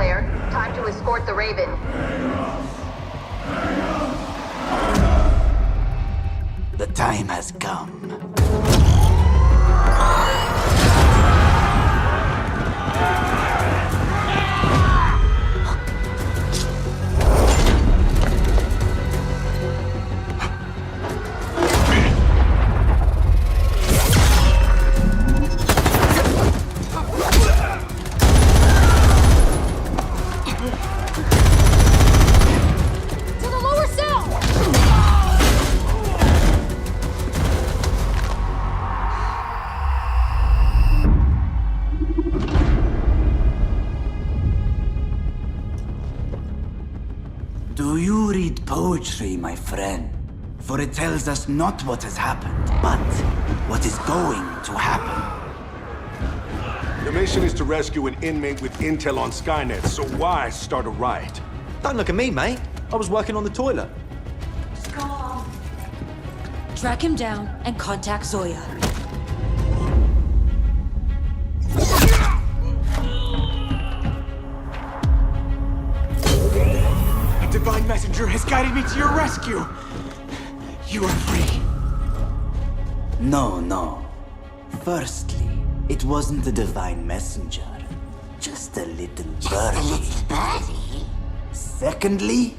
flare. Time to escort the Raven. The time has come. Do you read poetry, my friend? For it tells us not what has happened, but what is going to happen. The mission is to rescue an inmate with intel on Skynet, so why start a riot? Don't look at me, mate. I was working on the toilet. Track him down and contact Zoya. A divine messenger has guided me to your rescue. You are free. No. Firstly, it wasn't a divine messenger. Just a little birdie. Secondly,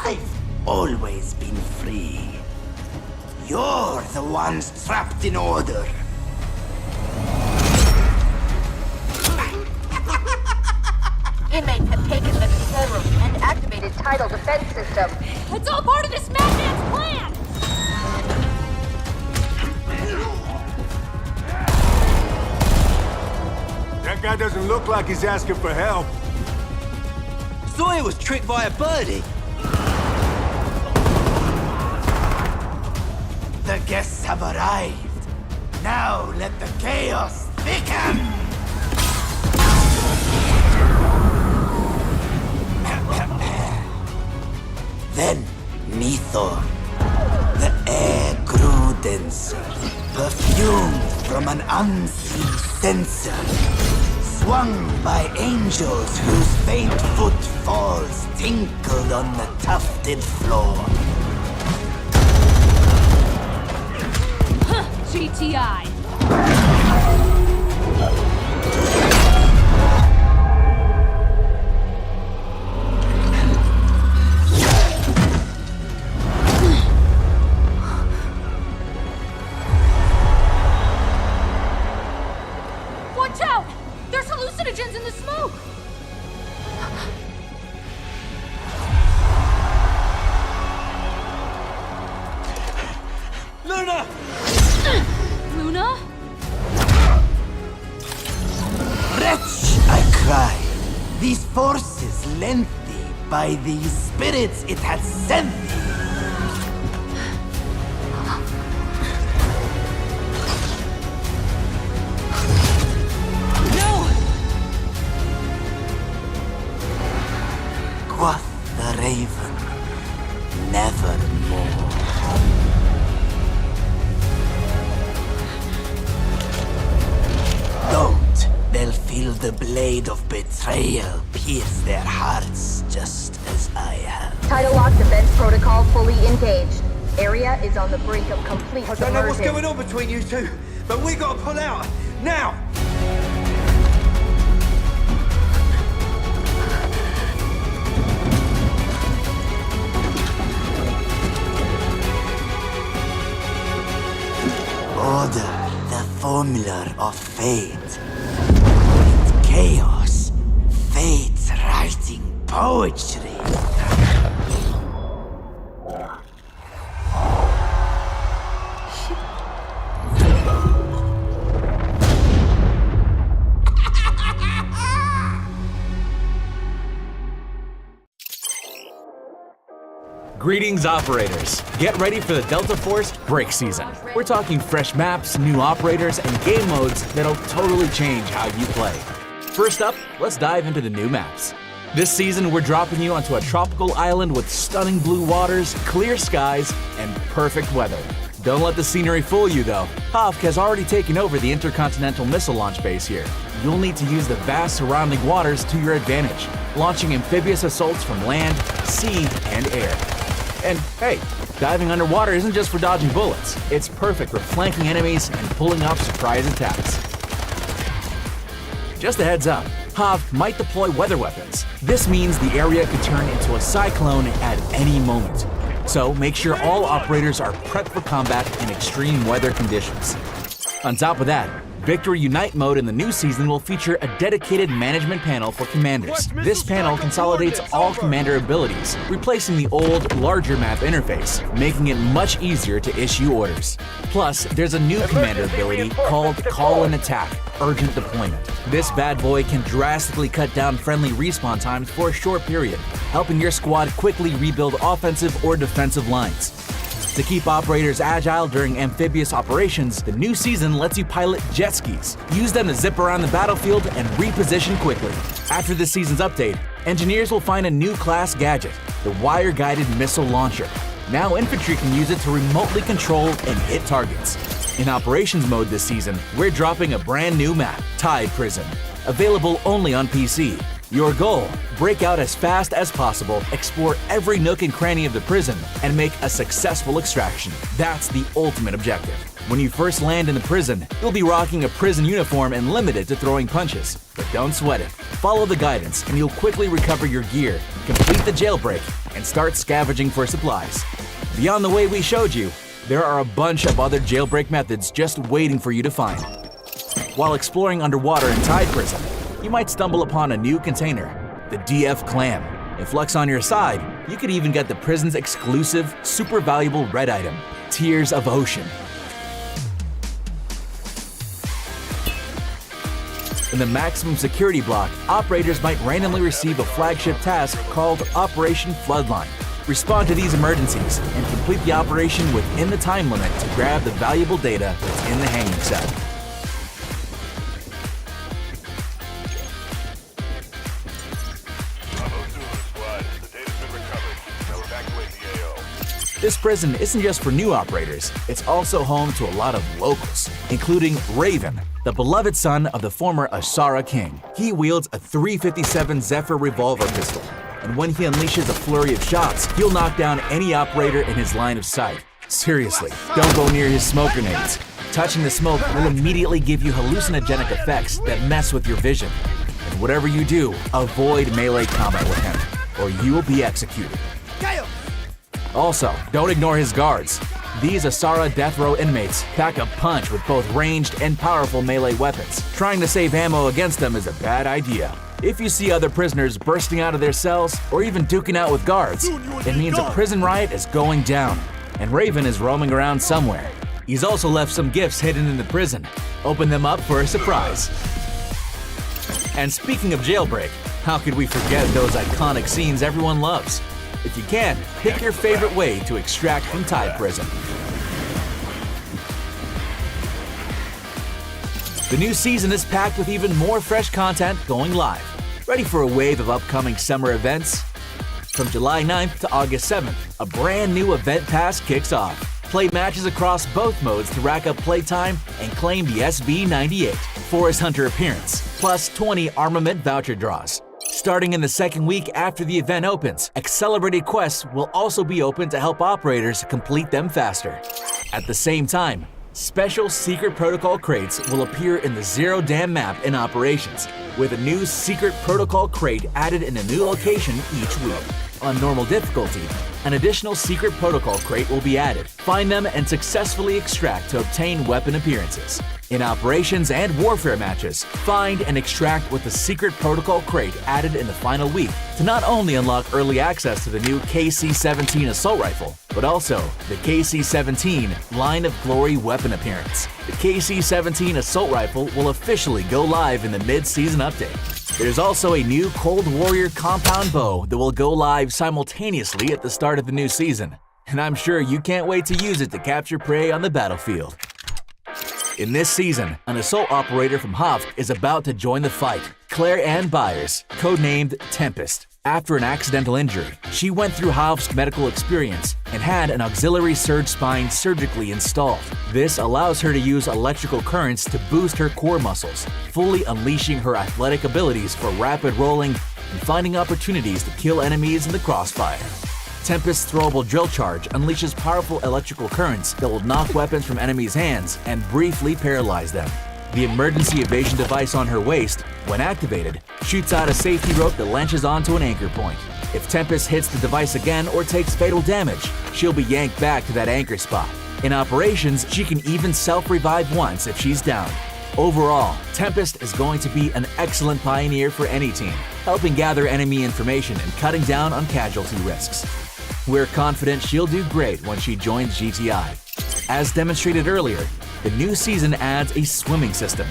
I've always been free. You're the ones trapped in order. Inmates have taken the control room and activated tidal defense system. It's all part of this madman's plan! That guy doesn't look like he's asking for help. Zoya was tricked by a birdie. The guests have arrived. Now let the chaos begin! Then, Mythor. The air grew denser, perfumed from an unseen sensor, swung by angels whose faint footfalls tinkled on the tufted floor. GTI. Watch out! There's hallucinogens in the smoke! Luna! Luna? Wretch, I cry. These forces lent thee by these spirits it hath sent thee. No! Quoth the raven, nevermore. Don't. They'll feel the blade of betrayal pierce their hearts just as I have. Tidal lock defense protocol fully engaged. Area is on the brink of complete I don't know what's submersion. going on between you two, but we gotta pull out. Now! Order, the formula of fate. With chaos, fate's writing poetry. Greetings, operators. Get ready for the Delta Force break season. We're talking fresh maps, new operators, and game modes that'll totally change how you play. First up, let's dive into the new maps. This season, we're dropping you onto a tropical island with stunning blue waters, clear skies, and perfect weather. Don't let the scenery fool you, though. Havk has already taken over the intercontinental missile launch base here. you'll need to use the vast surrounding waters to your advantage, launching amphibious assaults from land, sea, and air. And hey, diving underwater isn't just for dodging bullets. It's perfect for flanking enemies and pulling off surprise attacks. Just a heads up, Hav might deploy weather weapons. This means the area could turn into a cyclone at any moment. So make sure all operators are prepped for combat in extreme weather conditions. On top of that, Victory Unite mode in the new season will feature a dedicated management panel for commanders. This panel consolidates all commander abilities, replacing the old, larger map interface, making it much easier to issue orders. Plus, there's a new commander ability called Call and Attack, Urgent Deployment. This bad boy can drastically cut down friendly respawn times for a short period, helping your squad quickly rebuild offensive or defensive lines. To keep operators agile during amphibious operations, the new season lets you pilot jet skis. Use them to zip around the battlefield and reposition quickly. After this season's update, engineers will find a new class gadget, the wire-guided missile launcher. Now infantry can use it to remotely control and hit targets. In operations mode this season, we're dropping a brand new map, Tide Prison, available only on PC. Your goal: break out as fast as possible, explore every nook and cranny of the prison, and make a successful extraction. That's the ultimate objective. When you first land in the prison, you'll be rocking a prison uniform and limited to throwing punches. But don't sweat it. Follow the guidance and you'll quickly recover your gear, complete the jailbreak, and start scavenging for supplies. Beyond the way we showed you, there are a bunch of other jailbreak methods just waiting for you to find. While exploring underwater in Tide Prison, you might stumble upon a new container, the DF Clam. If luck's on your side, you could even get the prison's exclusive, super valuable red item, Tears of Ocean. In the maximum security block, operators might randomly receive a flagship task called Operation Floodline. Respond to these emergencies and complete the operation within the time limit to grab the valuable data that's in the hanging cell. This prison isn't just for new operators, it's also home to a lot of locals, including Raven, the beloved son of the former Asara king. He wields a .357 Zephyr revolver pistol, and when he unleashes a flurry of shots, he'll knock down any operator in his line of sight. Seriously, don't go near his smoke grenades. Touching the smoke will immediately give you hallucinogenic effects that mess with your vision. And whatever you do, avoid melee combat with him, or you will be executed. Also, don't ignore his guards. These Asara death row inmates pack a punch with both ranged and powerful melee weapons. Trying to save ammo against them is a bad idea. If you see other prisoners bursting out of their cells or even duking out with guards, it means a prison riot is going down, and Raven is roaming around somewhere. He's also left some gifts hidden in the prison. Open them up for a surprise. And speaking of jailbreak, how could we forget those iconic scenes everyone loves? If you can, pick your favorite way to extract from Tide Prison. The new season is packed with even more fresh content going live. Ready for a wave of upcoming summer events? From July 9th to August 7th, a brand new event pass kicks off. Play matches across both modes to rack up playtime and claim the SB98 Forest Hunter appearance, plus 20 armament voucher draws. Starting in the second week after the event opens, accelerated quests will also be open to help operators complete them faster. At the same time, special secret protocol crates will appear in the Zero Dam map in operations, with a new secret protocol crate added in a new location each week. On normal difficulty, an additional secret protocol crate will be added. Find them and successfully extract to obtain weapon appearances. In operations and warfare matches, find and extract with the secret protocol crate added in the final week to not only unlock early access to the new KC-17 assault rifle, but also the KC-17 Line of Glory weapon appearance. The KC-17 assault rifle will officially go live in the mid-season update. There's also a new Cold Warrior compound bow that will go live simultaneously at the start of the new season, and I'm sure you can't wait to use it to capture prey on the battlefield. In this season, an assault operator from Hofk is about to join the fight, Claire Ann Byers, codenamed Tempest. After an accidental injury, she went through Half's medical experience and had an auxiliary surge spine surgically installed. This allows her to use electrical currents to boost her core muscles, fully unleashing her athletic abilities for rapid rolling and finding opportunities to kill enemies in the crossfire. Tempest's throwable drill charge unleashes powerful electrical currents that will knock weapons from enemies' hands and briefly paralyze them. The emergency evasion device on her waist, when activated, shoots out a safety rope that launches onto an anchor point. If Tempest hits the device again or takes fatal damage, she'll be yanked back to that anchor spot. In operations, she can even self-revive once if she's down. Overall, Tempest is going to be an excellent pioneer for any team, helping gather enemy information and cutting down on casualty risks. We're confident she'll do great when she joins GTI. As demonstrated earlier, the new season adds a swimming system.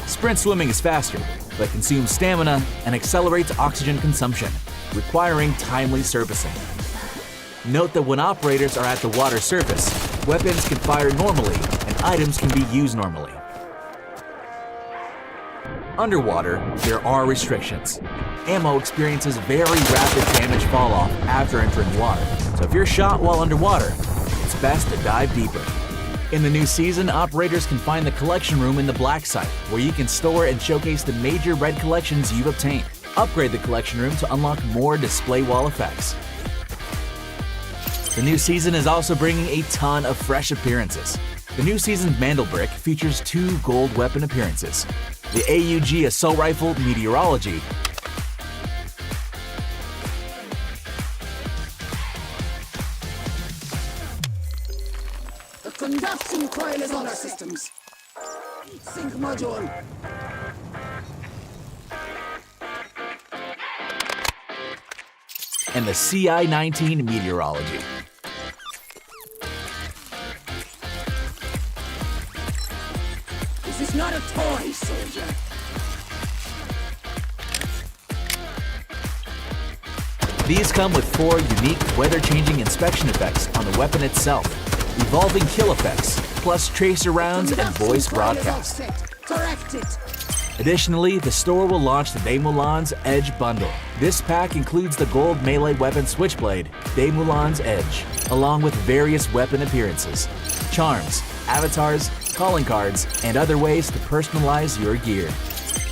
Sprint swimming is faster, but consumes stamina and accelerates oxygen consumption, requiring timely surfacing. Note that when operators are at the water surface, weapons can fire normally and items can be used normally. Underwater, there are restrictions. Ammo experiences very rapid damage fall-off after entering water, so if you're shot while underwater, it's best to dive deeper. In the new season, operators can find the collection room in the Black Site, where you can store and showcase the major red collections you've obtained. Upgrade the collection room to unlock more display wall effects. The new season is also bringing a ton of fresh appearances. The new season's Mandelbrick features 2 gold weapon appearances: the AUG Assault Rifle Meteorology The conduction coil is on our systems. Sync module. and the CI-19 Meteorology. This is not a toy, soldier. These come with 4 unique weather-changing inspection effects on the weapon itself, evolving kill effects, plus tracer rounds and voice broadcast. Correct it. Additionally, the store will launch the Mulan's Edge bundle. This pack includes the gold melee weapon Switchblade, Mulan's Edge, along with various weapon appearances, charms, avatars, calling cards, and other ways to personalize your gear.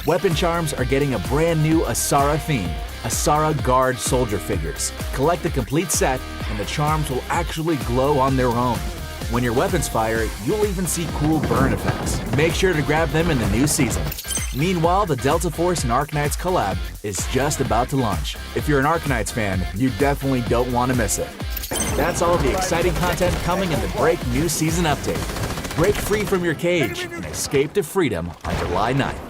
Weapon charms are getting a brand new Asara theme, Asara Guard soldier figures. Collect the complete set, and the charms will actually glow on their own. When your weapons fire, you'll even see cool burn effects. Make sure to grab them in the new season. Meanwhile, the Delta Force and Arknights collab is just about to launch. If you're an Arknights fan, you definitely don't want to miss it. That's all the exciting content coming in the Break New Season Update. Break free from your cage and escape to freedom on July 9th.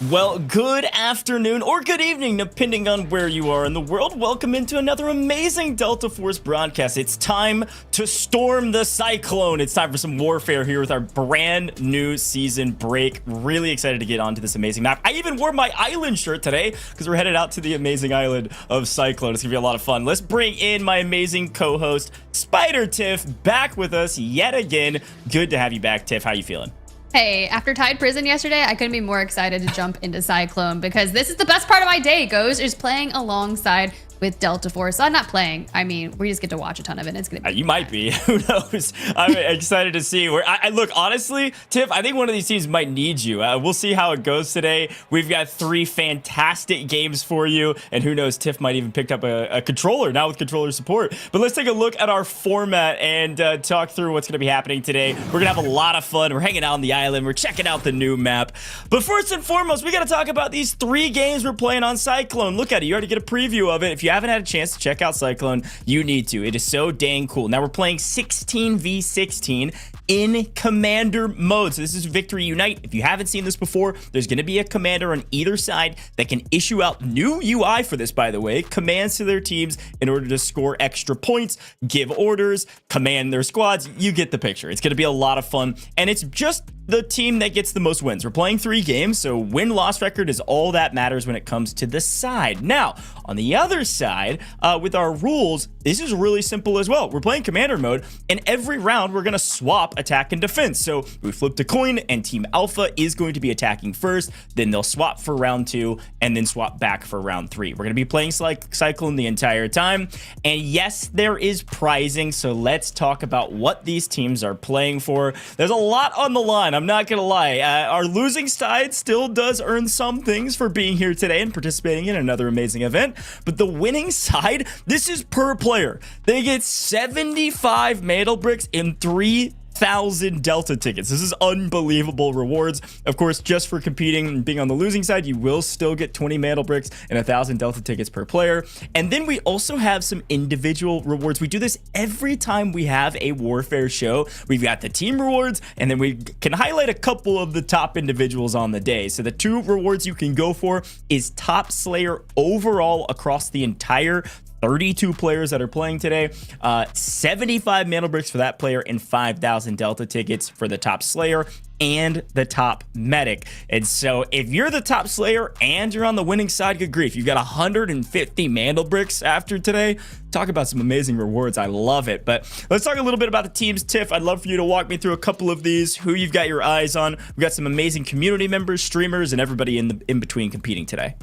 Well, good afternoon or good evening, depending on where you are in the world. Welcome into another amazing Delta Force broadcast. It's time to storm the Cyclone. It's time for some warfare here with our brand new season break. Really excited to get onto this amazing map. I even wore my island shirt today because we're headed out to the amazing island of Cyclone. It's gonna be a lot of fun. Let's bring in my amazing co-host, Spider Tiff, back with us yet again. Good to have you back, Tiff. How you feeling? Hey, after Tide Prison yesterday, I couldn't be more excited to jump into Cyclone because this is the best part of my day, goes, is playing alongside with Delta Force. I'm not playing. I mean, we just get to watch a ton of it. It's gonna be you might be. Who knows? I'm excited to see where I look. Honestly, Tiff, I think one of these teams might need you. We'll see how it goes today. We've got 3 fantastic games for you, and who knows? Tiff might even pick up a controller now with controller support. But let's take a look at our format and talk through what's going to be happening today. We're gonna have a lot of fun. We're hanging out on the island. We're checking out the new map. But first and foremost, we got to talk about these 3 games we're playing on Cyclone. Look at it. You already get a preview of it. If you haven't had a chance to check out Cyclone, you need to. It is so dang cool. Now we're playing 16v16 in commander mode. So this is Victory Unite. If you haven't seen this before, there's going to be a commander on either side that can issue out new UI for this, by the way, commands to their teams in order to score extra points, give orders, command their squads. You get the picture. It's going to be a lot of fun, and it's just the team that gets the most wins. We're playing 3 games, so win-loss record is all that matters when it comes to the side. Now, on the other side, with our rules, this is really simple as well. We're playing commander mode, and every round we're going to swap attack and defense. So we flipped a coin, and Team Alpha is going to be attacking first, then they'll swap for round 2, and then swap back for round 3. We're going to be playing Cyclone the entire time, and yes, there is prizing, so let's talk about what these teams are playing for. There's a lot on the line, I'm not gonna lie. Our losing side still does earn some things for being here today and participating in another amazing event, but the winning side, this is per player. They get 75 metal bricks in 3,000 Delta tickets. This is unbelievable rewards. Of course, just for competing and being on the losing side, you will still get 20 metal bricks and 1,000 Delta tickets per player. And then we also have some individual rewards. We do this every time we have a Warfare show. We've got the team rewards, and then we can highlight a couple of the top individuals on the day. So the 2 rewards you can go for is Top Slayer overall across the entire 32 players that are playing today, 75 metal bricks for that player, and 5,000 Delta tickets for the top Slayer and the top medic. And so if you're the top Slayer and you're on the winning side, good grief, you've got 150 metal bricks after today. Talk about some amazing rewards. I love it. But let's talk a little bit about the teams. Tiff, I'd love for you to walk me through a couple of these, who you've got your eyes on. We've got some amazing community members, streamers, and everybody in between competing today.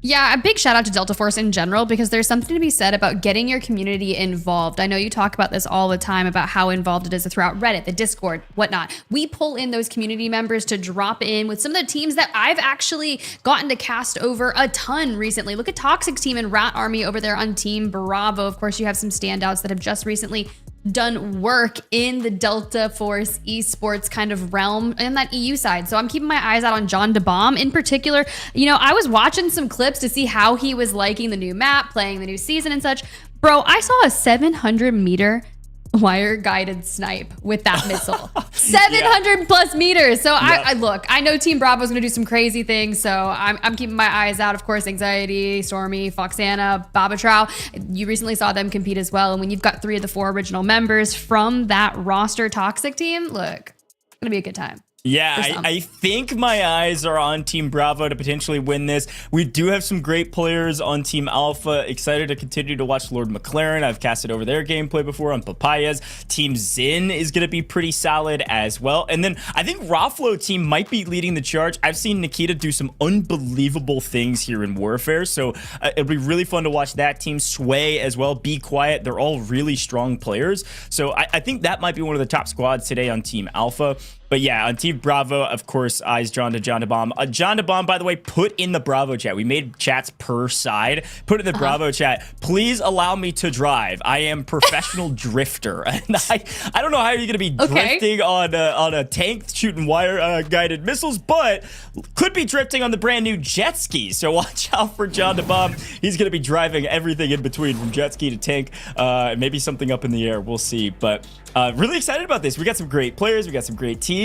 Yeah, a big shout out to Delta Force in general, because there's something to be said about getting your community involved. I know you talk about this all the time about how involved it is throughout Reddit, the Discord, whatnot. We pull in those community members to drop in with some of the teams that I've actually gotten to cast over a ton recently. Look at Toxic Team and Rat Army over there on Team Bravo. Of course, you have some standouts that have just recently done work in the Delta Force esports kind of realm and that EU side. So I'm keeping my eyes out on John DeBomb in particular. You know, I was watching some clips to see how he was liking the new map, playing the new season and such. Bro, I saw a 700 meter wire guided snipe with that missile. 700 plus meters. So I look, I know Team Bravo is going to do some crazy things. So I'm keeping my eyes out. Of course, Anxiety, Stormy, Foxana, Babatrow. You recently saw them compete as well. And when you've got 3 of the 4 original members from that roster Toxic Team, look, it's going to be a good time. Yeah, I think my eyes are on Team Bravo to potentially win this. We do have some great players on Team Alpha. Excited to continue to watch Lord McLaren. I've casted over their gameplay before on Papayas. Team Zin is going to be pretty solid as well. And then I think Raflo team might be leading the charge. I've seen Nikita do some unbelievable things here in Warfare. So it'll be really fun to watch that team. Sway as well. Be Quiet. They're all really strong players. So I think that might be one of the top squads today on Team Alpha. But yeah, on Team Bravo, of course, eyes drawn to John DeBomb. John DeBomb, by the way, put in the Bravo chat. We made chats per side. Put in the Bravo chat. Please allow me to drive. I am professional drifter. And I don't know how you're going to be drifting on a tank shooting wire guided missiles, but could be drifting on the brand new jet ski. So watch out for John DeBomb. He's going to be driving everything in between, from jet ski to tank, maybe something up in the air. We'll see. But really excited about this. We got some great players. We got some great teams.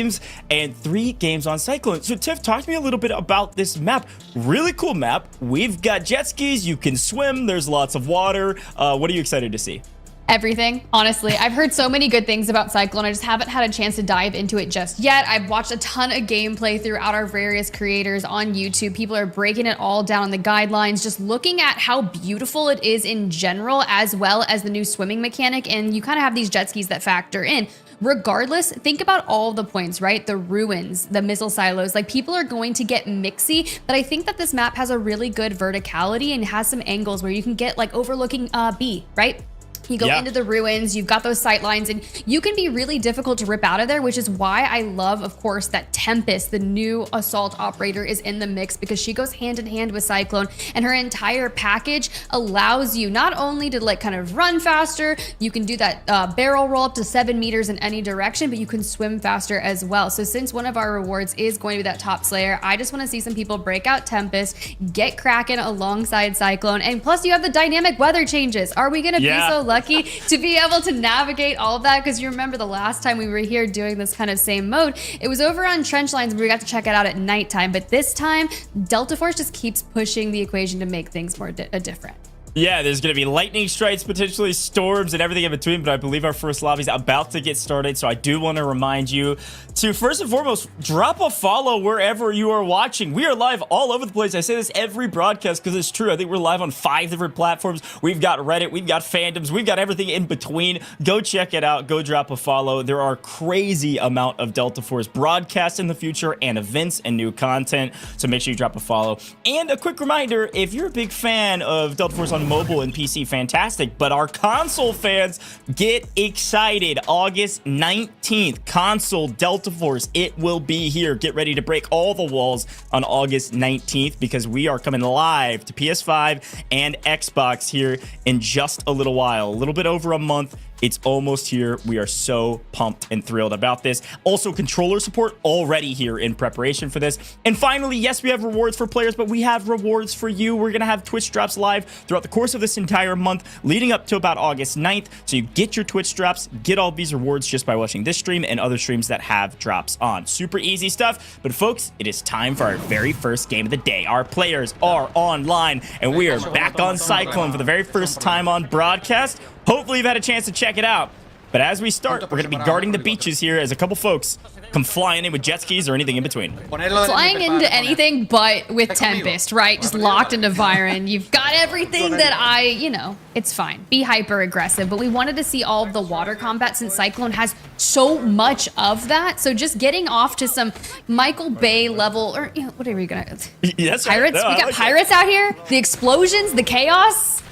And 3 games on Cyclone. So Tiff, talk to me a little bit about this map. Really cool map. We've got jet skis. You can swim. There's lots of water. What are you excited to see? Everything, honestly. I've heard so many good things about Cyclone. I just haven't had a chance to dive into it just yet. I've watched a ton of gameplay throughout our various creators on YouTube. People are breaking it all down on the guidelines, just looking at how beautiful it is in general, as well as the new swimming mechanic. And you kind of have these jet skis that factor in. Regardless, think about all the points, right? The ruins, the missile silos, like people are going to get mixy, but I think that this map has a really good verticality and has some angles where you can get like overlooking B, right? You go into the ruins, you've got those sight lines, and you can be really difficult to rip out of there, which is why I love, of course, that Tempest, the new assault operator, is in the mix, because she goes hand in hand with Cyclone, and her entire package allows you not only to like kind of run faster, you can do that barrel roll up to 7 meters in any direction, but you can swim faster as well. So since one of our rewards is going to be that top Slayer, I just want to see some people break out Tempest, get cracking alongside Cyclone, and plus you have the dynamic weather changes. Are we going to be so lucky to be able to navigate all of that? Because you remember the last time we were here doing this kind of same mode, it was over on trench lines and we got to check it out at nighttime. But this time, Delta Force just keeps pushing the equation to make things more different. Yeah, there's going to be lightning strikes, potentially storms, and everything in between, but I believe our first lobby is about to get started, so I do want to remind you to, first and foremost, drop a follow wherever you are watching. We are live all over the place. I say this every broadcast because it's true. I think we're live on 5 different platforms. We've got Reddit, we've got fandoms, we've got everything in between. Go check it out. Go drop a follow. There are crazy amount of Delta Force broadcasts in the future and events and new content, so make sure you drop a follow. And a quick reminder, if you're a big fan of Delta Force on mobile and PC, fantastic, but our console fans, get excited. August 19th, console Delta Force, it will be here. Get ready to break all the walls on August 19th because we are coming live to PS5 and Xbox here in just a little while, a little bit over a month. It's almost here. We are so pumped and thrilled about this. Also, controller support already here in preparation for this. And finally, yes, we have rewards for players, but we have rewards for you. We're going to have Twitch drops live throughout the course of this entire month, leading up to about August 9th. So you get your Twitch drops, get all these rewards just by watching this stream and other streams that have drops on. Super easy stuff. But folks, it is time for our very first game of the day. Our players are online, and we are back on Cyclone for the very first time on broadcast. Hopefully you've had a chance to check it out. But as we start, we're going to be guarding the beaches here as a couple folks come flying in with jet skis or anything in between. Flying into anything but with Tempest, right? Just locked into Viren. You've got everything that it's fine. Be hyper aggressive, but we wanted to see all of the water combat since Cyclone has so much of that. So just getting off to some Michael Bay level, or whatever you're going to... Yes, pirates? no, we got pirates out here? The explosions, the chaos?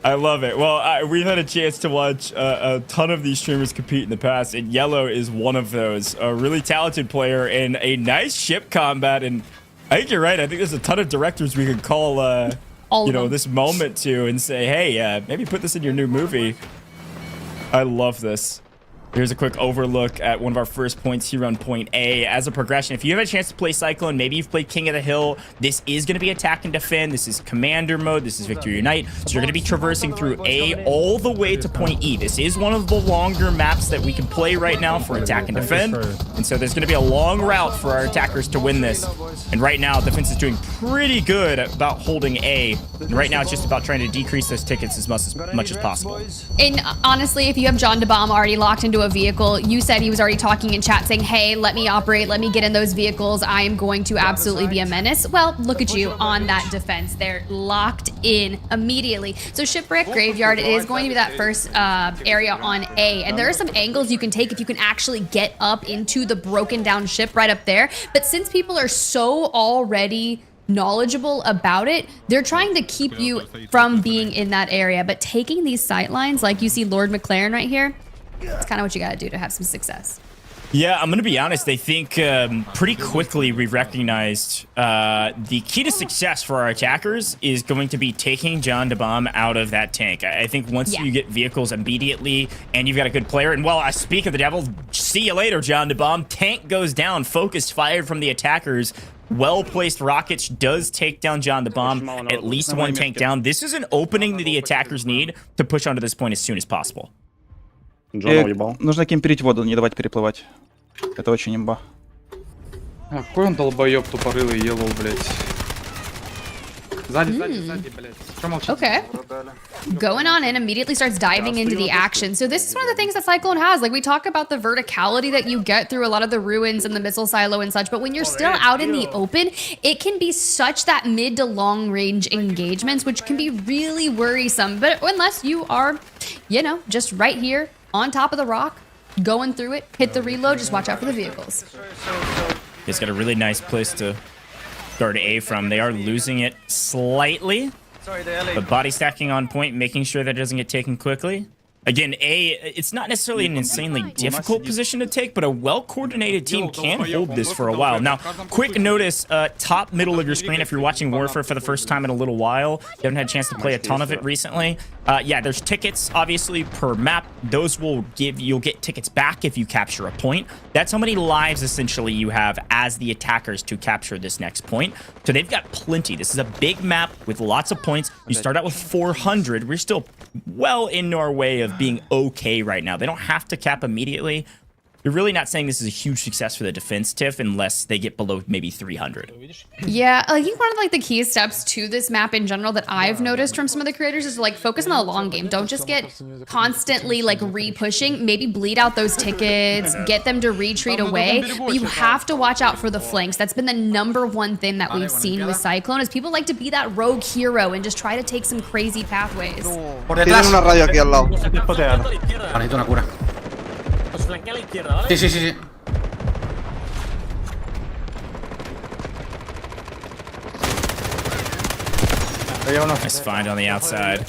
I love it. Well, we've had a chance to watch a ton of these streamers compete in the past, and Yellow is one of those. A really talented player and a nice ship combat. And I think you're right. I think there's a ton of directors we could call, this moment to and say, hey, maybe put this in your new movie. I love this. Here's a quick overlook at one of our first points here on point A. As a progression, if you have a chance to play Cyclone, maybe you've played King of the Hill, this is going to be attack and defend. This is commander mode. This is victory unite. So you're going to be traversing through A all the way to point E. This is one of the longer maps that we can play right now for attack and defend. And so there's going to be a long route for our attackers to win this. And right now, defense is doing pretty good about holding A. And right now, it's just about trying to decrease those tickets as much as possible. And honestly, if you have John DeBomb already locked into a vehicle, you said he was already talking in chat saying, hey, let me operate, let me get in those vehicles, I am going to absolutely be a menace. Well, look at you on that defense. They're locked in immediately. So Shipwreck Graveyard is going to be that first area on A, and there are some angles you can take if you can actually get up into the broken down ship right up there. But since people are so already knowledgeable about it, they're trying to keep you from being in that area. But taking these sight lines, like you see Lord McLaren right here, it's kind of what you got to do to have some success. Yeah, I'm going to be honest. I think pretty quickly we recognized the key to success for our attackers is going to be taking John DeBomb out of that tank. I think once you get vehicles immediately and you've got a good player, and well, I speak of the devil, see you later, John DeBomb. Tank goes down, focused fired from the attackers. Well-placed rockets does take down John DeBomb. At least one tank down. This is an opening that the attackers need to push onto this point as soon as possible. Нужно кемперить воду, не давать переплывать. Это очень имба. Какой он долбоёб тупорылый, Yellow, блядь. Сзади, блядь. Что молчишь? Okay. Going on in, immediately starts diving into the action. So this is one of the things that Cyclone has. Like, we talk about the verticality that you get through a lot of the ruins and the missile silo and such, but when you're still out in the open, it can be such that mid to long range engagements, which can be really worrisome. But unless you are, just right here on top of the rock, going through it, hit the reload, just watch out for the vehicles. It's got a really nice place to guard A from. They are losing it slightly, but body stacking on point, making sure that it doesn't get taken quickly. Again, A, it's not necessarily an insanely difficult position to take, but a well-coordinated team can hold this for a while. Now, quick notice, top middle of your screen, if you're watching Warfare for the first time in a little while, you haven't had a chance to play a ton of it recently. Yeah, there's tickets, obviously, per map. Those will you'll get tickets back if you capture a point. That's how many lives, essentially, you have as the attackers to capture this next point. So they've got plenty. This is a big map with lots of points. You start out with 400. We're still well into our way of being okay right now. They don't have to cap immediately. you're really not saying this is a huge success for the defense, Tiff, unless they get below maybe 300. Yeah, I think one of like the key steps to this map in general that I've noticed from some of the creators is to like focus on the long game. Don't just get constantly like re-pushing. Maybe bleed out those tickets, get them to retreat away. But you have to watch out for the flanks. That's been the #1 thing that we've seen with Cyclone is people like to be that rogue hero and just try to take some crazy pathways. Tienen una radio aquí al lado. Necesito una cura. Os flanquea a la izquierda, ¿vale? Sí, sí, sí, sí. Nice find on the outside.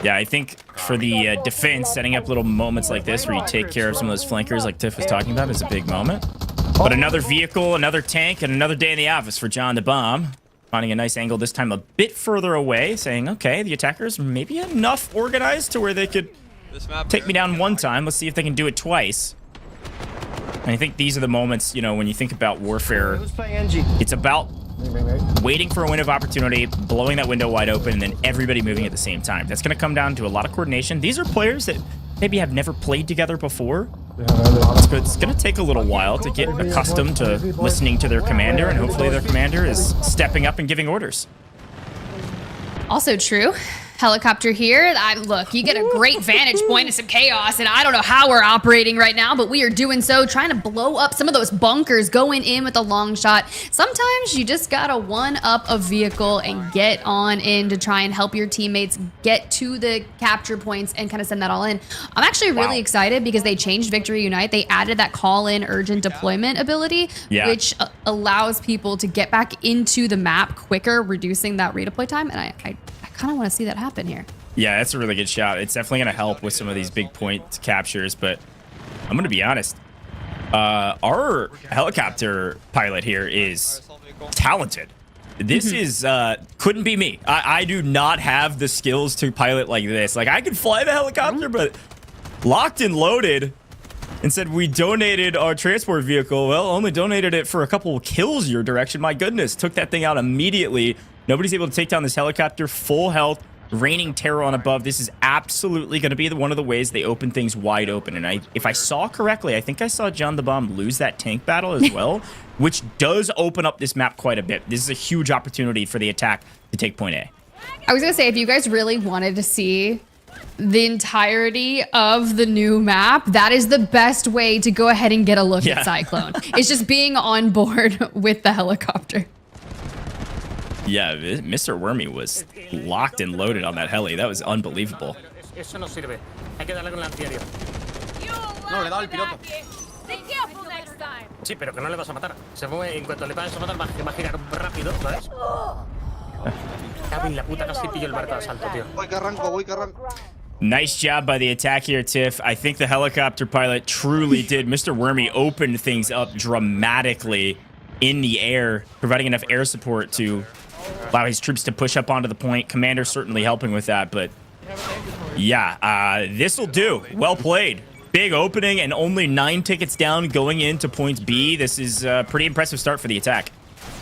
Yeah, I think for the defense, setting up little moments like this where you take care of some of those flankers like Tiff was talking about is a big moment. But another vehicle, another tank, and another day in the office for John the Bomb. Finding a nice angle this time a bit further away, saying, okay, the attackers maybe enough organized to where they could take me down one time. Let's see if they can do it twice. And I think these are the moments, you know, when you think about warfare, it's about waiting for a window of opportunity, blowing that window wide open, and then everybody moving at the same time. That's going to come down to a lot of coordination. These are players that maybe have never played together before. It's going to take a little while to get accustomed to listening to their commander, and hopefully their commander is stepping up and giving orders. Also true. Helicopter here. Look, you get a great vantage point of some chaos, and I don't know how we're operating right now, but we are doing so, trying to blow up some of those bunkers, going in with a long shot. Sometimes you just gotta one-up a vehicle and get on in to try and help your teammates get to the capture points and kind of send that all in. I'm actually really excited because they changed Victory Unite. They added that call-in urgent deployment ability, which allows people to get back into the map quicker, reducing that redeploy time, and I kind of want to see that happen here. Yeah, that's a really good shot. It's definitely going to help with some of these big point captures, but I'm going to be honest. Our helicopter pilot here is talented. This is, couldn't be me. I do not have the skills to pilot like this. Like, I could fly the helicopter, but locked and loaded. And said we donated our transport vehicle. Well, only donated it for a couple of kills your direction. My goodness, took that thing out immediately. Nobody's able to take down this helicopter. Full health, raining terror on above. This is absolutely going to be one of the ways they open things wide open. And if I saw correctly, I think I saw John the Bomb lose that tank battle as well, which does open up this map quite a bit. This is a huge opportunity for the attack to take point A. I was going to say, if you guys really wanted to see the entirety of the new map, that is the best way to go ahead and get a look at Cyclone. It's just being on board with the helicopter. Yeah, Mr. Wormy was locked and loaded on that heli. That was unbelievable. Eso no sirve. Hay que darle con el antiaéreo. No, le he dado el piloto. Sí, pero que no le vas a matar. Se mueve, en cuanto le vayas a matar, va a girar rápido, ¿sabes? Cabe en la puta, casi pillo el barco de asalto, tío. Voy que arranco. Nice job by the attack here, Tiff. I think the helicopter pilot truly did. Mr. Wormy opened things up dramatically in the air, providing enough air support to allow his troops to push up onto the point. Commander certainly helping with that, but yeah, this'll do. Well played. Big opening and only 9 tickets down going into point B. This is a pretty impressive start for the attack.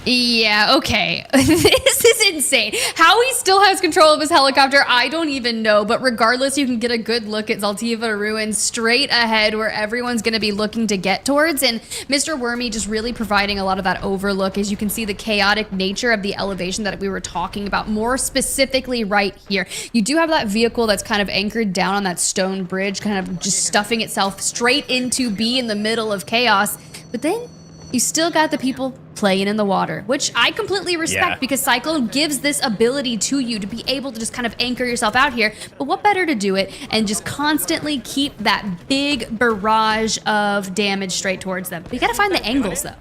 Yeah, okay. This is insane. How he still has control of his helicopter, I don't even know. But regardless, you can get a good look at Zaltiva Ruins straight ahead where everyone's going to be looking to get towards. And Mr. Wormy just really providing a lot of that overlook. As you can see, the chaotic nature of the elevation that we were talking about, more specifically right here. You do have that vehicle that's kind of anchored down on that stone bridge, kind of just stuffing itself straight into B in the middle of chaos. But then you still got the people playing in the water, which I completely respect because Cyclone gives this ability to you to be able to just kind of anchor yourself out here. But what better to do it and just constantly keep that big barrage of damage straight towards them. But you gotta find the angles though.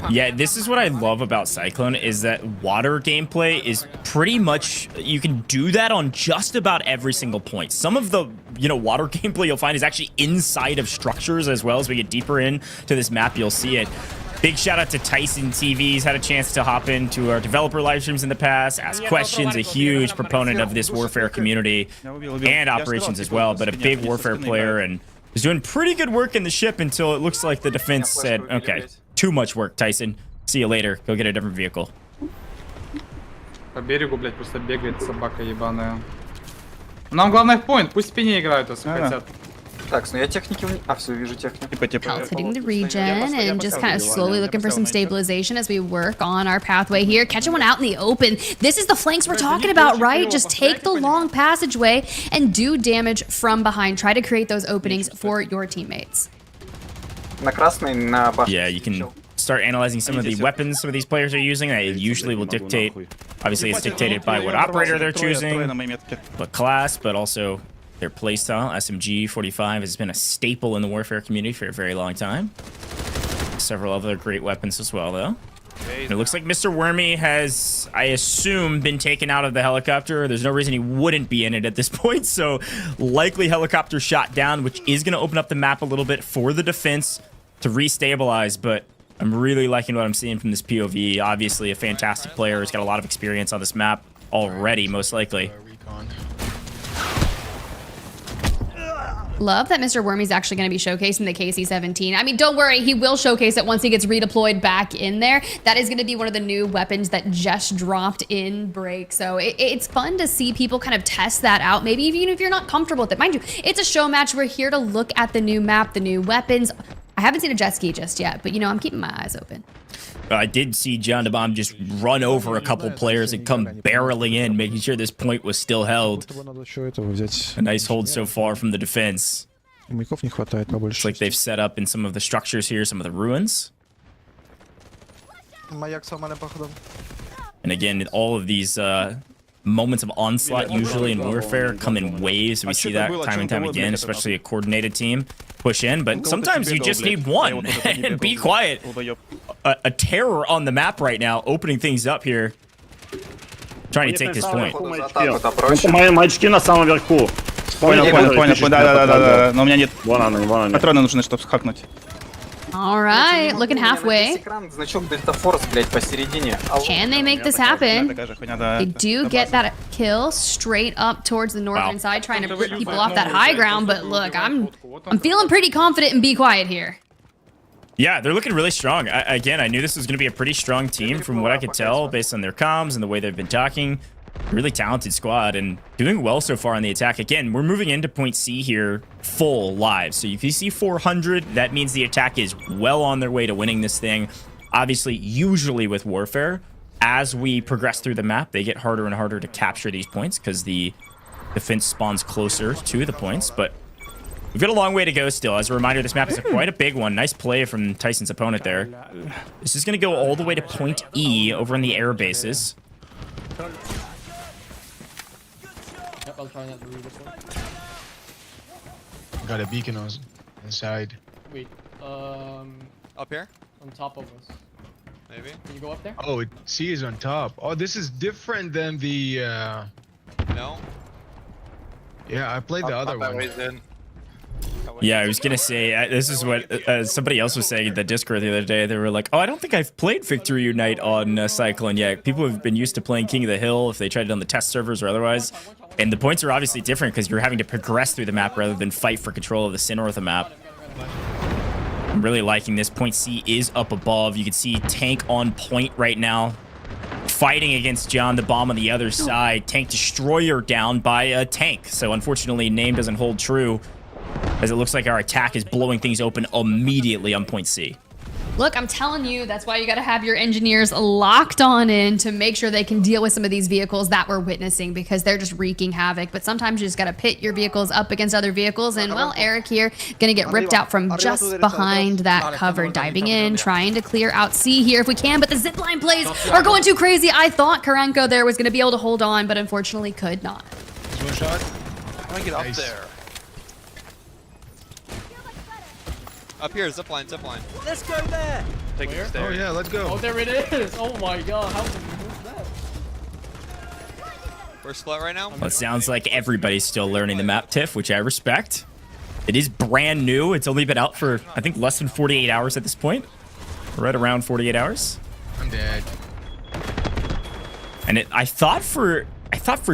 Yeah, this is what I love about Cyclone is that water gameplay is pretty much, you can do that on just about every single point. Some of the, water gameplay you'll find is actually inside of structures as well. As we get deeper into this map, you'll see it. Big shout out to Tyson TV. He's had a chance to hop into our developer live streams in the past, ask questions, a huge proponent of this warfare community and operations as well, but a big warfare player and was doing pretty good work in the ship until it looks like the defense said, okay, too much work, Tyson. See you later. Go get a different vehicle. По берегу, блядь, просто бегает собака ебаная. Нам главное в point, пусть в спине играют, если хотят. Health hitting the region and just kind of slowly looking for some stabilization as we work on our pathway here. Catching one out in the open. This is the flanks we're talking about, right? Just take the long passageway and do damage from behind. Try to create those openings for your teammates. Yeah, you can start analyzing some of the weapons some of these players are using. That usually will dictate, obviously it's dictated by what operator they're choosing, but class, but also their playstyle. SMG 45 has been a staple in the Warfare community for a very long time. Several other great weapons as well, though. And it looks like Mr. Wormy has, I assume, been taken out of the helicopter. There's no reason he wouldn't be in it at this point, so likely helicopter shot down, which is going to open up the map a little bit for the defense to restabilize, but I'm really liking what I'm seeing from this POV. Obviously, a fantastic player. He's got a lot of experience on this map already, most likely. Love that Mr. Wormy's actually going to be showcasing the KC-17. I mean, don't worry, he will showcase it once he gets redeployed back in there. That is going to be one of the new weapons that just dropped in break. So it's fun to see people kind of test that out, maybe even if you're not comfortable with it. Mind you, it's a show match. We're here to look at the new map, the new weapons. I haven't seen a jet ski just yet, but, you know, I'm keeping my eyes open. I did see John DeBomb just run over a couple players and come barreling in, making sure this point was still held. A nice hold so far from the defense. Looks like they've set up in some of the structures here, some of the ruins. And again, all of these moments of onslaught usually in Warfare come in waves. We see that time and time again, especially a coordinated team push in, but sometimes you just need one and be quiet. A terror on the map right now, opening things up here, trying to take this point. Маячки на самом верху. Понял, да. Но у меня нет. Патроны нужны, чтобы хакнуть. All right, looking halfway. Can they make this happen? They do get that kill straight up towards the northern side, trying to put people off that high ground. But look, I'm feeling pretty confident in Be Quiet here. Yeah, they're looking really strong. Again, I knew this was going to be a pretty strong team from what I could tell based on their comms and the way they've been talking. Really talented squad and doing well so far on the attack. Again, we're moving into point C here full live. So if you see 400, that means the attack is well on their way to winning this thing. Obviously, usually with Warfare, as we progress through the map, they get harder and harder to capture these points because the defense spawns closer to the points. But we've got a long way to go still. As a reminder, this map is quite a big one. Nice play from Tyson's opponent there. This is going to go all the way to point E over in the air bases. Yep, I'll try not to read this one. Got a beacon on inside. Wait, up here? on top of us. Maybe. Can you go up there? Oh, C is on top. Oh, this is different than the. No. Yeah, I played the other one. Yeah, I was gonna say this is what somebody else was saying in the Discord the other day. They were like, "Oh, I don't think I've played Victory Unite on Cyclone yet." People have been used to playing King of the Hill if they tried it on the test servers or otherwise, and the points are obviously different because you're having to progress through the map rather than fight for control of the center of the map. I'm really liking this. Point C is up above. You can see Tank on point right now, fighting against John the Bomb on the other side. Tank Destroyer down by a tank. So unfortunately, name doesn't hold true, as it looks like our attack is blowing things open immediately on point C. Look, I'm telling you, that's why you got to have your engineers locked on in to make sure they can deal with some of these vehicles that we're witnessing, because they're just wreaking havoc. But sometimes you just got to pit your vehicles up against other vehicles. And, well, Eric here going to get ripped out from just behind that cover, diving in, trying to clear out C here if we can. But the zipline plays are going too crazy. I thought Karenko there was going to be able to hold on, but unfortunately could not. One shot. How do I get up there? Up here, zipline, zipline. Let's go there. Take the stairs. Oh yeah, let's go. Oh, there it is. Oh my god, how did you move that? We're split right now. Well, it sounds like everybody's still learning the map, Tiff, which I respect. It is brand new. It's only been out for, I think, less than 48 hours at this point. Right around 48 hours. I'm dead. And I thought for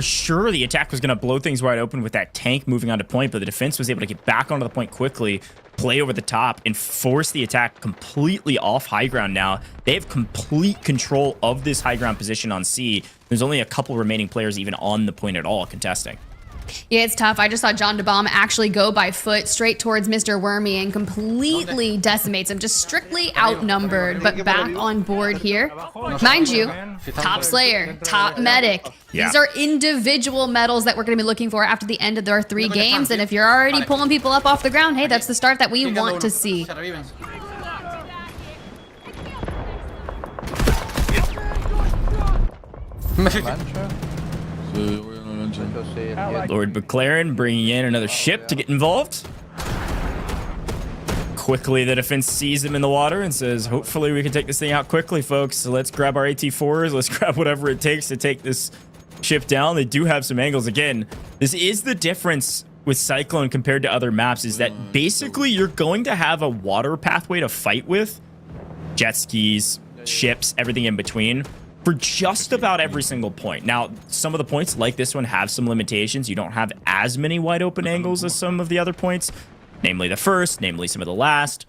sure the attack was going to blow things wide open with that tank moving onto point, but the defense was able to get back onto the point quickly, play over the top, and force the attack completely off high ground now. They have complete control of this high ground position on C. There's only a couple remaining players even on the point at all contesting. Yeah, it's tough. I just saw John DeBomb actually go by foot straight towards Mr. Wormy and completely decimates him, just strictly outnumbered, but back on board here. Mind you, top Slayer, top medic. These are individual medals that we're going to be looking for after the end of our 3 games, and if you're already pulling people up off the ground, hey, that's the start that we want to see. Lord McLaren bringing in another ship to get involved. Quickly, the defense sees him in the water and says, hopefully we can take this thing out quickly, folks. So let's grab our AT-4s. Let's grab whatever it takes to take this ship down. They do have some angles. Again, this is the difference with Cyclone compared to other maps, is that basically you're going to have a water pathway to fight with. Jet skis, ships, everything in between, for just about every single point. Now, some of the points like this one have some limitations. You don't have as many wide open angles as some of the other points, namely the first, namely some of the last.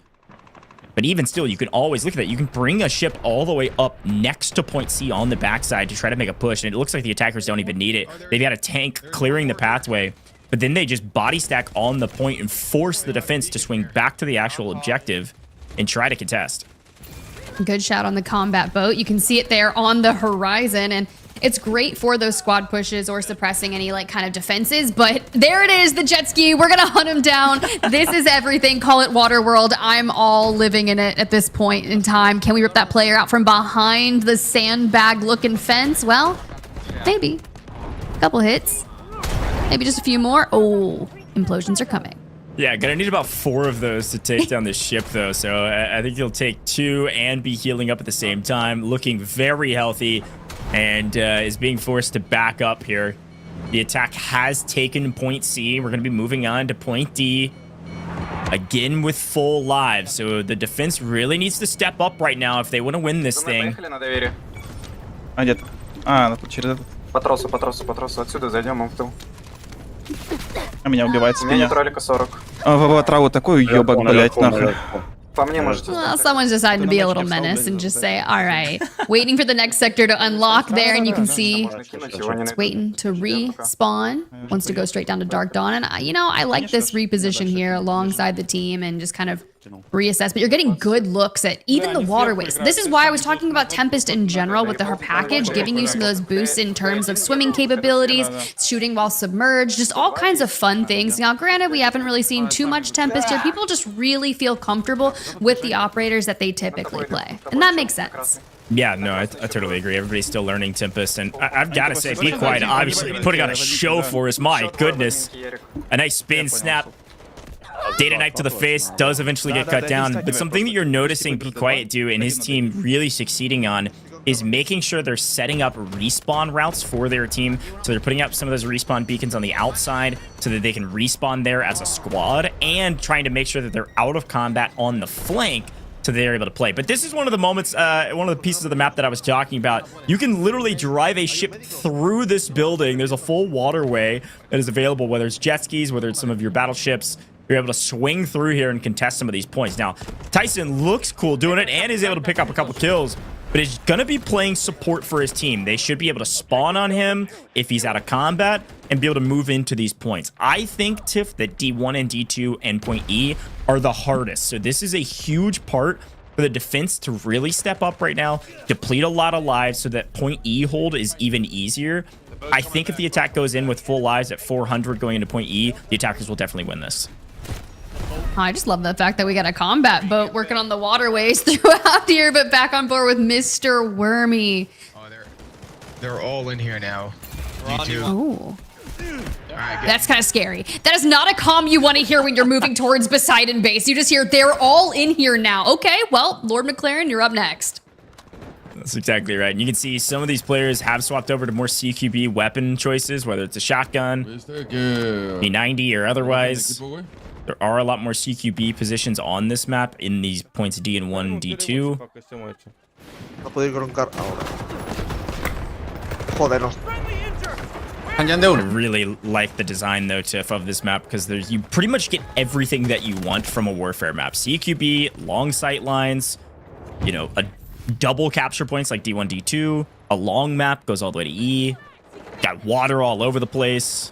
But even still, you can always look at that. You can bring a ship all the way up next to point C on the backside to try to make a push. And it looks like the attackers don't even need it. They've got a tank clearing the pathway, but then they just body stack on the point and force the defense to swing back to the actual objective and try to contest. Good shot on the combat boat. You can see it there on the horizon, and it's great for those squad pushes or suppressing any like kind of defenses, but there it is, the jet ski. We're gonna hunt him down. This is everything. Call it Waterworld. I'm all living in it at this point in time. Can we rip that player out from behind the sandbag looking fence? Well, maybe. A couple hits. Maybe just a few more. Oh, implosions are coming. Yeah, gonna need about 4 of those to take down the ship, though. So I think he'll take 2 and be healing up at the same time. Looking very healthy and is being forced to back up here. The attack has taken point C. We're gonna be moving on to point D. Again with full lives. So the defense really needs to step up right now if they want to win this thing. По тросу. Отсюда зайдем, в тыл. А меня убивает спиня. Троллика 40. В траву такую ёбок, блять, нахуй. Well, someone's deciding to be a little menace and just say, all right, waiting for the next sector to unlock there, and you can see it's waiting to respawn, wants to go straight down to Dark Dawn. And, you know, I like this reposition here alongside the team and just kind of reassess, but you're getting good looks at even the waterways. This is why I was talking about Tempest in general with her package, giving you some of those boosts in terms of swimming capabilities, shooting while submerged, just all kinds of fun things. Now, granted, we haven't really seen too much Tempest here. People just really feel comfortable with the operators that they typically play, and that makes sense. Yeah, no, I totally agree. Everybody's still learning Tempest, and I've got to say, Be Quiet obviously putting on a show for us. My goodness. A nice spin snap. Data knife to the face does eventually get cut down, but something that you're noticing Be Quiet do and his team really succeeding on is making sure they're setting up respawn routes for their team. So they're putting up some of those respawn beacons on the outside so that they can respawn there as a squad, and trying to make sure that they're out of combat on the flank so they're able to play. But this is one of the moments, one of the pieces of the map that I was talking about. You can literally drive a ship through this building. There's a full waterway that is available, whether it's jet skis, whether it's some of your battleships. You're able to swing through here and contest some of these points. Now, Tyson looks cool doing it and is able to pick up a couple kills, but he's going to be playing support for his team. They should be able to spawn on him if he's out of combat and be able to move into these points. I think, Tiff, that D1 and D2 and point E are the hardest. So this is a huge part for the defense to really step up right now, deplete a lot of lives so that point E hold is even easier. I think if the attack goes in with full lives at 400 going into point E, the attackers will definitely win this. I just love the fact that we got a combat boat working on the waterways throughout here, but back on board with Mr. Wormy. Oh, they're all in here now. Oh. That's kind of scary. That is not a comm you want to hear when you're moving towards Poseidon base. You just hear, they're all in here now. Okay, well, Lord McLaren, you're up next. That's exactly right. And you can see some of these players have swapped over to more CQB weapon choices, whether it's a shotgun, P90, or otherwise. There are a lot more CQB positions on this map in these points D and 1 and D2. I really like the design, though, Tiff, of this map, because you pretty much get everything that you want from a warfare map. CQB, long sight lines, you know, a double capture points like D1, D2, a long map goes all the way to E, got water all over the place.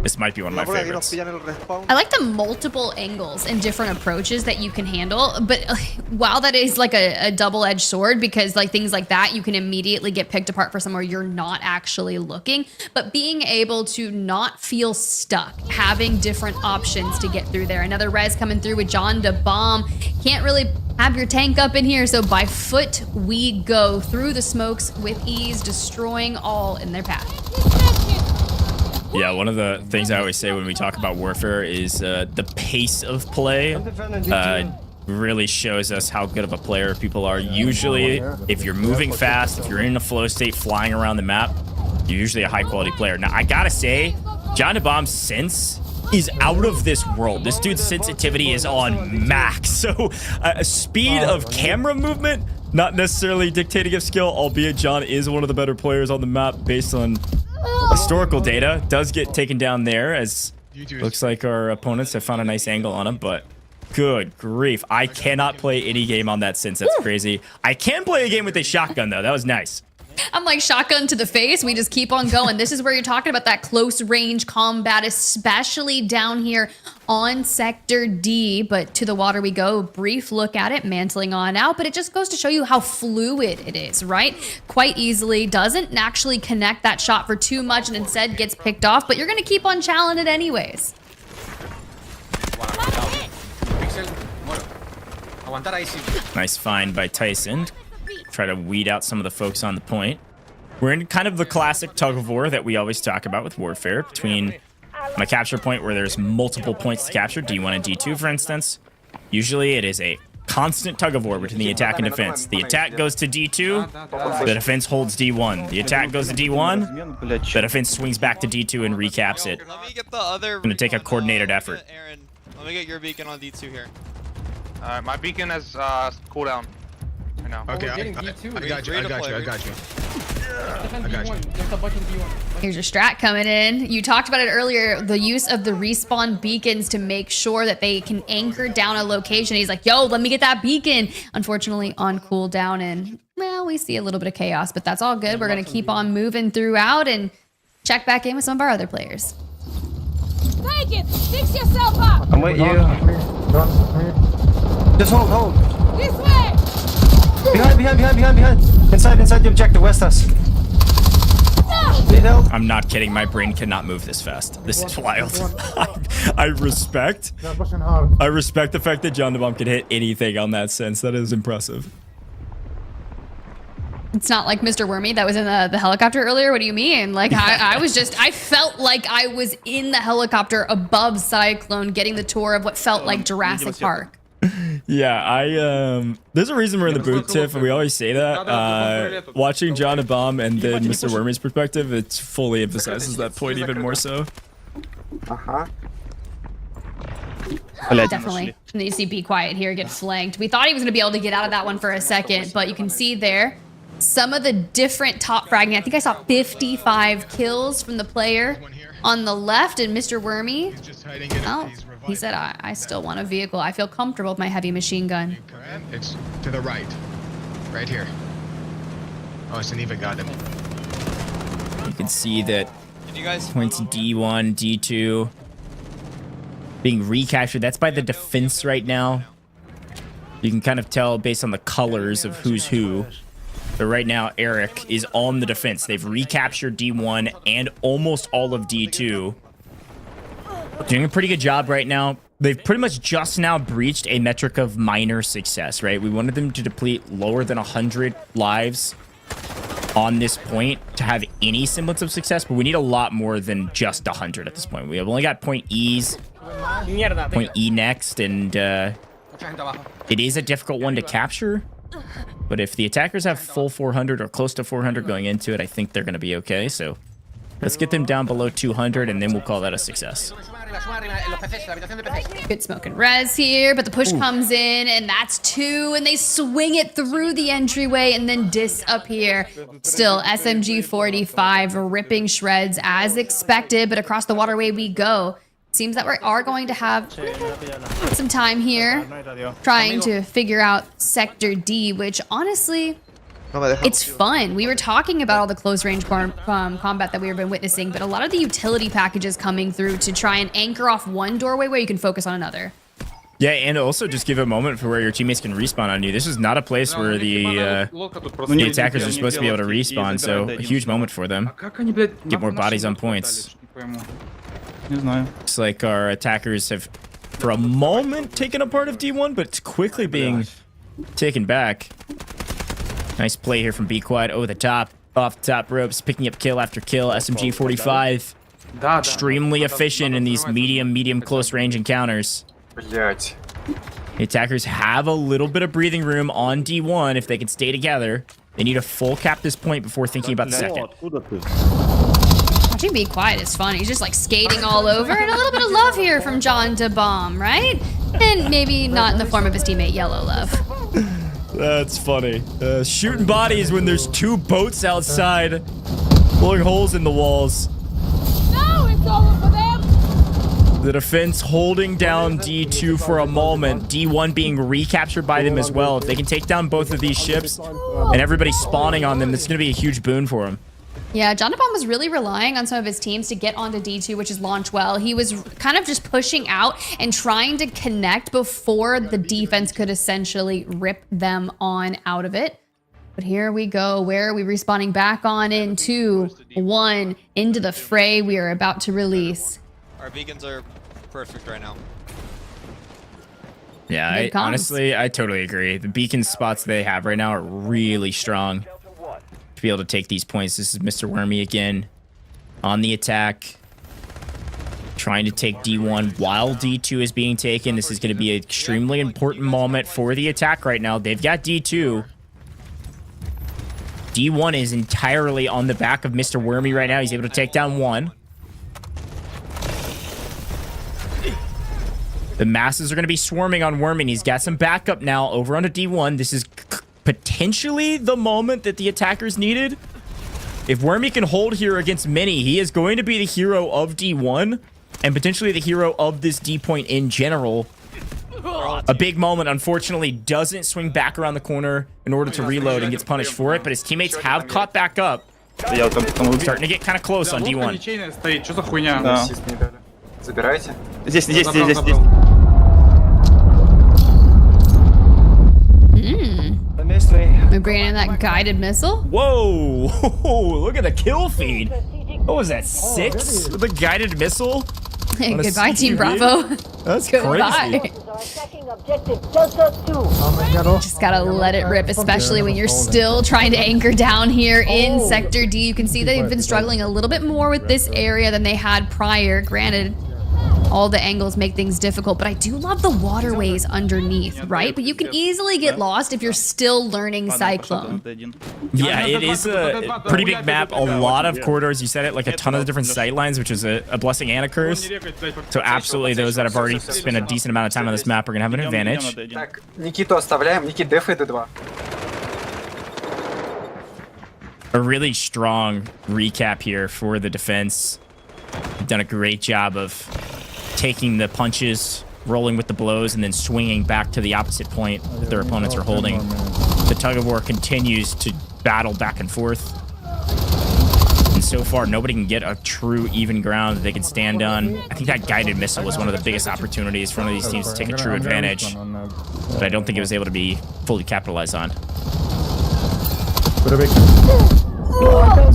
This might be one of my favorites. I like the multiple angles and different approaches that you can handle, but while that is like a double-edged sword, because like things like that, you can immediately get picked apart for somewhere you're not actually looking, but being able to not feel stuck, having different options to get through there. Another res coming through with John to bomb. Can't really have your tank up in here, so by foot we go through the smokes with ease, destroying all in their path. Yeah, one of the things I always say when we talk about warfare is the pace of play really shows us how good of a player people are. Usually, if you're moving fast, if you're in a flow state, flying around the map, you're usually a high-quality player. Now, I gotta say, John de Bomb's sense is out of this world. This dude's sensitivity is on max. So, speed of camera movement, not necessarily dictating of skill, albeit John is one of the better players on the map based on historical data. Does get taken down there, as looks like our opponents have found a nice angle on him, but good grief. I cannot play any game on that sense. That's crazy. I can play a game with a shotgun, though. That was nice. I'm like, shotgun to the face. We just keep on going. This is where you're talking about that close range combat, especially down here on Sector D. But to the water we go. Brief look at it, mantling on out. But it just goes to show you how fluid it is, right? Quite easily. Doesn't actually connect that shot for too much and instead gets picked off. But you're going to keep on challenging it anyways. Nice find by Tyson. Try to weed out some of the folks on the point. We're in kind of the classic tug of war that we always talk about with warfare, between a capture point where there's multiple points to capture, D1 and D2 for instance. Usually it is a constant tug of war between the attack and defense. The attack goes to D2, the defense holds D1. The attack goes to D1, the defense swings back to D2 and recaps it. Let me get the other. Going to take a coordinated effort. Aaron, let me get your beacon on D2 here. My beacon has cooldown. Okay, I got you. Here's your strat coming in. You talked about it earlier, the use of the respawn beacons to make sure that they can anchor down a location. He's like, yo, let me get that beacon. Unfortunately, on cooldown, and well, we see a little bit of chaos, but that's all good. We're going to keep on moving throughout and check back in with some of our other players. Take it! Fix yourself up! I'm with you. Just hold. This way! Behind. Inside the objective, west us. I'm not kidding. My brain cannot move this fast. This is wild. I respect the fact that John de Bomb can hit anything on that sense. That is impressive. It's not like Mr. Wormy that was in the helicopter earlier. What do you mean? Like, I felt like I was in the helicopter above Cyclone getting the tour of what felt like Jurassic Park. Yeah, there's a reason we're in the booth, Tiff, and we always say that. Watching John de Bomb and then Mr. Wormy's perspective, it fully emphasizes that point even more so. Definitely. And you see Be Quiet here get flanked. We thought he was going to be able to get out of that one for a second, but you can see there some of the different top fragging. I think I saw 55 kills from the player on the left, and Mr. Wormy, oh, he said, I still want a vehicle. I feel comfortable with my heavy machine gun. It's to the right. Right here. Oh, Saniva got him. You can see that points D1, D2 being recaptured. That's by the defense right now. You can kind of tell based on the colors of who's who. But right now, Eric is on the defense. They've recaptured D1 and almost all of D2. Doing a pretty good job right now. They've pretty much just now breached a metric of minor success, right? We wanted them to deplete lower than 100 lives on this point to have any semblance of success, but we need a lot more than just 100 at this point. We have only got point E next, and it is a difficult one to capture. But if the attackers have full 400 or close to 400 going into it, I think they're going to be okay. So let's get them down below 200, and then we'll call that a success. Good smoke and res here, but the push comes in, and that's 2, and they swing it through the entryway and then disappear. Still, SMG 45 ripping shreds as expected, but across the waterway we go. Seems that we are going to have some time here trying to figure out Sector D, which honestly, It's fun. We were talking about all the close range combat that we have been witnessing, but a lot of the utility packages coming through to try and anchor off one doorway where you can focus on another. Yeah, and also just give a moment for where your teammates can respawn on you. This is not a place where the attackers are supposed to be able to respawn, so a huge moment for them. Get more bodies on points. Looks like our attackers have, for a moment, taken a part of D1, but it's quickly being taken back. Nice play here from Be Quiet over the top, off the top ropes, picking up kill after kill. SMG 45, extremely efficient in these medium close range encounters. The attackers have a little bit of breathing room on D1 if they can stay together. They need to full cap this point before thinking about the second. Watching Be Quiet is fun. He's just like skating all over, and a little bit of love here from John to Bomb, right? And maybe not in the form of his teammate Yellow Love. That's funny. Shooting bodies when there's two boats outside, blowing holes in the walls. No, it's over for them. The defense holding down D2 for a moment. D1 being recaptured by them as well. If they can take down both of these ships and everybody spawning on them, this is going to be a huge boon for them. Yeah, John Bomb was really relying on some of his teams to get onto D2, which is launch well. He was kind of just pushing out and trying to connect before the defense could essentially rip them on out of it. But here we go. Where are we respawning back on in 2, 1, into the fray we are about to release. Our beacons are perfect right now. Yeah, honestly, I totally agree. The beacon spots they have right now are really strong to be able to take these points. This is Mr. Wormy again on the attack, trying to take D1 while D2 is being taken. This is going to be an extremely important moment for the attack right now. They've got D2. D1 is entirely on the back of Mr. Wormy right now. He's able to take down one. The masses are going to be swarming on Wormy, and he's got some backup now over onto D1. This is potentially the moment that the attackers needed. If Wormy can hold here against Mini, he is going to be the hero of D1 and potentially the hero of this D point in general. A big moment, unfortunately, doesn't swing back around the corner in order to reload and gets punished for it, but his teammates have caught back up. Starting to get kind of close on D1. Здесь. We're bringing in that guided missile. Whoa! Look at the kill feed. What was that, 6 with the guided missile? Goodbye, Team Bravo. That's Goodbye. crazy. Just gotta let it rip, especially when you're still trying to anchor down here in Sector D. You can see they've been struggling a little bit more with this area than they had prior. Granted, all the angles make things difficult, but I do love the waterways underneath, right? But you can easily get lost if you're still learning Cyclone. Yeah, it is a pretty big map, a lot of corridors. You said it, like a ton of different sight lines, which is a blessing and a curse. So absolutely, those that have already spent a decent amount of time on this map are going to have an advantage. A really strong recap here for the defense. They've done a great job of taking the punches, rolling with the blows, and then swinging back to the opposite point that their opponents are holding. The tug-of-war continues to battle back and forth. And so far, nobody can get a true even ground that they can stand on. I think that guided missile was one of the biggest opportunities for one of these teams to take a true advantage. But I don't think it was able to be fully capitalized on.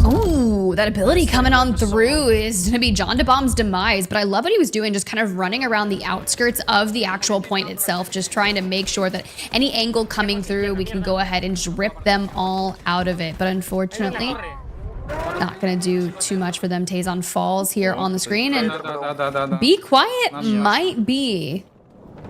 Ooh, that ability coming on through is going to be John DeBomb's demise, but I love what he was doing, just kind of running around the outskirts of the actual point itself, just trying to make sure that any angle coming through, we can go ahead and just rip them all out of it. But unfortunately, not going to do too much for them. Tazon falls here on the screen, and Be Quiet might be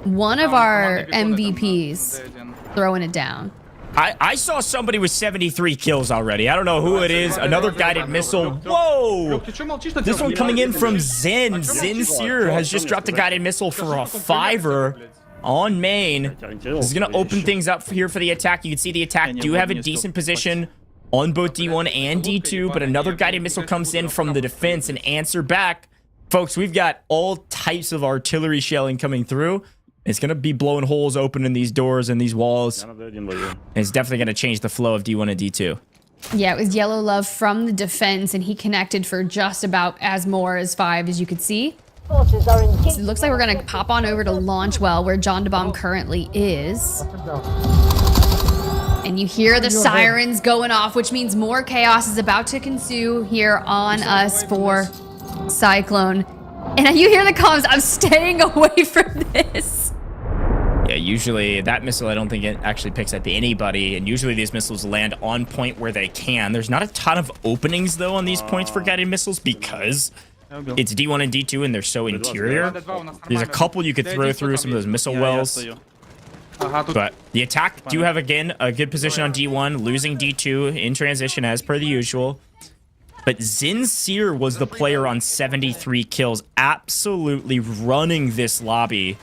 one of our MVPs throwing it down. I saw somebody with 73 kills already. I don't know who it is. Another guided missile. Whoa! This one coming in from Zen. Zen Seer has just dropped a guided missile for a 5er on main. This is going to open things up here for the attack. You can see the attack do have a decent position on both D1 and D2, but another guided missile comes in from the defense and answer back. Folks, we've got all types of artillery shelling coming through. It's going to be blowing holes open in these doors and these walls. And it's definitely going to change the flow of D1 and D2. Yeah, it was Yellow Love from the defense, and he connected for just about as more as 5, as you could see. So it looks like we're going to pop on over to Launchwell, where John DeBomb currently is. And you hear the sirens going off, which means more chaos is about to ensue here on us for Cyclone. And you hear the comms, I'm staying away from this. Yeah, usually that missile, I don't think it actually picks up anybody. And usually these missiles land on point where they can. There's not a ton of openings, though, on these points for guided missiles because it's D1 and D2 and they're so interior. There's a couple you could throw through some of those missile wells. But the attack do have, again, a good position on D1, losing D2 in transition as per the usual. But Zinseer was the player on 73 kills, absolutely running this lobby.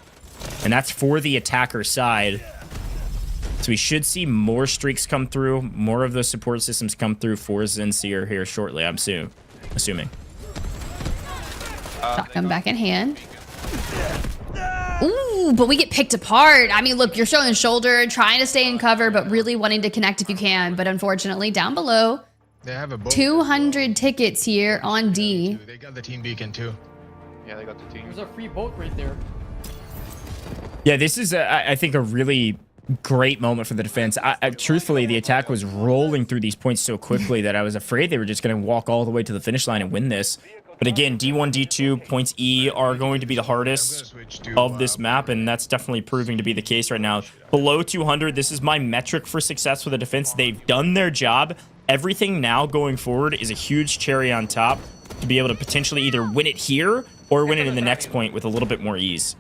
And that's for the attacker side. So we should see more streaks come through, more of the support systems come through for Zinseer here shortly, I'm assuming. Shotgun back in hand. Ooh, but we get picked apart. I mean, look, you're showing shoulder, trying to stay in cover, but really wanting to connect if you can. But unfortunately, down below, They have a boat. 200 tickets here on D. They got the team beacon too. Yeah, they got the team. There's a free boat right there. Yeah, this is, I think, a really great moment for the defense. Truthfully, the attack was rolling through these points so quickly that I was afraid they were just going to walk all the way to the finish line and win this. But again, D1, D2, points E are going to be the hardest of this map, and that's definitely proving to be the case right now. Below 200, this is my metric for success for the defense. They've done their job. Everything now going forward is a huge cherry on top to be able to potentially either win it here or win it in the next point with a little bit more ease.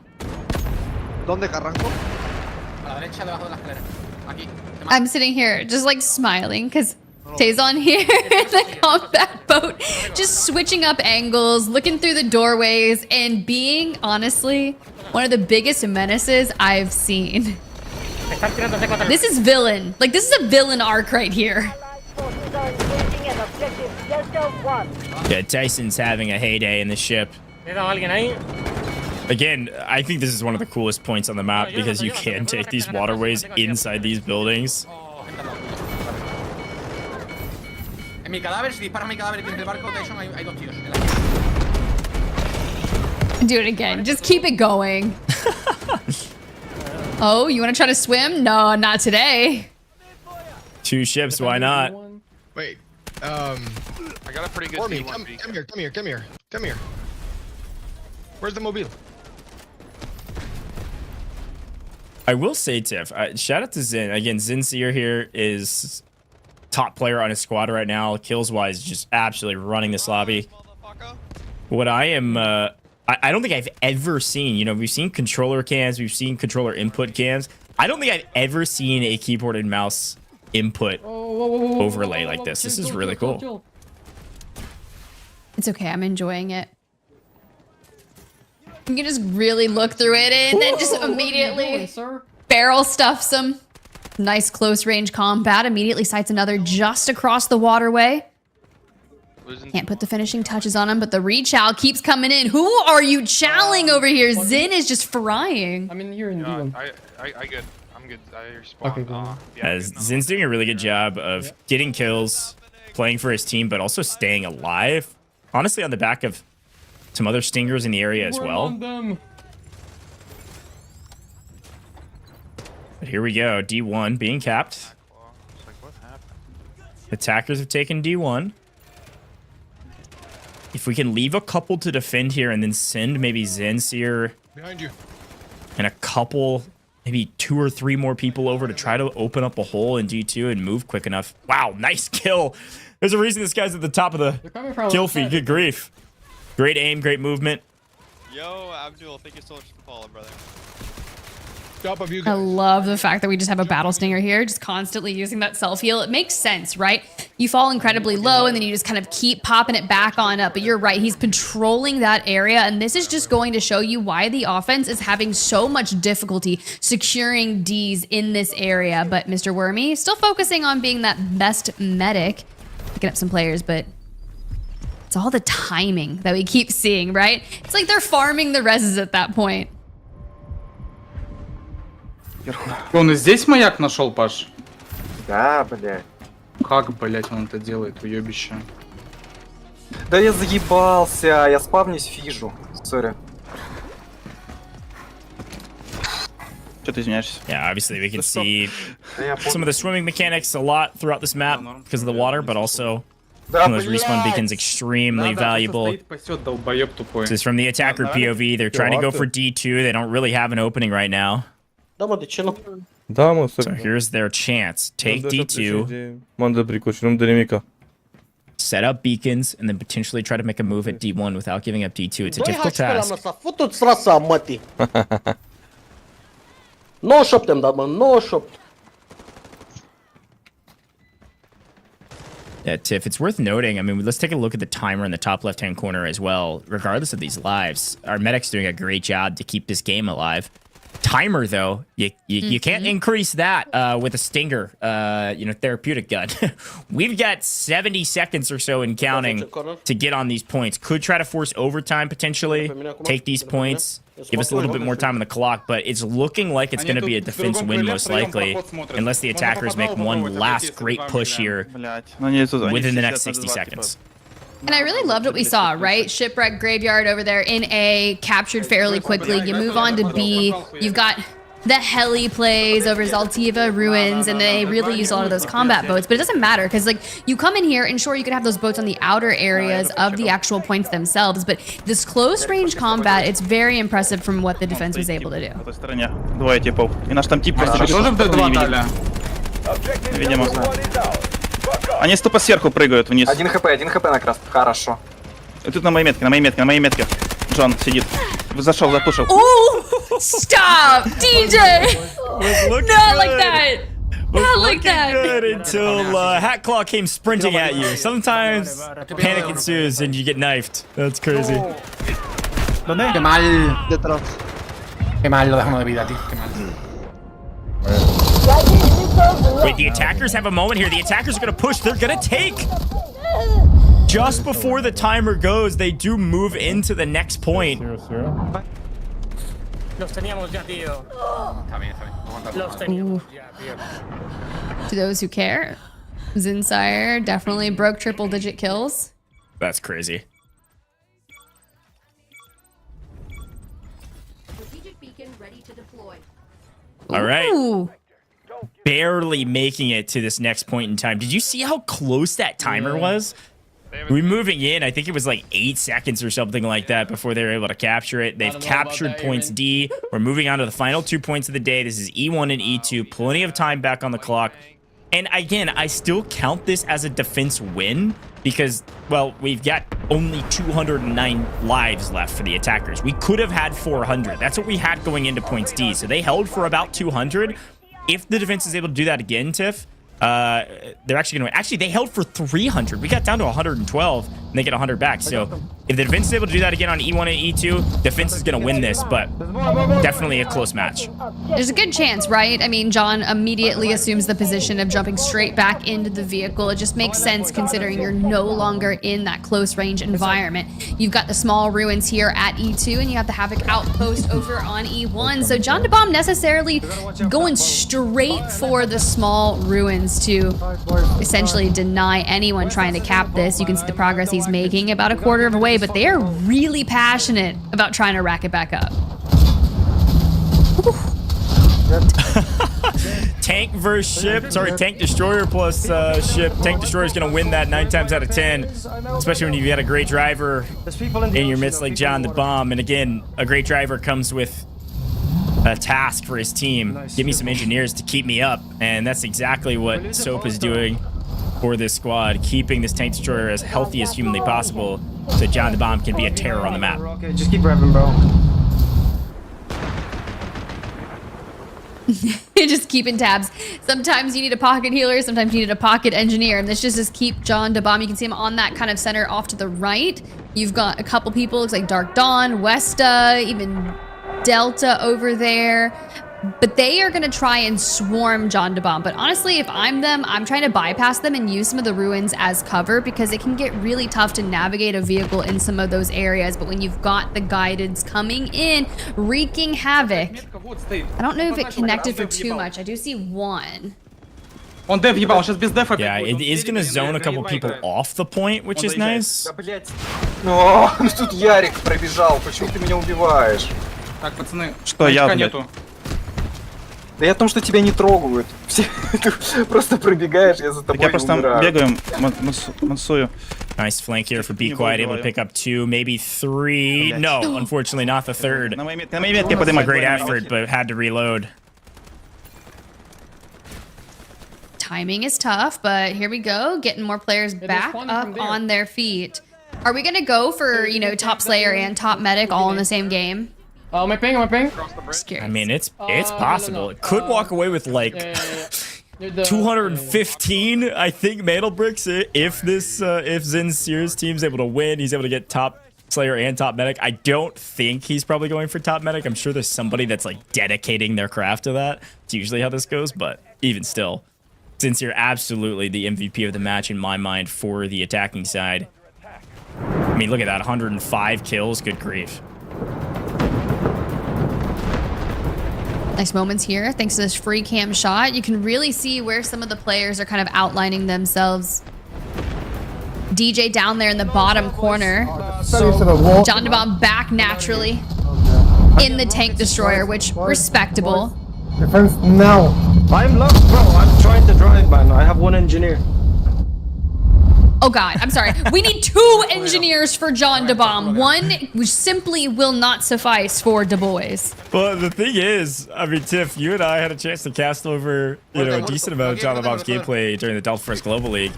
I'm sitting here just like smiling because Tay's on here in the combat boat, just switching up angles, looking through the doorways, and being, honestly, one of the biggest menaces I've seen. This is villain. Like, this is a villain arc right here. Yeah, Tyson's having a heyday in the ship. Again, I think this is one of the coolest points on the map because you can take these waterways inside these buildings. Do it again. Just keep it going. Oh, you want to try to swim? No, not today. 2 ships, why not? Wait, I got a pretty good Ormy, come here. Where's the mobile? I will say, Tiff, shout out to Zin. Again, Zinseer here is top player on his squad right now. Kills-wise, just absolutely running this lobby. What I am... I don't think I've ever seen... You know, we've seen controller cams. We've seen controller input cams. I don't think I've ever seen a keyboard and mouse input overlay like this. This is really cool. It's okay. I'm enjoying it. You can just really look through it and then just immediately barrel stuff some nice close range combat. Immediately sights another just across the waterway. Can't put the finishing touches on him, but the re-chow keeps coming in. Who are you chowing over here? Zin is just frying. I mean, you're in D1. I'm good. I respond. Okay, Zin's doing a really good job of getting kills, playing for his team, but also staying alive. Honestly, on the back of some other stingers in the area as well. But here we go. D1 being capped. Attackers have taken D1. If we can leave a couple to defend here and then send maybe Zinseer Behind you. and a couple, maybe 2 or 3 more people over to try to open up a hole in D2 and move quick enough. Wow, nice kill. There's a reason this guy's at the top of the kill feed. Good grief. Great aim, great movement. Yo, Abdul, thank you so much for following, brother. I love the fact that we just have a battle stinger here, just constantly using that self heal. It makes sense, right? You fall incredibly low and then you just kind of keep popping it back on up. But you're right, he's patrolling that area, and this is just going to show you why the offense is having so much difficulty securing Ds in this area. But Mr. Wormy still focusing on being that best medic, picking up some players, but it's all the timing that we keep seeing, right? It's like they're farming the reses at that point. Он и здесь маяк нашел, Паш? Да, блядь. Как, блядь, он это делает, уебище? Да я заебался, я спавнюсь фижу. Сори. Что ты извиняешься? Yeah, obviously we can see some of the swimming mechanics a lot throughout this map because of the water, but also some of those respawn beacons extremely valuable. This is from the attacker POV. They're trying to go for D2. They don't really have an opening right now. So here's their chance. Take D2. Set up beacons and then potentially try to make a move at D1 without giving up D2. It's a difficult task. No shop them, man. No shop. Yeah, Tiff, it's worth noting. I mean, let's take a look at the timer in the top left-hand corner as well. Regardless of these lives, our medic's doing a great job to keep this game alive. Timer, though, you can't increase that with a stinger, therapeutic gun. We've got 70 seconds or so in counting to get on these points. Could try to force overtime, potentially. Take these points. Give us a little bit more time on the clock, but it's looking like it's going to be a defense win, most likely, unless the attackers make one last great push here within the next 60 seconds. And I really loved what we saw, right? Shipwreck Graveyard over there in A, captured fairly quickly. You move on to B. You've got the heli plays over Zaltiva Ruins, and they really use a lot of those combat boats. But it doesn't matter, because like you come in here, and sure, you could have those boats on the outer areas of the actual points themselves, but this close-range combat, it's very impressive from what the defense was able to do. Двое типов. И наш там тип просто... Тоже в D2 дали? Видимо. Они тупо сверху прыгают вниз. Один хп на красном. Хорошо. И тут на моей метке. Джон сидит. Зашел, запушил. Oh, stop, DJ! Not like that. Not like that. Good until Hat Claw came sprinting at you. Sometimes panic ensues and you get knifed. That's crazy. Qué mal. Qué mal, lo dejamos de vida, tío. Qué mal. Wait, the attackers have a moment here. The attackers are going to push. They're going to take. Just before the timer goes, they do move into the next point. Los teníamos ya, tío. Los teníamos ya, tío. To those who care, Zinsire definitely broke triple-digit kills. That's crazy. Strategic beacon ready to deploy. All right. Ooh. Barely making it to this next point in time. Did you see how close that timer was? We're moving in. I think it was like 8 seconds or something like that before they were able to capture it. They've captured points D. We're moving on to the final 2 points of the day. This is E1 and E2. Plenty of time back on the clock. And again, I still count this as a defense win because, well, we've got only 209 lives left for the attackers. We could have had 400. That's what we had going into points D. So they held for about 200. If the defense is able to do that again, Tiff, they're actually going to win. Actually, they held for 300. We got down to 112, and they get 100 back. So if the defense is able to do that again on E1 and E2, defense is going to win this, but definitely a close match. There's a good chance, right? I mean, John immediately assumes the position of jumping straight back into the vehicle. It just makes sense considering you're no longer in that close range environment. You've got the small ruins here at E2, and you have the Havoc outpost over on E1. So John DeBomb necessarily going straight for the small ruins to essentially deny anyone trying to cap this. You can see the progress he's making, about a quarter of a way, but they are really passionate about trying to rack it back up. Tank versus ship. Sorry, tank destroyer plus ship. Tank destroyer is going to win that 9 times out of 10, especially when you've got a great driver in your midst like John DeBomb. And again, a great driver comes with a task for his team. Give me some engineers to keep me up, and that's exactly what Soap is doing for this squad, keeping this tank destroyer as healthy as humanly possible so John DeBomb can be a terror on the map. Okay, just keep revving, bro. Just keeping tabs. Sometimes you need a pocket healer, sometimes you need a pocket engineer, and this just keep John DeBomb. You can see him on that kind of center off to the right. You've got a couple people, looks like Dark Dawn, Westa, even Delta over there. But they are going to try and swarm John DeBomb. But honestly, if I'm them, I'm trying to bypass them and use some of the ruins as cover because it can get really tough to navigate a vehicle in some of those areas. But when you've got the guideds coming in, wreaking havoc. I don't know if it connected for too much. I do see one. Yeah, it is going to zone a couple people off the point, which is nice. О, тут Ярик пробежал. Почему ты меня убиваешь? Так, пацаны, что я, блядь? Да я о том, что тебя не трогают. Все, ты просто пробегаешь, я за тобой Я просто бегаю, мансую. Nice flank here for Be Quiet, able to pick up 2, maybe 3. No, unfortunately not the third. A great effort, but had to reload. Timing is tough, but here we go. Getting more players back up on their feet. Are we going to go for, you know, top Slayer and top medic all in the same game? Oh, my ping. I mean, it's possible. It could walk away with like 215, I think, mantle bricks if Zin's Sears team's able to win. He's able to get top Slayer and top medic. I don't think he's probably going for top medic. I'm sure there's somebody that's like dedicating their craft to that. It's usually how this goes, but even still, Sincere absolutely the MVP of the match in my mind for the attacking side. I mean, look at that, 105 kills, good grief. Nice moments here, thanks to this free cam shot. You can really see where some of the players are kind of outlining themselves. DJ down there in the bottom corner. John DeBomb back naturally in the tank destroyer, which respectable. Defense now. I'm lost, bro. I'm trying to drive, man. I have one engineer. Oh God, I'm sorry. We need 2 engineers for John DeBomb. One simply will not suffice for Du Bois. Well, the thing is, I mean, Tiff, you and I had a chance to cast over, you know, a decent amount of John DeBomb's gameplay during the Delta Force Global League.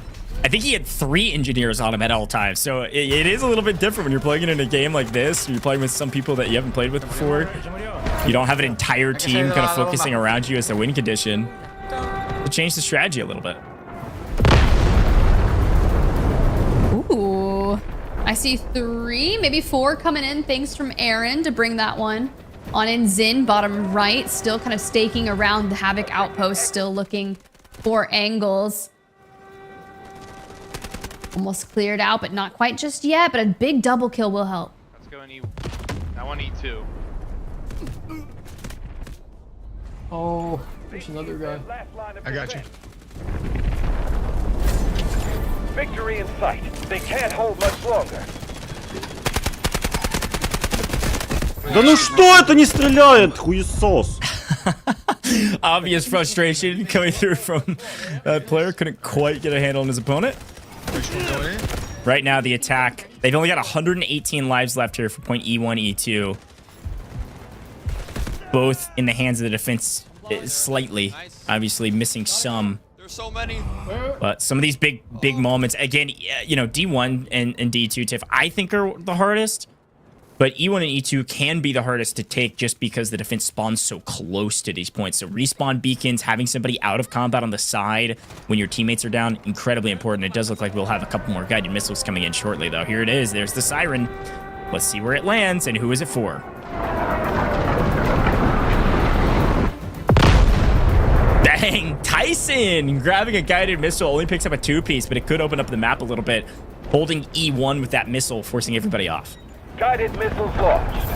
I think he had 3 engineers on him at all times. So it is a little bit different when you're playing it in a game like this. You're playing with some people that you haven't played with before. You don't have an entire team kind of focusing around you as a win condition. To change the strategy a little bit. Ooh, I see 3, maybe 4 coming in. Thanks from Aaron to bring that one on in. Zin, bottom right, still kind of staking around the Havoc outpost, still looking for angles. Almost cleared out, but not quite just yet, but a big double kill will help. Let's go and E. I want E2. Oh, there's another guy. I got you. Victory in sight. They can't hold much longer. Да ну что это не стреляет, хуесос? Obvious frustration coming through from that player. Couldn't quite get a handle on his opponent. Right now, the attack, they've only got 118 lives left here for point E1, E2. Both in the hands of the defense slightly, obviously missing some. There's so many. But some of these big moments, again, you know, D1 and D2, Tiff, I think are the hardest. But E1 and E2 can be the hardest to take just because the defense spawns so close to these points. So respawn beacons, having somebody out of combat on the side when your teammates are down, incredibly important. It does look like we'll have a couple more guided missiles coming in shortly, though. Here it is. There's the siren. Let's see where it lands and who is it for. Dang, Tyson grabbing a guided missile only picks up a 2-piece, but it could open up the map a little bit. Holding E1 with that missile, forcing everybody off. Guided missiles launched.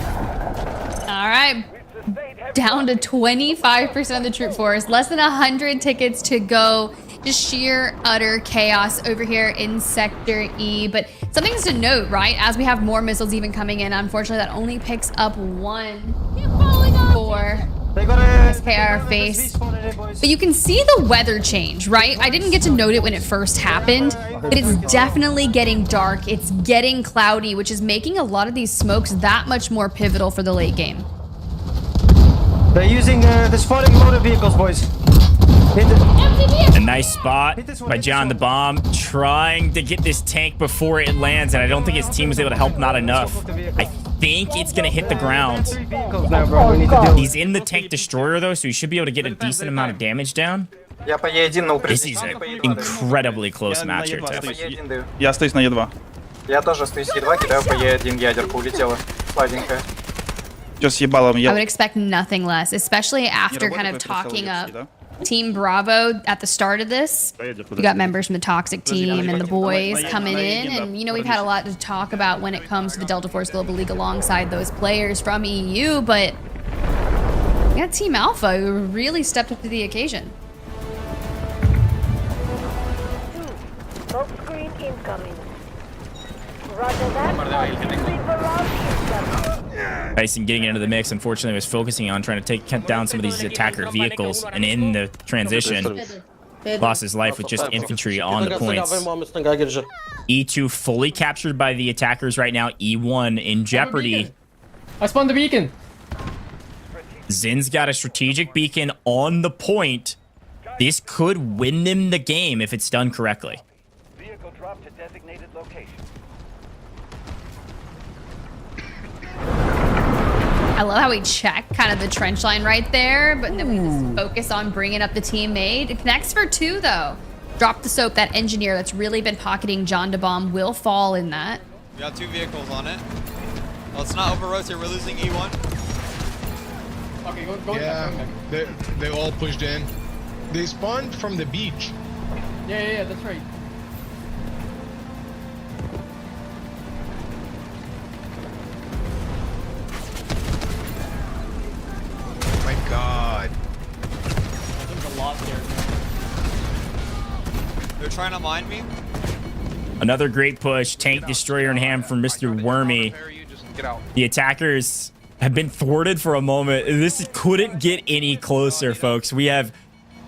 All right, down to 25% of the troop force. Less than 100 tickets to go. Just sheer, utter chaos over here in Sector E. But some things to note, right? As we have more missiles even coming in, unfortunately, that only picks up 1 for SKR face. But you can see the weather change, right? I didn't get to note it when it first happened, but it's definitely getting dark. It's getting cloudy, which is making a lot of these smokes that much more pivotal for the late game. They're using the spotting motor vehicles, boys. A nice spot by John the Bomb, trying to get this tank before it lands, and I don't think his team was able to help him out enough. I think it's going to hit the ground. He's in the tank destroyer, though, so he should be able to get a decent amount of damage down. This is an incredibly close match here, Tiff. Я остаюсь на Е2. Я тоже остаюсь Е2, кидаю по Е1 ядерку, улетела. Сладенькая. I would expect nothing less, especially after kind of talking up Team Bravo at the start of this. We got members from the Toxic team and the boys coming in, and you know, we've had a lot to talk about when it comes to the Delta Force Global League alongside those players from EU, but we got Team Alpha who really stepped up to the occasion. Smoke screen incoming. Roger that. Tyson getting into the mix, unfortunately, was focusing on trying to take down some of these attacker vehicles, and in the transition, lost his life with just infantry on the points. E2 fully captured by the attackers right now. E1 in jeopardy. I spawned the beacon. Zin's got a strategic beacon on the point. This could win them the game if it's done correctly. Vehicle drop to designated location. I love how we check kind of the trench line right there, but then we just focus on bringing up the teammate. It connects for 2, though. Drop the soap. That engineer that's really been pocketing John DeBomb will fall in that. We got 2 vehicles on it. Let's not over-rotate. We're losing E1. Okay, go Yeah, back. they all pushed in. They spawned from the beach. Yeah, that's right. My God. There's a lot there. They're trying to mine me. Another great push. Tank destroyer in hand from Mr. Wormy. The attackers have been thwarted for a moment. This couldn't get any closer, folks. We have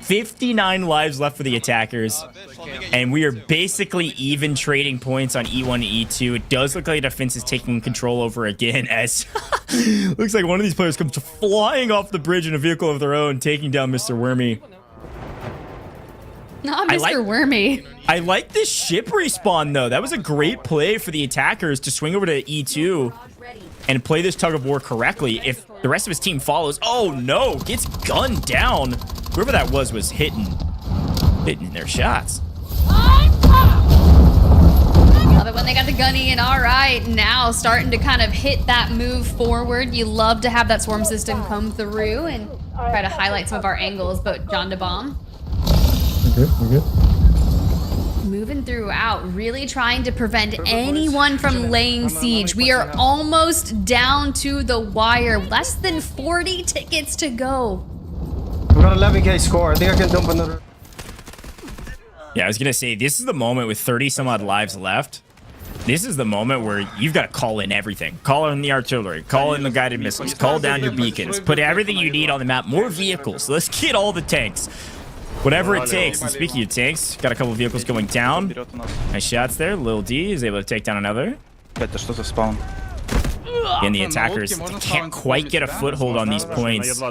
59 lives left for the attackers, and we are basically even trading points on E1 and E2. It does look like defense is taking control over again, as looks like one of these players comes flying off the bridge in a vehicle of their own, taking down Mr. Wormy. Not Mr. Wormy. I like this ship respawn, though. That was a great play for the attackers to swing over to E2 and play this tug of war correctly. If the rest of his team follows, oh no, gets gunned down. Whoever that was hitting their shots. Love it when they got the gunny, and all right, now starting to kind of hit that move forward. You love to have that swarm system come through and try to highlight some of our angles, but John DeBomb. We're good. Moving throughout, really trying to prevent anyone from laying siege. We are almost down to the wire. Less than 40 tickets to go. We got 11k score. I think I can dump another. Yeah, I was gonna say, this is the moment with 30 some odd lives left. This is the moment where you've got to call in everything. Call in the artillery, call in the guided missiles, call down your beacons, put everything you need on the map, more vehicles. Let's get all the tanks. Whatever it takes. And speaking of tanks, got a couple vehicles going down. Nice shots there. Lil D is able to take down another. And the attackers can't quite get a foothold on these points.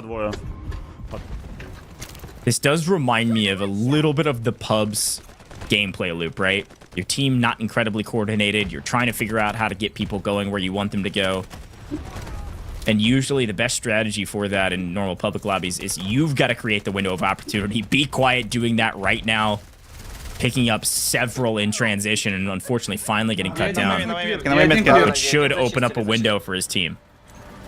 This does remind me of a little bit of the pub's gameplay loop, right? Your team not incredibly coordinated. You're trying to figure out how to get people going where you want them to go. And usually the best strategy for that in normal public lobbies is you've got to create the window of opportunity. Be quiet doing that right now. Picking up several in transition and unfortunately finally getting cut down. It should open up a window for his team.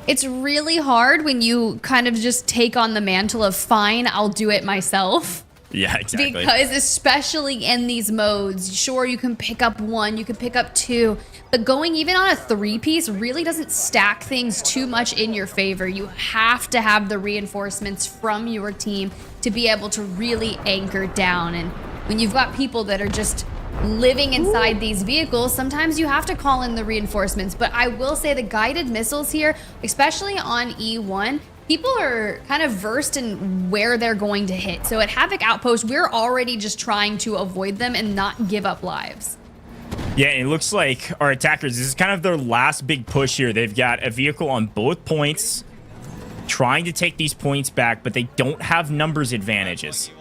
It's really hard when you kind of just take on the mantle of, fine, I'll do it myself. Yeah, exactly. Because especially in these modes, sure, you can pick up 1, you can pick up 2, but going even on a 3-piece really doesn't stack things too much in your favor. You have to have the reinforcements from your team to be able to really anchor down. And when you've got people that are just living inside these vehicles, sometimes you have to call in the reinforcements. But I will say the guided missiles here, especially on E1, people are kind of versed in where they're going to hit. So at Havoc Outpost, we're already just trying to avoid them and not give up lives. Yeah, it looks like our attackers, this is kind of their last big push here. They've got a vehicle on both points, trying to take these points back, but they don't have numbers advantages.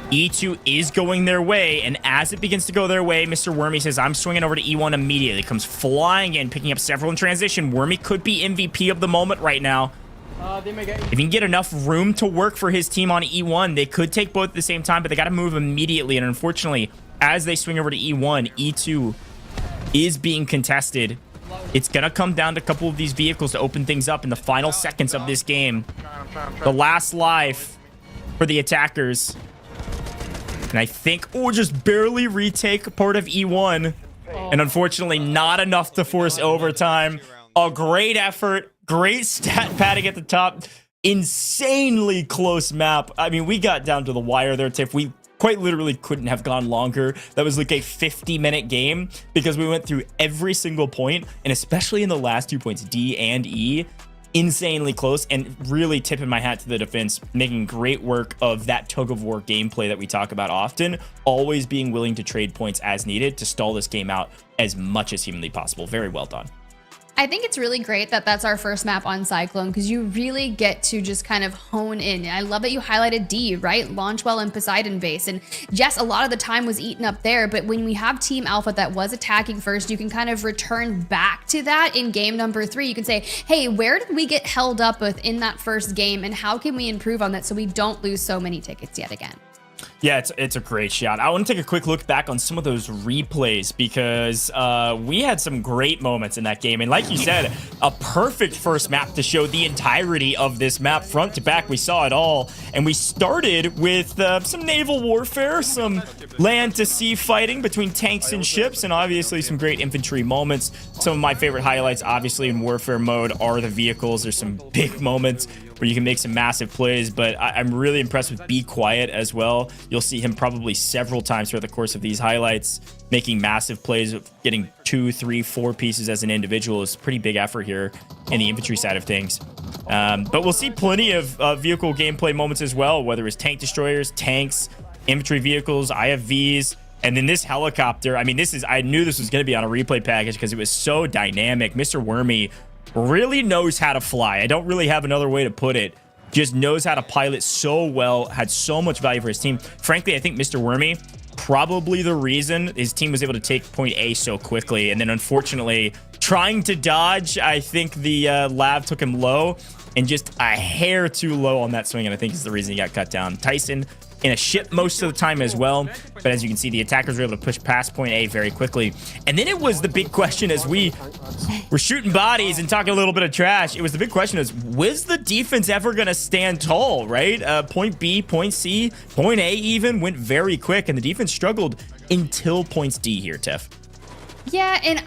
E2 is going their way, and as it begins to go their way, Mr. Wormy says, I'm swinging over to E1 immediately. Comes flying in, picking up several in transition. Wormy could be MVP of the moment right now. If he can get enough room to work for his team on E1, they could take both at the same time, but they got to move immediately. And unfortunately, as they swing over to E1, E2 is being contested. It's going to come down to a couple of these vehicles to open things up in the final seconds of this game. The last life for the attackers. And I think, just barely retake part of E1. And unfortunately, not enough to force overtime. A great effort. Great stat padding at the top. Insanely close map. I mean, we got down to the wire there, Tiff. We quite literally couldn't have gone longer. That was like a 50-minute game because we went through every single point, and especially in the last 2 points, D and E, insanely close. And really tipping my hat to the defense, making great work of that tug of war gameplay that we talk about often, always being willing to trade points as needed to stall this game out as much as humanly possible. Very well done. I think it's really great that that's our first map on Cyclone because you really get to just kind of hone in. I love that you highlighted D, right? Launchwell and Poseidon base. And yes, a lot of the time was eaten up there, but when we have Team Alpha that was attacking first, you can kind of return back to that in game number 3. You can say, hey, where did we get held up with in that first game and how can we improve on that so we don't lose so many tickets yet again? Yeah, it's a great shot. I want to take a quick look back on some of those replays because we had some great moments in that game. And like you said, a perfect first map to show the entirety of this map front to back. We saw it all. And we started with some naval warfare, some land to sea fighting between tanks and ships, and obviously some great infantry moments. Some of my favorite highlights, obviously, in warfare mode are the vehicles. There's some big moments where you can make some massive plays, but I'm really impressed with Be Quiet as well. You'll see him probably several times throughout the course of these highlights, making massive plays, getting 2, 3, 4 pieces as an individual is a pretty big effort here in the infantry side of things. But we'll see plenty of vehicle gameplay moments as well, whether it's tank destroyers, tanks, infantry vehicles, IFVs, and then this helicopter. I mean, I knew this was going to be on a replay package because it was so dynamic. Mr. Wormy really knows how to fly. I don't really have another way to put it. Just knows how to pilot so well, had so much value for his team. Frankly, I think Mr. Wormy, probably the reason his team was able to take point A so quickly. And then unfortunately, trying to dodge, I think the lab took him low and just a hair too low on that swing. And I think is the reason he got cut down. Tyson in a ship most of the time as well. But as you can see, the attackers were able to push past point A very quickly. And then it was the big question as we were shooting bodies and talking a little bit of trash. It was the big question is, was the defense ever going to stand tall, right? Point B, point C, point A even went very quick. And the defense struggled until points D here, Tiff. Yeah, and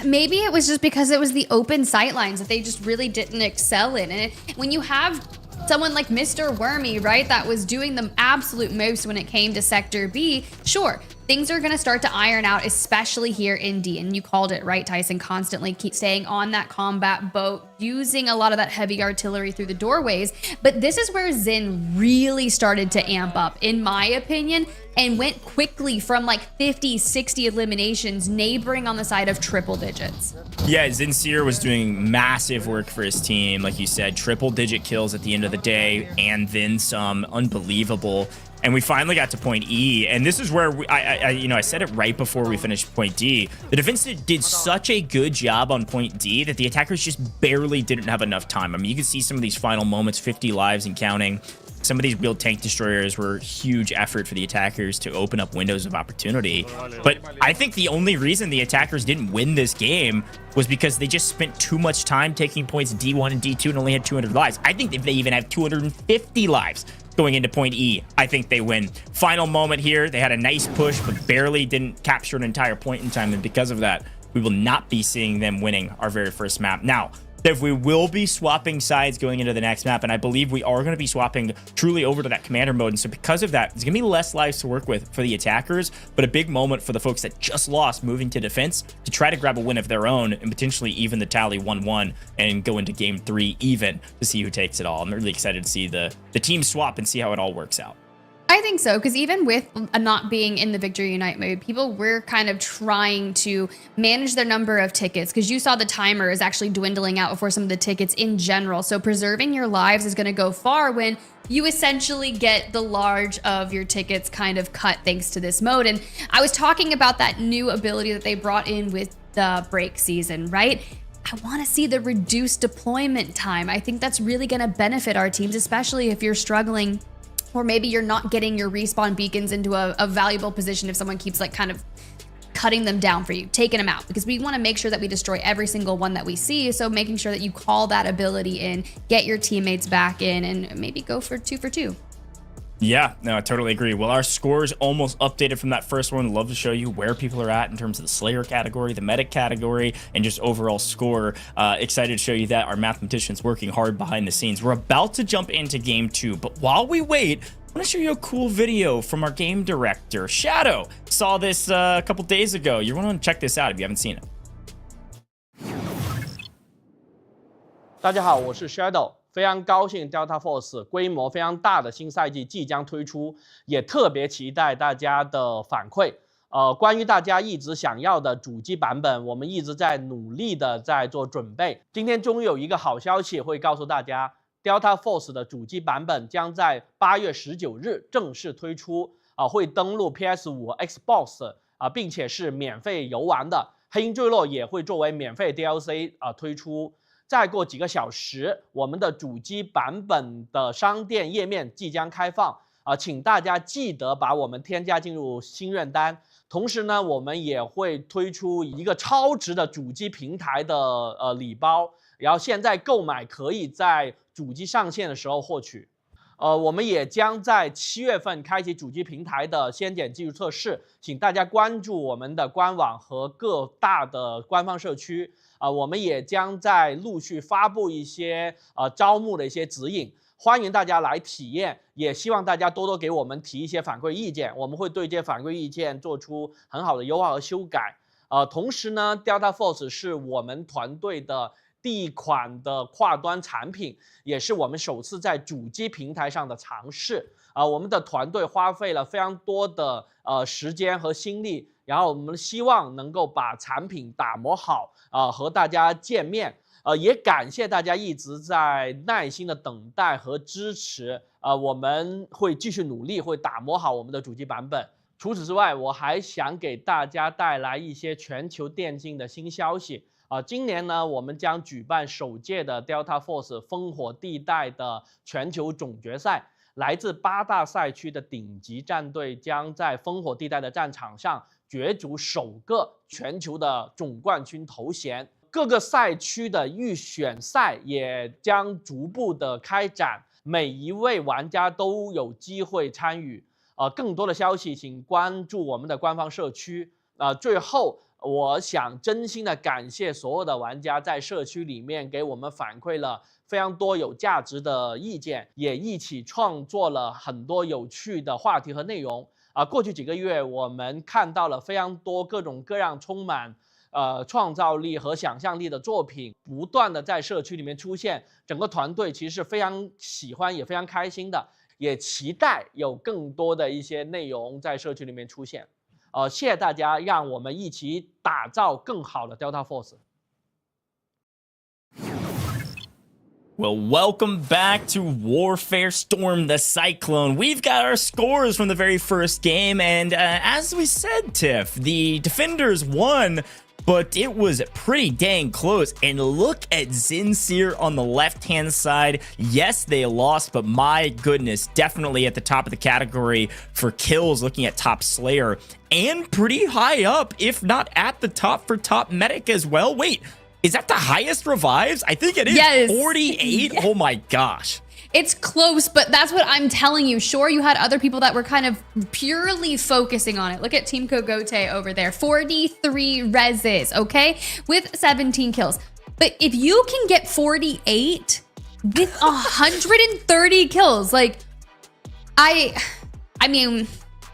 maybe it was just because it was the open sightlines that they just really didn't excel in. And when you have someone like Mr. Wormy, right, that was doing the absolute most when it came to Sector B, sure, things are going to start to iron out, especially here in D. And you called it, right, Tyson? Constantly keep staying on that combat boat, using a lot of that heavy artillery through the doorways. But this is where Zin really started to amp up, in my opinion, and went quickly from like 50, 60 eliminations, neighboring on the side of triple digits. Yeah, Zinseer was doing massive work for his team. Like you said, triple-digit kills at the end of the day, and then some. Unbelievable. And we finally got to point E, and this is where I said it right before we finished point D. The defense did such a good job on point D that the attackers just barely didn't have enough time. I mean, you can see some of these final moments, 50 lives and counting. Some of these real tank destroyers were huge effort for the attackers to open up windows of opportunity. But I think the only reason the attackers didn't win this game was because they just spent too much time taking points D1 and D2 and only had 200 lives. I think if they even have 250 lives going into point E, I think they win. Final moment here. They had a nice push, but barely didn't capture an entire point in time. And because of that, we will not be seeing them winning our very first map. Now, if we will be swapping sides going into the next map, and I believe we are going to be swapping truly over to that commander mode. And so because of that, there's going to be less lives to work with for the attackers, but a big moment for the folks that just lost moving to defense to try to grab a win of their own and potentially even the tally 1-1 and go into game 3 even to see who takes it all. I'm really excited to see the team swap and see how it all works out. I think so, because even with not being in the Victory Unite mode, people were kind of trying to manage their number of tickets, because you saw the timer is actually dwindling out for some of the tickets in general. So preserving your lives is going to go far when you essentially get the large of your tickets kind of cut thanks to this mode. And I was talking about that new ability that they brought in with the break season, right? I want to see the reduced deployment time. I think that's really going to benefit our teams, especially if you're struggling, or maybe you're not getting your respawn beacons into a valuable position if someone keeps like kind of cutting them down for you, taking them out, because we want to make sure that we destroy every single one that we see. So making sure that you call that ability in, get your teammates back in, and maybe go for 2 for 2. Yeah, no, I totally agree. Well, our scores almost updated from that first one. Love to show you where people are at in terms of the Slayer category, the medic category, and just overall score. Excited to show you that. Our mathematician's working hard behind the scenes. We're about to jump into game 2, but while we wait, I want to show you a cool video from our game director, Shadow. Saw this a couple days ago. You're going to check this out if you haven't seen it. 大家好，我是 Shadow， 非常高兴 Delta Force 规模非常大的新赛季即将推出，也特别期待大家的反馈。关于大家一直想要的主机版本，我们一直在努力的在做准备。今天终于有一个好消息会告诉大家 ，Delta Force 的主机版本将在8月19日正式推出，会登陆 PS5、Xbox 并且是免费游玩的。黑鹰坠落也会作为免费 DLC 推出。 再过几个小时，我们的主机版本的商店页面即将开放请大家记得把我们添加进入心愿单。同时呢，我们也会推出一个超值的主机平台的礼包，然后现在购买可以在主机上线的时候获取。我们也将在7月份开启主机平台的先检技术测试，请大家关注我们的官网和各大的官方社区。 我们也将在陆续发布一些招募的一些指引，欢迎大家来体验，也希望大家多多给我们提一些反馈意见，我们会对这些反馈意见做出很好的优化和修改。同时呢 ，Delta Force 是我们团队的第一款的跨端产品，也是我们首次在主机平台上的尝试。我们的团队花费了非常多的时间和心力。 然后我们希望能够把产品打磨好，和大家见面。也感谢大家一直在耐心的等待和支持。我们会继续努力，会打磨好我们的主机版本。除此之外，我还想给大家带来一些全球电竞的新消息。今年呢，我们将举办首届的 Delta Force 烽火地带的全球总决赛。 来自8大赛区的顶级战队将在烽火地带的战场上角逐首个全球的总冠军头衔。各个赛区的预选赛也将逐步的开展，每一位玩家都有机会参与。更多的消息请关注我们的官方社区。最后，我想真心的感谢所有的玩家在社区里面给我们反馈了 非常多有价值的意见，也一起创作了很多有趣的话题和内容。过去几个月，我们看到了非常多各种各样充满创造力和想象力的作品，不断的在社区里面出现。整个团队其实是非常喜欢，也非常开心的，也期待有更多的一些内容在社区里面出现。谢谢大家，让我们一起打造更好的 Delta Force。 Well, welcome back to Warfare Storm the Cyclone. We've got our scores from the very first game, and as we said, Tiff, the defenders won, but it was pretty dang close. And look at Zinseer on the left-hand side. Yes, they lost, but my goodness, definitely at the top of the category for kills, looking at top Slayer, and pretty high up, if not at the top for top medic as well. Wait. Is that the highest revives? I think it is. Yes. 48? Yes. Oh my gosh. It's close, but that's what I'm telling you. Sure, you had other people that were kind of purely focusing on it. Look at Team Kogote over there. 43 reses, okay? With 17 kills. But if you can get 48 with 130 kills, like, I mean...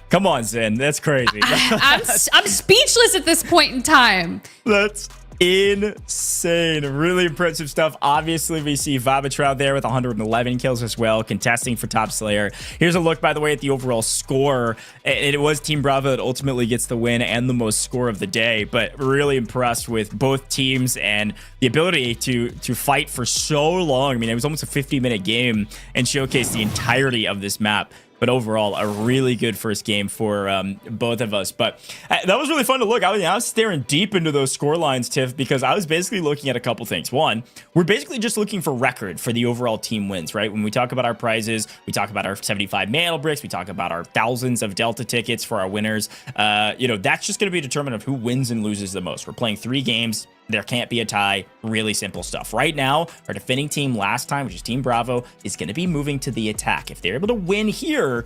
Come on, Zin. That's crazy. I'm speechless at this point in time. That's insane. Really impressive stuff. Obviously, we see Vabatrow there with 111 kills as well, contesting for top Slayer. Here's a look, by the way, at the overall score. It was Team Bravo that ultimately gets the win and the most score of the day, but really impressed with both teams and the ability to fight for so long. I mean, it was almost a 50-minute game and showcase the entirety of this map. but overall, a really good first game for both of us. But that was really fun to look. I was staring deep into those score lines, Tiff, because I was basically looking at a couple things. One, we're basically just looking for record for the overall team wins, right? When we talk about our prizes, we talk about our 75 mantle bricks, we talk about our thousands of Delta tickets for our winners. That's just going to be determined of who wins and loses the most. We're playing 3 games. There can't be a tie. Really simple stuff. Right now, our defending team last time, which is Team Bravo, is going to be moving to the attack. If they're able to win here,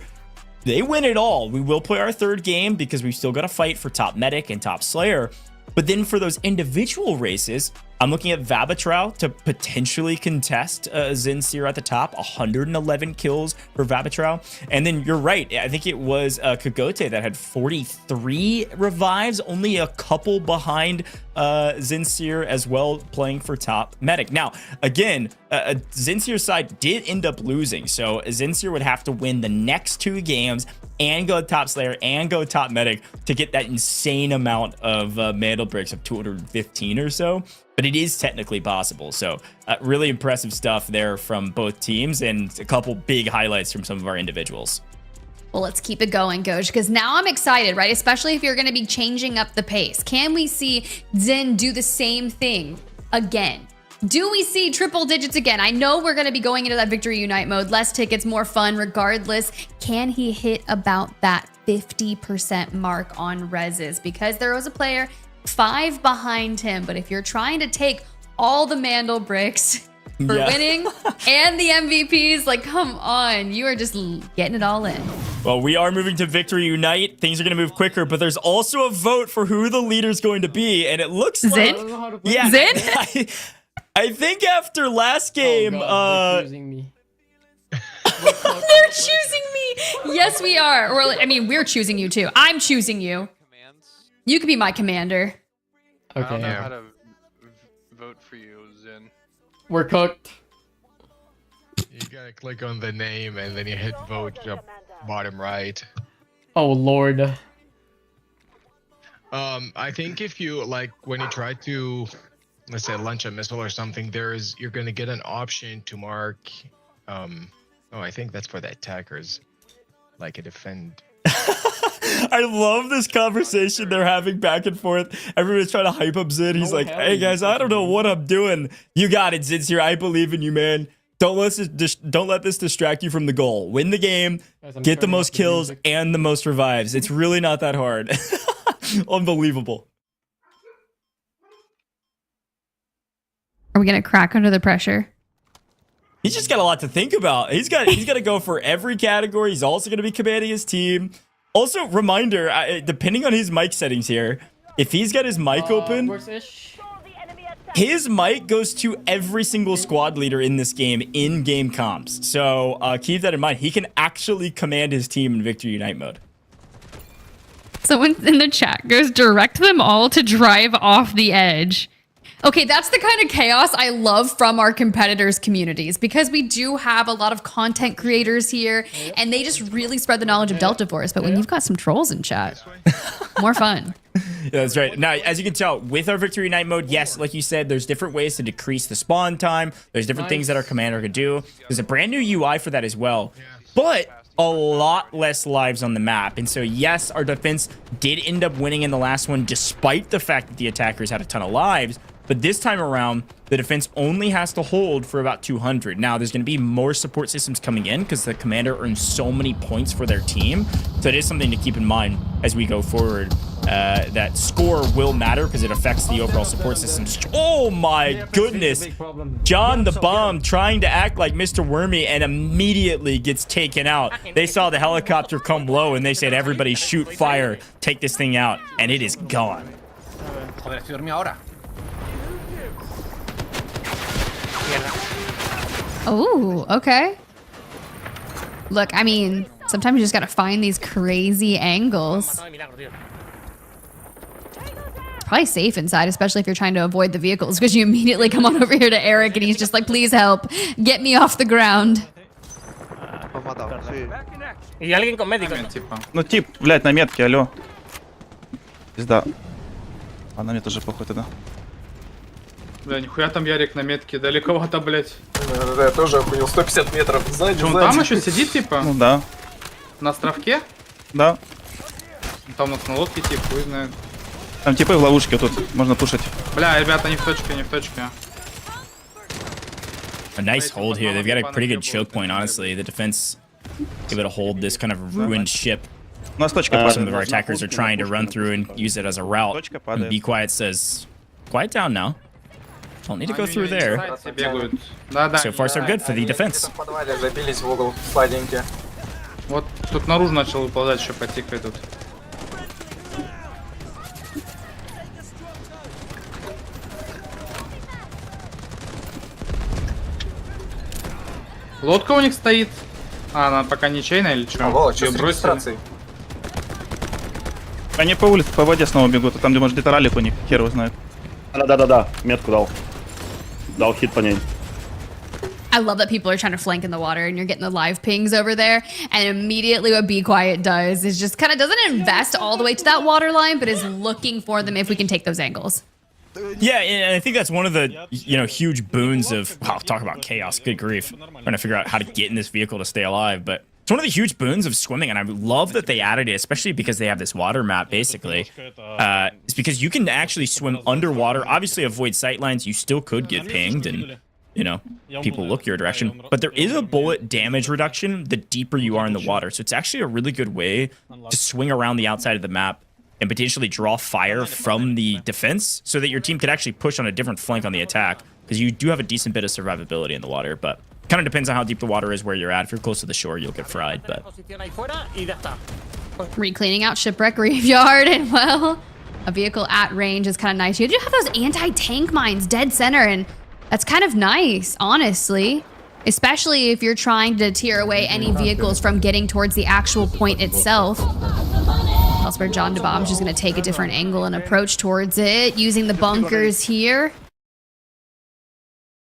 they win it all. We will play our 3rd game because we've still got to fight for top medic and top slayer. But then for those individual races, I'm looking at Vabatrow to potentially contest Zinseer at the top. 111 kills for Vabatrow. And then you're right. I think it was Kagote that had 43 revives, only a couple behind Zinseer as well, playing for top medic. Now, again, Zinseer's side did end up losing. So Zinseer would have to win the next 2 games and go top slayer and go top medic to get that insane amount of mantle bricks of 215 or so. But it is technically possible. So really impressive stuff there from both teams, and a couple big highlights from some of our individuals. Well, let's keep it going, Goj, because now I'm excited, right? Especially if you're going to be changing up the pace. Can we see Zin do the same thing again? Do we see triple digits again? I know we're going to be going into that Victory Unite mode. Less tickets, more fun regardless. Can he hit about that 50% mark on reses? Because there was a player 5 behind him. But if you're trying to take all the mantle bricks for winning and the MVPs, like, come on, you are just getting it all in. Well, we are moving to Victory Unite. Things are going to move quicker, but there's also a vote for who the leader's going to be. And it looks like... Zin? Yeah. Zin? I think after last game... they're choosing me. They're choosing me. Yes, we are. Or, I mean, we're choosing you too. I'm choosing you. You could be my commander. Okay. I don't know how to vote for you, Zin. We're cooked. You gotta click on the name and then you hit vote up bottom right. Oh lord. I think if you like when you try to, let's say, launch a missile or something, you're gonna get an option to mark. I think that's for the attackers, like a defend. I love this conversation they're having back and forth. Everyone's trying to hype up Zin. He's like, hey guys, I don't know what I'm doing. You got it, Zinseer. I believe in you, man. Don't let this distract you from the goal. Win the game, get the most kills and the most revives. It's really not that hard. Unbelievable. Are we gonna crack under the pressure? He's just got a lot to think about. He's got to go for every category. He's also going to be commanding his team. Also, reminder, depending on his mic settings here, if he's got his mic open, his mic goes to every single squad leader in this game in-game comms. So keep that in mind. He can actually command his team in Victory Unite mode. Someone in the chat goes, direct them all to drive off the edge. Okay, that's the kind of chaos I love from our competitors' communities, because we do have a lot of content creators here and they just really spread the knowledge of Delta Force. But when you've got some trolls in chat, more fun. Yeah, that's right. Now, as you can tell, with our Victory Unite mode, yes, like you said, there's different ways to decrease the spawn time. There's different things that our commander could do. There's a brand new UI for that as well. But a lot less lives on the map. And so, yes, our defense did end up winning in the last one, despite the fact that the attackers had a ton of lives. But this time around, the defense only has to hold for about 200. Now, there's going to be more support systems coming in because the commander earns so many points for their team. So it is something to keep in mind as we go forward. That score will matter because it affects the overall support systems. Oh my goodness. John the Bomb trying to act like Mr. Wormy and immediately gets taken out. They saw the helicopter come low and they said, everybody shoot fire, take this thing out, and it is gone. Oh, okay. Look, I mean, sometimes you just gotta find these crazy angles. Probably safe inside, especially if you're trying to avoid the vehicles, because you immediately come on over here to Eric and he's just like, please help, get me off the ground. Y alguien con médico. Ну тип, блядь, на метке, алло. Пизда. А на мне тоже похуй тогда. Бля, нихуя там Ярик на метке, далековато, блядь. Да, я тоже охуел, 150 метров сзади. Он там еще сидит, типа? Ну да. На островке? Да. Там у нас на лодке тип, хуй знает. Там типы в ловушке тут, можно пушить. Бля, ребята, не в точке, не в точке. A nice hold here. They've got a pretty good choke point, honestly. The defense able to hold this kind of ruined ship. У нас точка Some of our attackers are trying to run through and use it as a route. And Be Quiet says, quiet down now. Don't need to go through there. So far, so good for the defense. Вот тут наружу начал выползать еще потикает тут. Лодка у них стоит. А, она пока ничейная или что? Её бросили. Они по улице, по воде снова бегут, а там, где, может, где-то ралик у них, хер его знает. Да-да-да, метку дал. Дал хит по ней. I love that people are trying to flank in the water and you're getting the live pings over there. And immediately what Be Quiet does is just kind of doesn't invest all the way to that water line, but is looking for them if we can take those angles. Yeah, and I think that's one of the, huge boons of, wow, talk about chaos, good grief. Trying to figure out how to get in this vehicle to stay alive, but it's one of the huge boons of swimming, and I love that they added it, especially because they have this water map, basically. It's because you can actually swim underwater, obviously avoid sight lines, you still could get pinged, and, people look your direction. But there is a bullet damage reduction the deeper you are in the water, so it's actually a really good way to swing around the outside of the map and potentially draw fire from the defense so that your team could actually push on a different flank on the attack, because you do have a decent bit of survivability in the water, but kind of depends on how deep the water is where you're at. If you're close to the shore, you'll get fried, but... Recleaning out Shipwreck Graveyard, and well, a vehicle at range is kind of nice. You do have those anti-tank mines dead center, and that's kind of nice, honestly. Especially if you're trying to tear away any vehicles from getting towards the actual point itself. Elsewhere, John DeBomb's just going to take a different angle and approach towards it, using the bunkers here.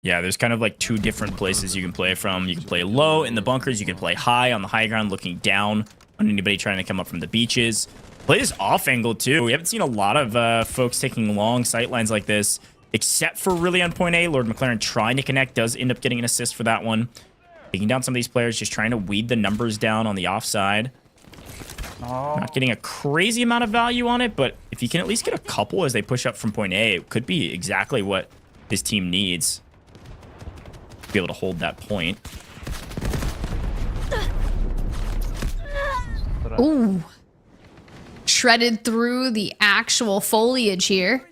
Yeah, there's kind of like two different places you can play from. You can play low in the bunkers. You can play high on the high ground, looking down on anybody trying to come up from the beaches. Play this off angle, too. We haven't seen a lot of folks taking long sight lines like this, except for really on point A. Lord McLaren trying to connect does end up getting an assist for that one. Taking down some of these players, just trying to weed the numbers down on the offside. Not getting a crazy amount of value on it, but if you can at least get a couple as they push up from point A, it could be exactly what his team needs to be able to hold that point. Ooh. Shredded through the actual foliage here.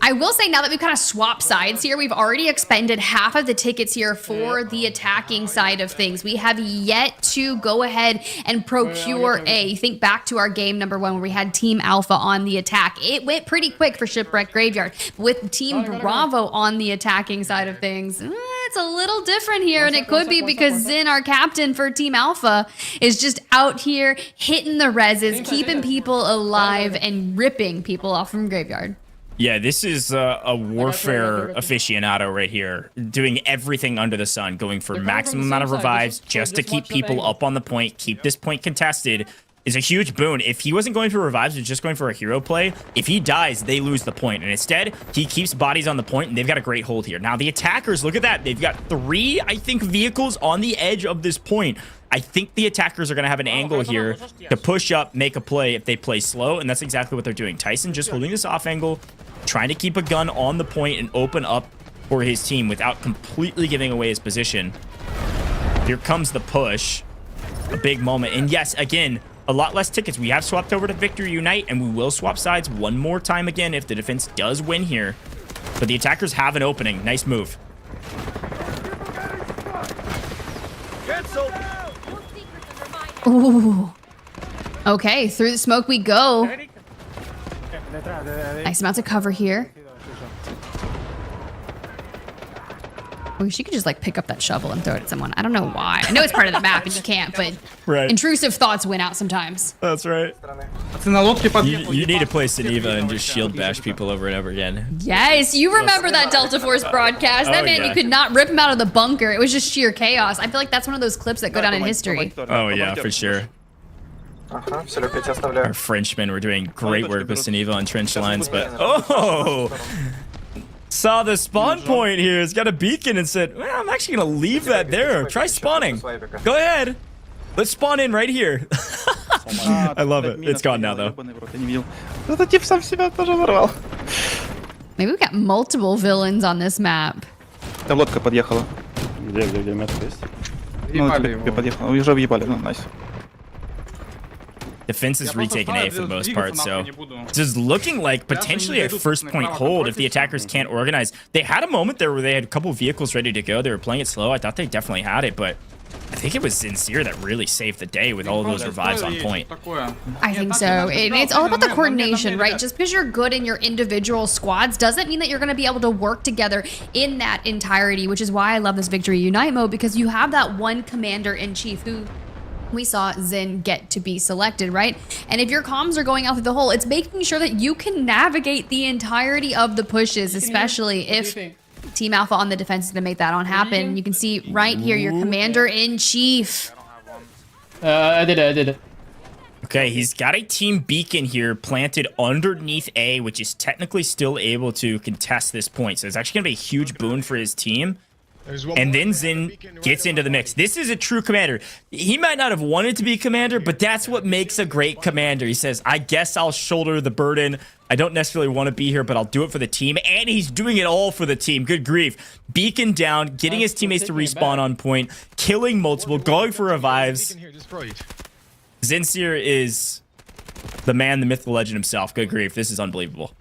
I will say, now that we've kind of swapped sides here, we've already expended half of the tickets here for the attacking side of things. We have yet to go ahead and procure a, think back to our game number 1 where we had Team Alpha on the attack. It went pretty quick for Shipwreck Graveyard. With Team Bravo on the attacking side of things, it's a little different here, and it could be because Zin, our captain for Team Alpha, is just out here hitting the reses, keeping people alive, and ripping people off from Graveyard. Yeah, this is a warfare aficionado right here, doing everything under the sun, going for maximum amount of revives just to keep people up on the point, keep this point contested, is a huge boon. If he wasn't going for revives, he's just going for a hero play, if he dies, they lose the point. And instead, he keeps bodies on the point, and they've got a great hold here. Now, the attackers, look at that. They've got 3, I think, vehicles on the edge of this point. I think the attackers are going to have an angle here to push up, make a play if they play slow, and that's exactly what they're doing. Tyson just holding this off angle, trying to keep a gun on the point and open up for his team without completely giving away his position. Here comes the push. A big moment. And yes, again, a lot less tickets. We have swapped over to Victory Unite, and we will swap sides one more time again if the defense does win here. But the attackers have an opening. Nice move. Ooh. Okay, through the smoke we go. Nice amounts of cover here. Oh, she could just like pick up that shovel and throw it at someone. I don't know why. I know it's part of the map and you can't, but intrusive thoughts win out sometimes. That's right. You need to play Seneva and just shield bash people over and over again. Yes, you remember that Delta Force broadcast. That man, you could not rip him out of the bunker. It was just sheer chaos. I feel like that's one of those clips that go down in history. Oh yeah, for sure. Our Frenchmen were doing great work with Seneva on trench lines, but saw the spawn point here. It's got a beacon and said, well, I'm actually gonna leave that there. Try spawning. Go ahead. Let's spawn in right here. I love it. It's gone now, though. Этот тип сам себя тоже взорвал. Maybe we've got multiple villains on this map. Там лодка подъехала. Где метка есть? Ну, тебе подъехала. Уже въебали, ну, найс. Defense is retaking A for the most part, so this is looking like potentially a first point hold if the attackers can't organize. They had a moment there where they had a couple vehicles ready to go. They were playing it slow. I thought they definitely had it, but I think it was Sincere that really saved the day with all of those revives on point. I think so. And it's all about the coordination, right? Just because you're good in your individual squads doesn't mean that you're going to be able to work together in that entirety, which is why I love this Victory Unite mode, because you have that one commander-in-chief who we saw Zin get to be selected, right? And if your comms are going out through the hole, it's making sure that you can navigate the entirety of the pushes, especially if Team Alpha on the defense is going to make that on happen. You can see right here your commander-in-chief. I did it. Okay, he's got a team beacon here planted underneath A, which is technically still able to contest this point. So it's actually going to be a huge boon for his team. And then Zin gets into the mix. This is a true commander. He might not have wanted to be commander, but that's what makes a great commander. He says, I guess I'll shoulder the burden. I don't necessarily want to be here, but I'll do it for the team. And he's doing it all for the team. Good grief. Beacon down, getting his teammates to respawn on point, killing multiple, going for revives. Sincere is the man, the myth, the legend himself. Good grief. This is unbelievable.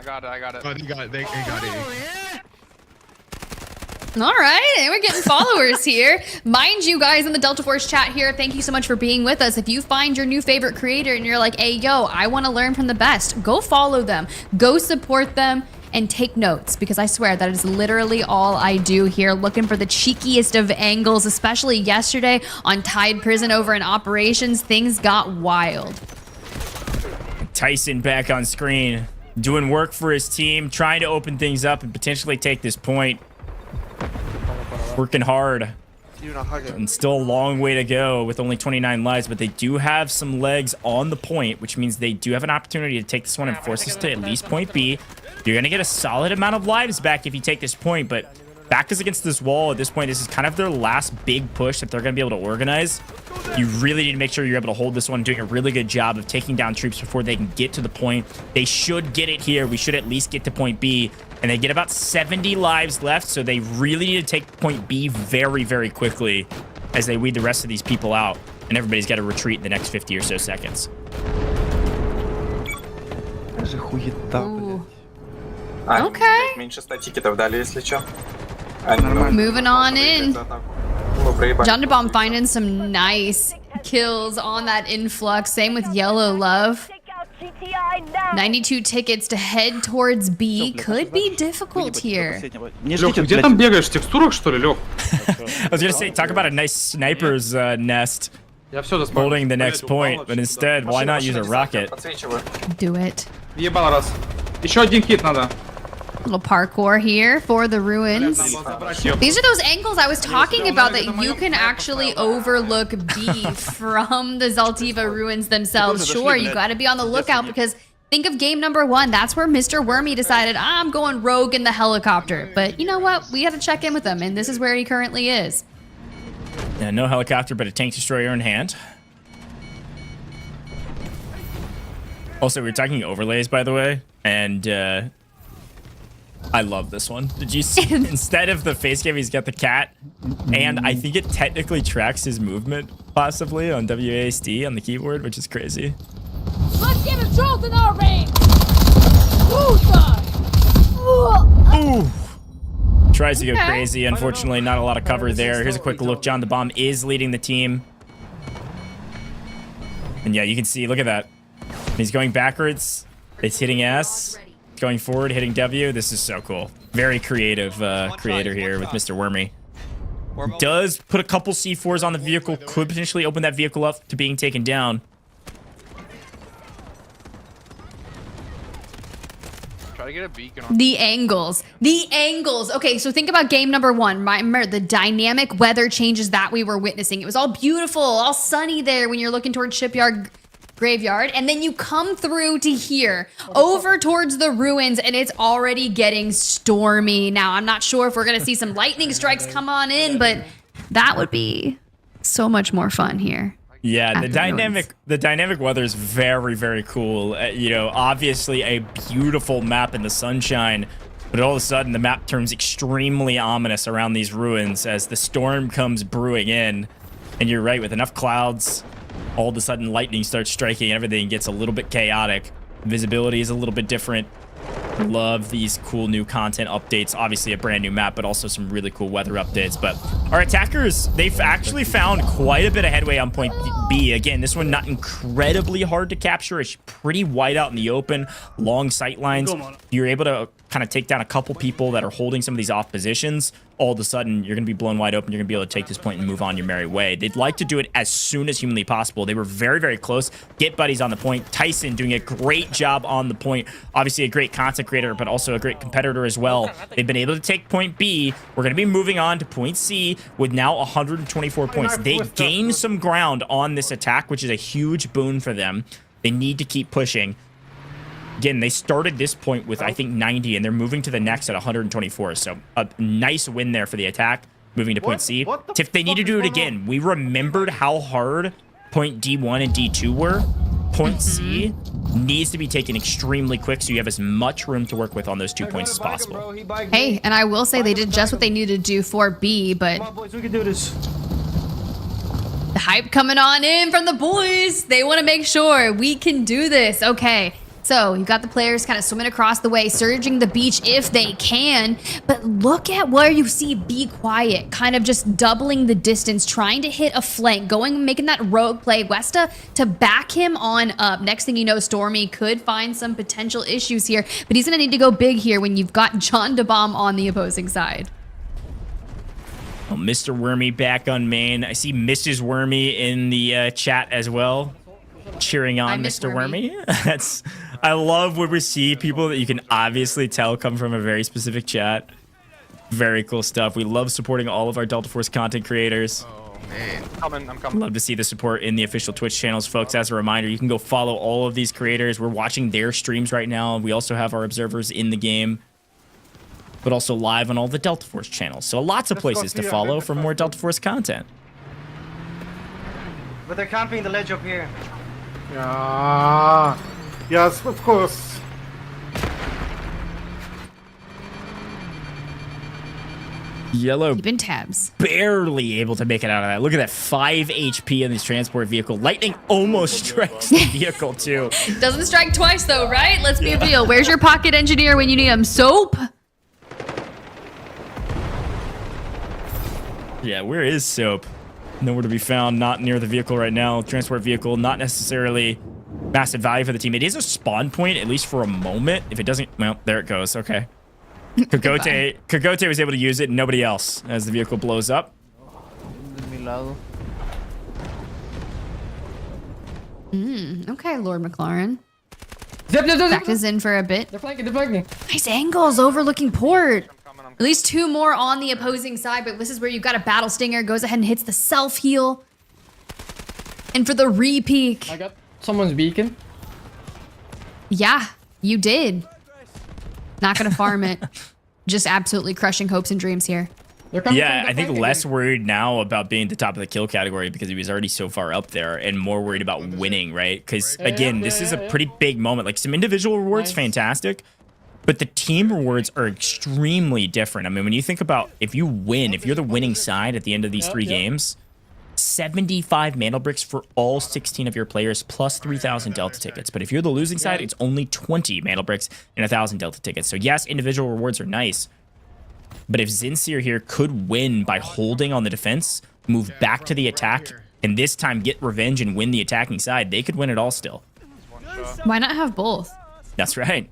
I got it. Oh, they got it. All right, and we're getting followers here. Mind you guys in the Delta Force chat here, thank you so much for being with us. If you find your new favorite creator and you're like, hey, yo, I want to learn from the best, go follow them, go support them, and take notes, because I swear that is literally all I do here, looking for the cheekiest of angles, especially yesterday on Tide Prison over in Operations. Things got wild. Tyson back on screen, doing work for his team, trying to open things up and potentially take this point. Working hard. And still a long way to go with only 29 lives, but they do have some legs on the point, which means they do have an opportunity to take this one and force us to at least point B. You're going to get a solid amount of lives back if you take this point, but back is against this wall at this point. This is kind of their last big push that they're going to be able to organize. You really need to make sure you're able to hold this one, doing a really good job of taking down troops before they can get to the point. They should get it here. We should at least get to point B. And they get about 70 lives left, so they really need to take point B very, very quickly as they weed the rest of these people out. And everybody's got to retreat in the next 50 or so seconds. Okay. Moving on in. Jundabomb finding some nice kills on that influx. Same with Yellow Love. 92 tickets to head towards B could be difficult here. Лёх, ты где там бегаешь? В текстурах, что ли, Лёх? I was gonna say, talk about a nice sniper's nest holding the next point, but instead, why not use a rocket? Do it. Въебал раз. Еще один хит надо. Little parkour here for the ruins. These are those angles I was talking about that you can actually overlook B from the Zaltiva ruins themselves. Sure, you got to be on the lookout, because think of game number 1. That's where Mr. Wormy decided, I'm going rogue in the helicopter. But you know what? We had to check in with him, and this is where he currently is. Yeah, no helicopter, but a tank destroyer in hand. Also, we were talking overlays, by the way, and I love this one. Did you see? Instead of the face cam, he's got the cat, and I think it technically tracks his movement, possibly, on WASD on the keyboard, which is crazy. Let's get a jolt in our veins! Ooh! Tries to go crazy. Unfortunately, not a lot of cover there. Here's a quick look. John the Bomb is leading the team. And yeah, you can see, look at that. He's going backwards. It's hitting S. Going forward, hitting W. This is so cool. Very creative creator here with Mr. Wormy. Does put a couple C4s on the vehicle. Could potentially open that vehicle up to being taken down. Try to get a beacon on. The angles. The angles. Okay, so think about game number 1. Remember the dynamic weather changes that we were witnessing. It was all beautiful, all sunny there when you're looking towards Shipyard Graveyard, and then you come through to here, over towards the ruins, and it's already getting stormy. Now, I'm not sure if we're going to see some lightning strikes come on in, but that would be so much more fun here. Yeah, the Ruins. dynamic weather is very, very cool. You know, obviously a beautiful map in the sunshine, but all of a sudden the map turns extremely ominous around these ruins as the storm comes brewing in. And you're right, with enough clouds, all of a sudden lightning starts striking, everything gets a little bit chaotic. Visibility is a little bit different. Love these cool new content updates. Obviously a brand new map, but also some really cool weather updates. But our attackers, they've actually found quite a bit of headway on point B. Again, this one not incredibly hard to capture. It's pretty wide out in the open, long sight lines. You're able to kind of take down a couple people that are holding some of these off positions. All of a sudden, you're going to be blown wide open. You're going to be able to take this point and move on your merry way. They'd like to do it as soon as humanly possible. They were very, very close. Get buddies on the point. Tyson doing a great job on the point. Obviously a great content creator, but also a great competitor as well. They've been able to take point B. We're going to be moving on to point C with now 124 points. They gained some ground on this attack, which is a huge boon for them. They need to keep pushing. Again, they started this point with, I think, 90, and they're moving to the next at 124. So a nice win there for the attack, moving to point C. If they need to do it again, we remembered how hard point D1 and D2 were. Point C needs to be taken extremely quick so you have as much room to work with on those 2 points as possible. Hey, and I will say they did just what they needed to do for B, but We can do this. the hype coming on in from the boys. They want to make sure we can do this. Okay. So you got the players kind of swimming across the way, surging the beach if they can. But look at where you see Be Quiet, kind of just doubling the distance, trying to hit a flank, making that rogue play. Westa to back him on up. Next thing you know, Stormy could find some potential issues here, but he's going to need to go big here when you've got John DeBomb on the opposing side. Well, Mr. Wormy back on main. I see Mrs. Wormy in the chat as well, cheering on Mr. Wormy. I love when we see people that you can obviously tell come from a very specific chat. Very cool stuff. We love supporting all of our Delta Force content creators. Oh, man. I'm coming. Love to see the support in the official Twitch channels, folks. As a reminder, you can go follow all of these creators. We're watching their streams right now. We also have our observers in the game, but also live on all the Delta Force channels. So lots of places to follow for more Delta Force content. But they're camping the ledge up here. Yeah. Yes, of course. Yellow keeping tabs. Barely able to make it out of that. Look at that 5 HP in this transport vehicle. Lightning almost strikes the vehicle too. Doesn't strike twice though, right? Let's be real. Where's your pocket engineer when you need him? Soap? Yeah, where is Soap? Nowhere to be found. Not near the vehicle right now. Transport vehicle, not necessarily massive value for the team. It is a spawn point, at least for a moment. If it doesn't, well, there it goes. Okay. Kogote was able to use it, and nobody else, as the vehicle blows up. Okay, Lord McLaren. Zip. Back is in for a bit. They're flanking. Nice angles overlooking port. At least 2 more on the opposing side, but this is where you've got a battle stinger. Goes ahead and hits the self-heal. And for the re-peek. I got someone's beacon. Yeah, you did. Not gonna farm it. Just absolutely crushing hopes and dreams here. Yeah, I think less worried now about being at the top of the kill category because he was already so far up there, and more worried about winning, right? Because again, this is a pretty big moment. Like, some individual rewards, fantastic, but the team rewards are extremely different. I mean, when you think about if you win, if you're the winning side at the end of these 3 games, 75 mana bricks for all 16 of your players plus 3,000 Delta tickets. But if you're the losing side, it's only 20 mana bricks and 1,000 Delta tickets. So yes, individual rewards are nice, but if Zinseer here could win by holding on the defense, move back to the attack, and this time get revenge and win the attacking side, they could win it all still. Why not have both? That's right.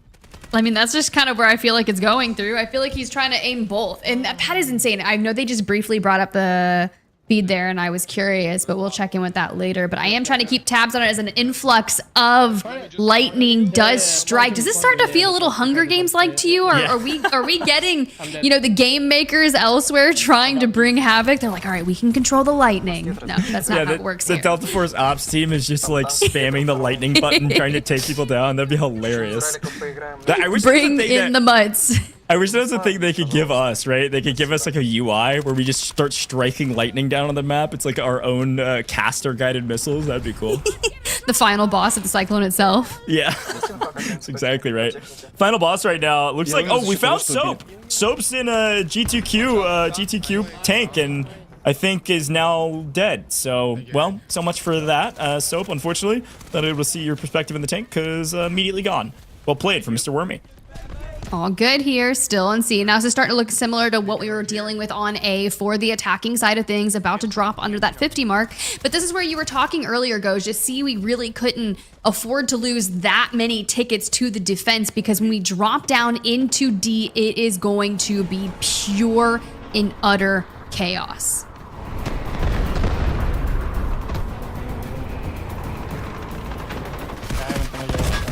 I mean, that's just kind of where I feel like it's going through. I feel like he's trying to aim both, and that is insane. I know they just briefly brought up the feed there, and I was curious, but we'll check in with that later. But I am trying to keep tabs on it as an influx of lightning does strike. Does this start to feel a little Hunger Games like to you, or are we getting, you know, the game makers elsewhere trying to bring havoc? They're like, all right, we can control the lightning. No, that's not how it works the here. Delta Force ops team is just like spamming the lightning button, trying to take people down. That'd be hilarious. I wish Bring in the mutts. I wish that was a thing they could give us, right? They could give us like a UI where we just start striking lightning down on the map. It's like our own caster guided missiles. That'd be cool. The final boss of the Cyclone itself. Yeah, that's exactly right. Final boss right now. It looks like, oh, we found Soap. Soap's in a GTQ tank, and I think is now dead. So, well, so much for that. Soap, unfortunately, not able to see your perspective in the tank because immediately gone. Well played from Mr. Wormy. All good here, still on C. Now, this is starting to look similar to what we were dealing with on A for the attacking side of things, about to drop under that 50 mark. But this is where you were talking earlier, Goj. Just see, we really couldn't afford to lose that many tickets to the defense, because when we drop down into D, it is going to be pure and utter chaos.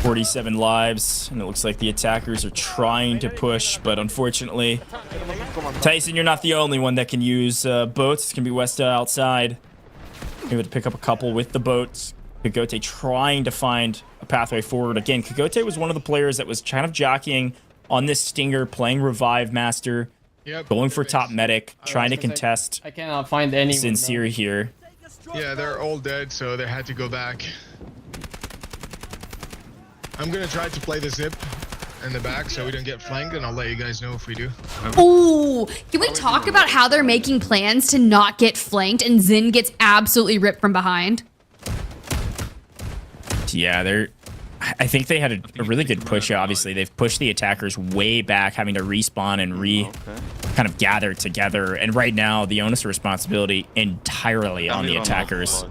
47 lives, and it looks like the attackers are trying to push, but unfortunately, Tyson, you're not the only one that can use boats. It's gonna be Westa outside. Able to pick up a couple with the boats. Kagote trying to find a pathway forward. Again, Kagote was one of the players that was kind of jockeying on this Stinger, playing Revive Master, going for top medic, trying to contest. I cannot find any. Sincere here. Yeah, they're all dead, so they had to go back. I'm gonna try to play the zip in the back so we don't get flanked, and I'll let you guys know if we do. Ooh, can we talk about how they're making plans to not get flanked and Zin gets absolutely ripped from behind? Yeah, I think they had a really good push. Obviously, they've pushed the attackers way back, having to respawn and kind of gather together. And right now, the onus of responsibility entirely on the attackers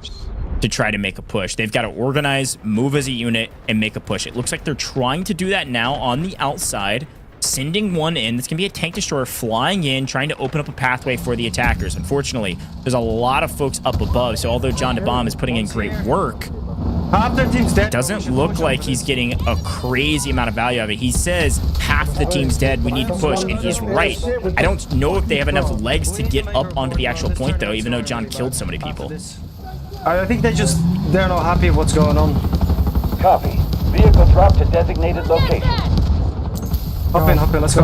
to try to make a push. They've got to organize, move as a unit, and make a push. It looks like they're trying to do that now on the outside, sending one in. It's going to be a tank destroyer flying in, trying to open up a pathway for the attackers. Unfortunately, there's a lot of folks up above, so although John DeBomb is putting in great work, it doesn't look like he's getting a crazy amount of value out of it. He says half the team's dead, we need to push, and he's right. I don't know if they have enough legs to get up onto the actual point, though, even though John killed so many people. I think they're not happy with what's going on. Copy. Vehicle drop to designated location. Hop in, let's go.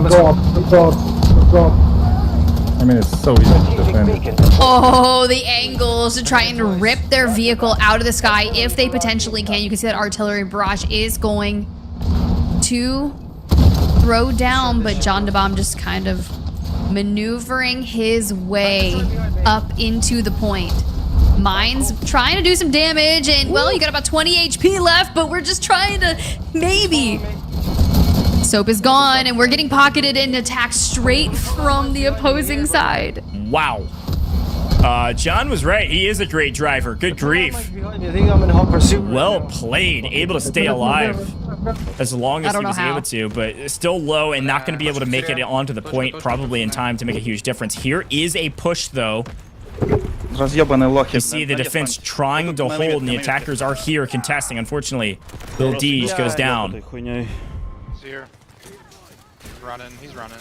I mean, it's so easy to defend. Oh, the angles to try and rip their vehicle out of the sky if they potentially can. You can see that artillery barrage is going to throw down, but John DeBomb just kind of maneuvering his way up into the point. Mines trying to do some damage, and well, you got about 20 HP left, but we're just trying to maybe. Soap is gone, and we're getting pocketed and attacked straight from the opposing side. Wow. John was right. He is a great driver. Good grief. Well played. Able to stay alive as long as he was able to, but still low and not going to be able to make it onto the point probably in time to make a huge difference. Here is a push, though. You see the defense trying to hold, and the attackers are here contesting. Unfortunately, Lil D just goes down. Here. He's running.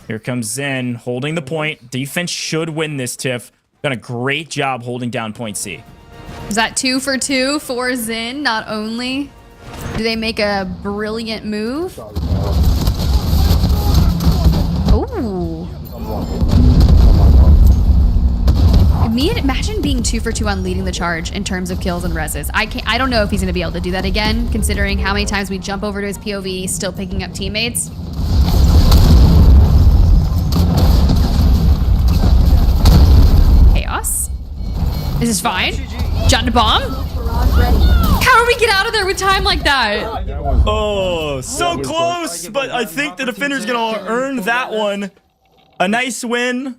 Here comes Zen holding the point. Defense should win this, Tiff. Done a great job holding down point C. Is that 2 for 2 for Zin? Not only do they make a brilliant move. Ooh. Imagine being 2 for 2 on leading the charge in terms of kills and reses. I don't know if he's going to be able to do that again, considering how many times we jump over to his POV, still picking up teammates. Chaos. This is fine. John DeBomb? How do we get out of there with time like that? Oh, so close, but I think the defender's going to earn that one. A nice win.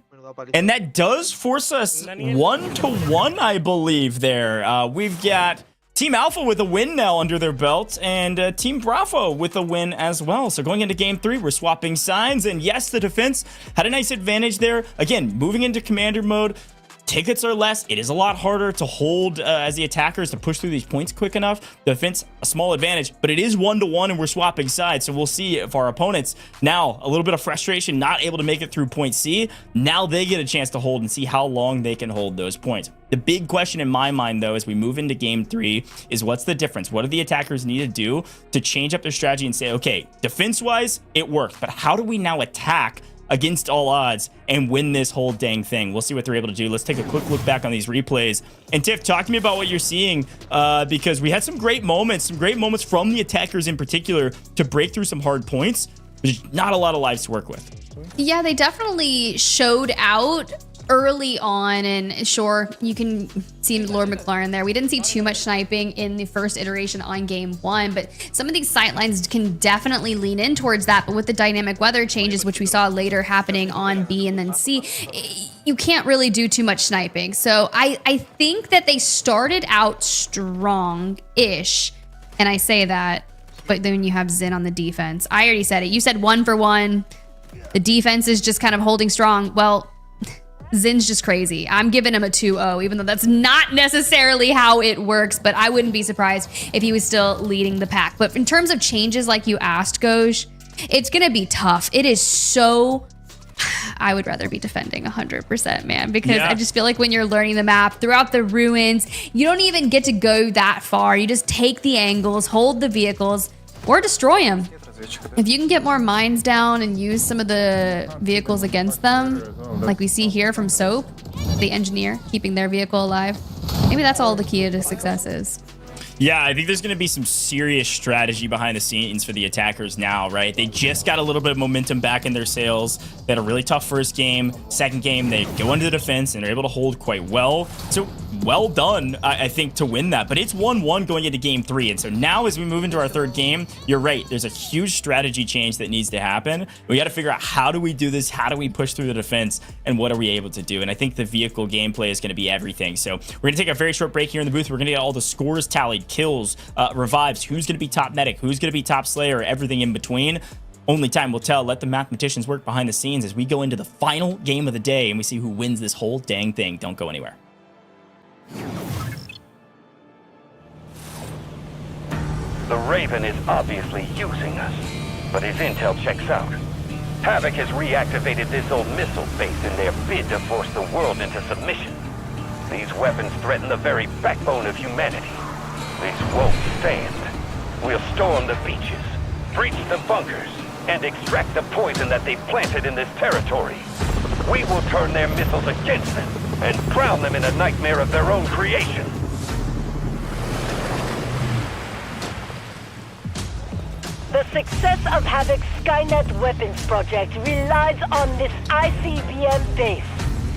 And that does force us 1-1, I believe, there. We've got Team Alpha with a win now under their belt, and Team Bravo with a win as well. So going into Game 3, we're swapping sides, and yes, the defense had a nice advantage there. Again, moving into Commander mode, tickets are less. It is a lot harder to hold as the attackers to push through these points quick enough. The defense, a small advantage, but it is 1-to-1 and we're swapping sides. So we'll see if our opponents now a little bit of frustration, not able to make it through point C. Now they get a chance to hold and see how long they can hold those points. The big question in my mind, though, as we move into game 3 is what's the difference? What do the attackers need to do to change up their strategy and say, okay, defense-wise, it worked, but how do we now attack against all odds and win this whole dang thing? We'll see what they're able to do. Let's take a quick look back on these replays. And Tiff, talk to me about what you're seeing, because we had some great moments from the attackers in particular to break through some hard points. There's not a lot of lives to work with. Yeah, they definitely showed out early on, and sure, you can see Lord McLaren there. We didn't see too much sniping in the first iteration on game 1, but some of these sightlines can definitely lean in towards that. But with the dynamic weather changes, which we saw later happening on B and then C, you can't really do too much sniping. So I think that they started out strong-ish, and I say that, but then you have Zin on the defense. I already said it. You said 1 for 1. The defense is just kind of holding strong. Well, Zin's just crazy. I'm giving him a 2-0, even though that's not necessarily how it works, but I wouldn't be surprised if he was still leading the pack. But in terms of changes like you asked, Goj, it's going to be tough. It is so... I would rather be defending 100%, man, because I just feel like when you're learning the map throughout the ruins, you don't even get to go that far. You just take the angles, hold the vehicles, or destroy them. If you can get more mines down and use some of the vehicles against them, like we see here from Soap, the engineer keeping their vehicle alive, maybe that's all the key to success is. Yeah, I think there's going to be some serious strategy behind the scenes for the attackers now, right? They just got a little bit of momentum back in their sails. They had a really tough first game. Second game, they go into the defense and they're able to hold quite well. So well done, I think, to win that. But it's 1-1 going into game 3. And so now as we move into our third game, you're right. There's a huge strategy change that needs to happen. We got to figure out, how do we do this? How do we push through the defense? And what are we able to do? And I think the vehicle gameplay is going to be everything. So we're going to take a very short break here in the booth. We're going to get all the scores tallied, kills, revives, who's going to be top medic, who's going to be top slayer, everything in between. Only time will tell. Let the mathematicians work behind the scenes as we go into the final game of the day and we see who wins this whole dang thing. Don't go anywhere. The Raven is obviously using us, but his intel checks out. Havoc has reactivated this old missile base in their bid to force the world into submission. These weapons threaten the very backbone of humanity. This won't stand. We'll storm the beaches, breach the bunkers, and extract the poison that they've planted in this territory. We will turn their missiles against them and drown them in a nightmare of their own creation. The success of Havoc's Skynet weapons project relies on this ICBM base.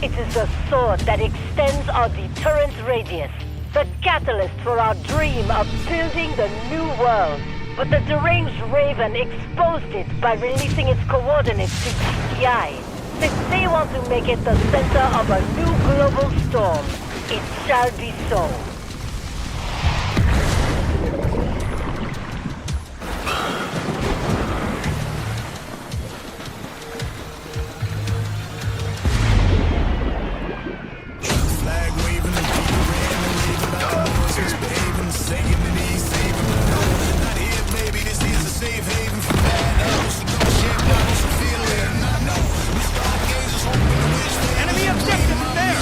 It is the sword that extends our deterrence radius, the catalyst for our dream of building the new world. But the deranged Raven exposed it by releasing its coordinates to GTI. Since they want to make it the center of a new global storm, it shall be so. Enemy objective is there!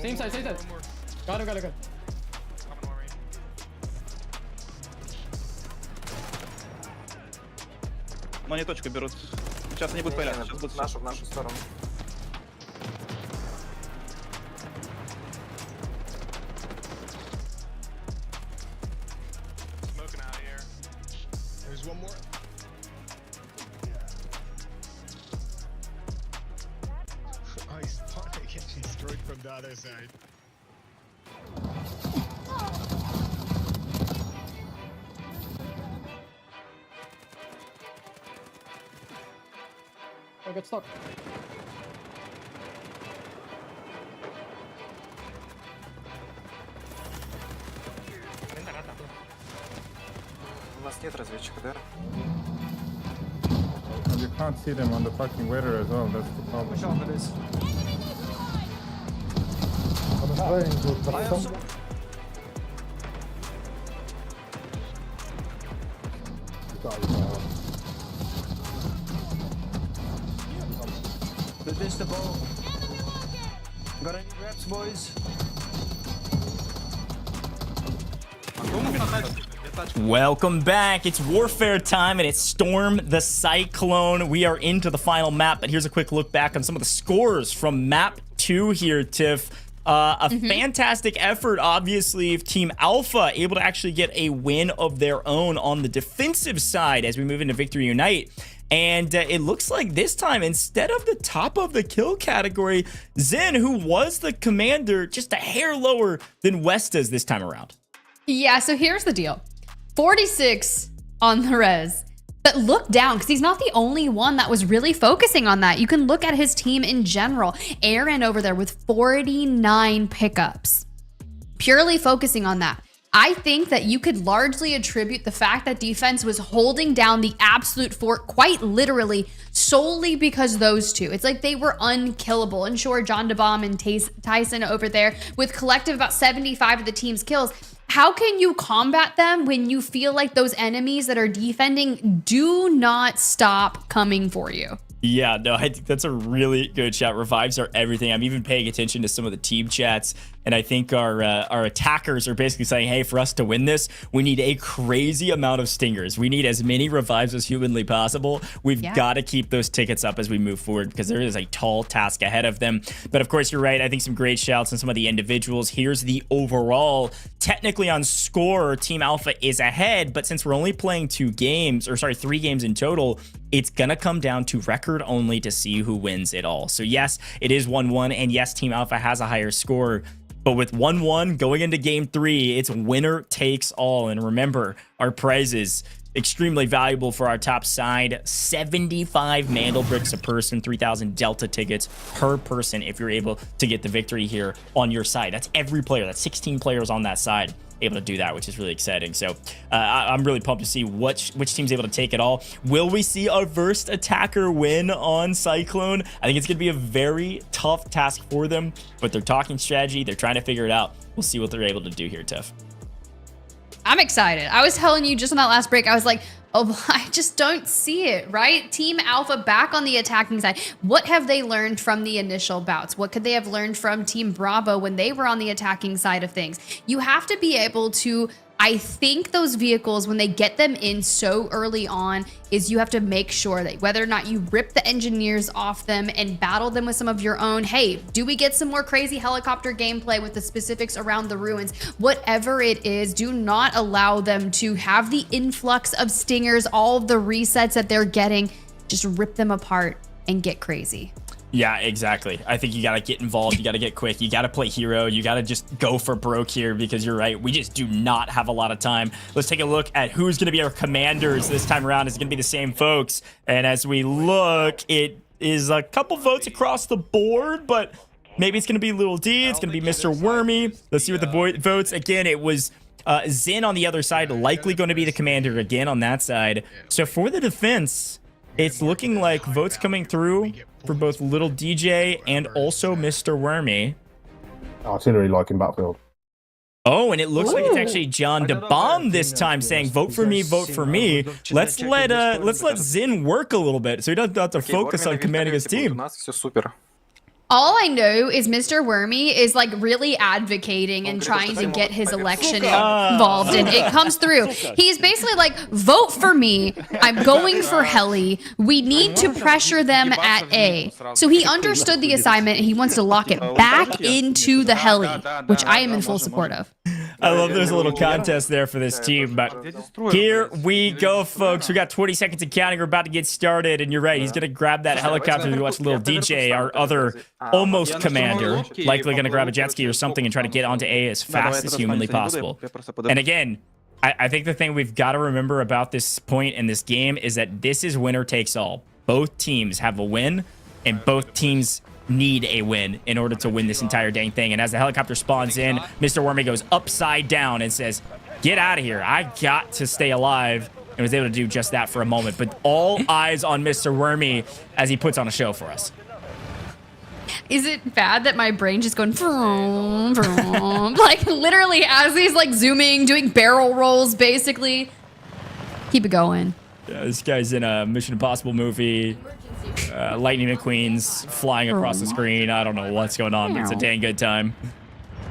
Same side, same side. Got it, got it, got it. Но они точку берут. Сейчас они будут появляться. Сейчас будут в нашу сторону. Smoking out here. There's one more. Oh, he's spawning getting destroyed from the other side. I got stuck. У нас нет разведчика, да? And you can't see them on the fucking weather as well, that's the problem. Good vista ball. Got any reps, boys? Welcome back. It's warfare time and it's Storm the Cyclone. We are into the final map, but here's a quick look back on some of the scores from map 2 here, Tiff. Fantastic effort, obviously, of Team Alpha, able to actually get a win of their own on the defensive side as we move into Victory Unite. And it looks like this time, instead of the top of the kill category, Zen, who was the commander, just a hair lower than Westa's this time around. Yeah, so here's the deal. 46 on the res. But look down, because he's not the only one that was really focusing on that. You can look at his team in general. Aaron over there with 49 pickups. Purely focusing on that. I think that you could largely attribute the fact that defense was holding down the absolute fort quite literally solely because those two. It's like they were unkillable. And sure, John DeBomb and Tyson over there with collective about 75 of the team's kills. How can you combat them when you feel like those enemies that are defending do not stop coming for you? Yeah, no, I think that's a really good shot. Revives are everything. I'm even paying attention to some of the team chats, and I think our attackers are basically saying, hey, for us to win this, we need a crazy amount of stingers. We need as many revives as humanly possible. We've got to keep those tickets up as we move forward because there is a tall task ahead of them. But of course, you're right. I think some great shouts on some of the individuals. Here's the overall. Technically on score, Team Alpha is ahead, but since we're only playing 3 games in total, it's going to come down to record only to see who wins it all. So yes, it is 1-1, and yes, Team Alpha has a higher score, but with 1-1 going into game 3, it's winner takes all. And remember, our prizes extremely valuable for our top side. 75 Mandel bricks a person, 3,000 Delta tickets per person if you're able to get the victory here on your side. That's every player. That's 16 players on that side able to do that, which is really exciting. So I'm really pumped to see which team's able to take it all. Will we see our first attacker win on Cyclone? I think it's going to be a very tough task for them, but they're talking strategy. They're trying to figure it out. We'll see what they're able to do here, Tiff. I'm excited. I was telling you just on that last break, I was like, oh, I just don't see it, right? Team Alpha back on the attacking side. What have they learned from the initial bouts? What could they have learned from Team Bravo when they were on the attacking side of things? You have to be able to, I think those vehicles, when they get them in so early on, is you have to make sure that whether or not you rip the engineers off them and battle them with some of your own, hey, do we get some more crazy helicopter gameplay with the specifics around the ruins? Whatever it is, do not allow them to have the influx of stingers, all of the resets that they're getting. Just rip them apart and get crazy. Yeah, exactly. I think you got to get involved. You got to get quick. You got to play hero. You got to just go for broke here because you're right. We just do not have a lot of time. Let's take a look at who's going to be our commanders this time around. It's going to be the same folks. And as we look, it is a couple votes across the board, but maybe it's going to be Little D. It's going to be Mr. Wormy. Let's see what the votes. Again, it was Zin on the other side, likely going to be the commander again on that side. So for the defense, it's looking like votes coming through for both Little DJ and also Mr. Wormy. Artillery like in Battlefield. Oh, and it looks like it's actually John DeBomb this time saying, vote for me, vote for me. Let's let Zin work a little bit so he doesn't have to focus on commanding his team. All I know is Mr. Wormy is like really advocating and trying to get his election involved, and it comes through. He's basically like, vote for me. I'm going for Heli. We need to pressure them at A. So he understood the assignment and he wants to lock it back into the Heli, which I am in full support of. I love there's a little contest there for this team, but here we go, folks. We got 20 seconds of counting. We're about to get started, and you're right. He's going to grab that helicopter. We watch little DJ, our other almost commander, likely going to grab a jet ski or something and try to get onto A as fast as humanly possible. And again, I think the thing we've got to remember about this point in this game is that this is winner takes all. Both teams have a win, and both teams need a win in order to win this entire dang thing. And as the helicopter spawns in, Mr. Wormy goes upside down and says, get out of here. I got to stay alive, and was able to do just that for a moment. But all eyes on Mr. Wormy as he puts on a show for us. Is it bad that my brain just going vroom, vroom, like literally as he's like zooming, doing barrel rolls, basically? Keep it going. Yeah, this guy's in a Mission Impossible movie. Lightning McQueen's flying across the screen. I don't know what's going on, but it's a dang good time.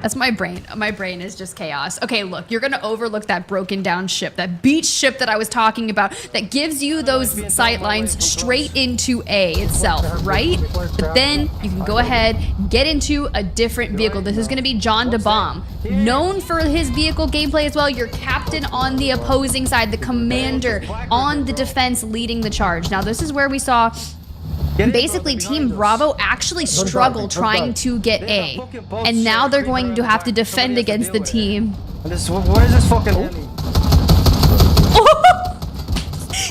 That's my brain. My brain is just chaos. Okay, look, you're going to overlook that broken down ship, that beach ship that I was talking about that gives you those sight lines straight into A itself, right? But then you can go ahead, get into a different vehicle. This is going to be John DeBomb, known for his vehicle gameplay as well. Your captain on the opposing side, the commander on the defense leading the charge. Now, this is where we saw basically Team Bravo actually struggle trying to get A, and now they're going to have to defend against the team. What is this fucking?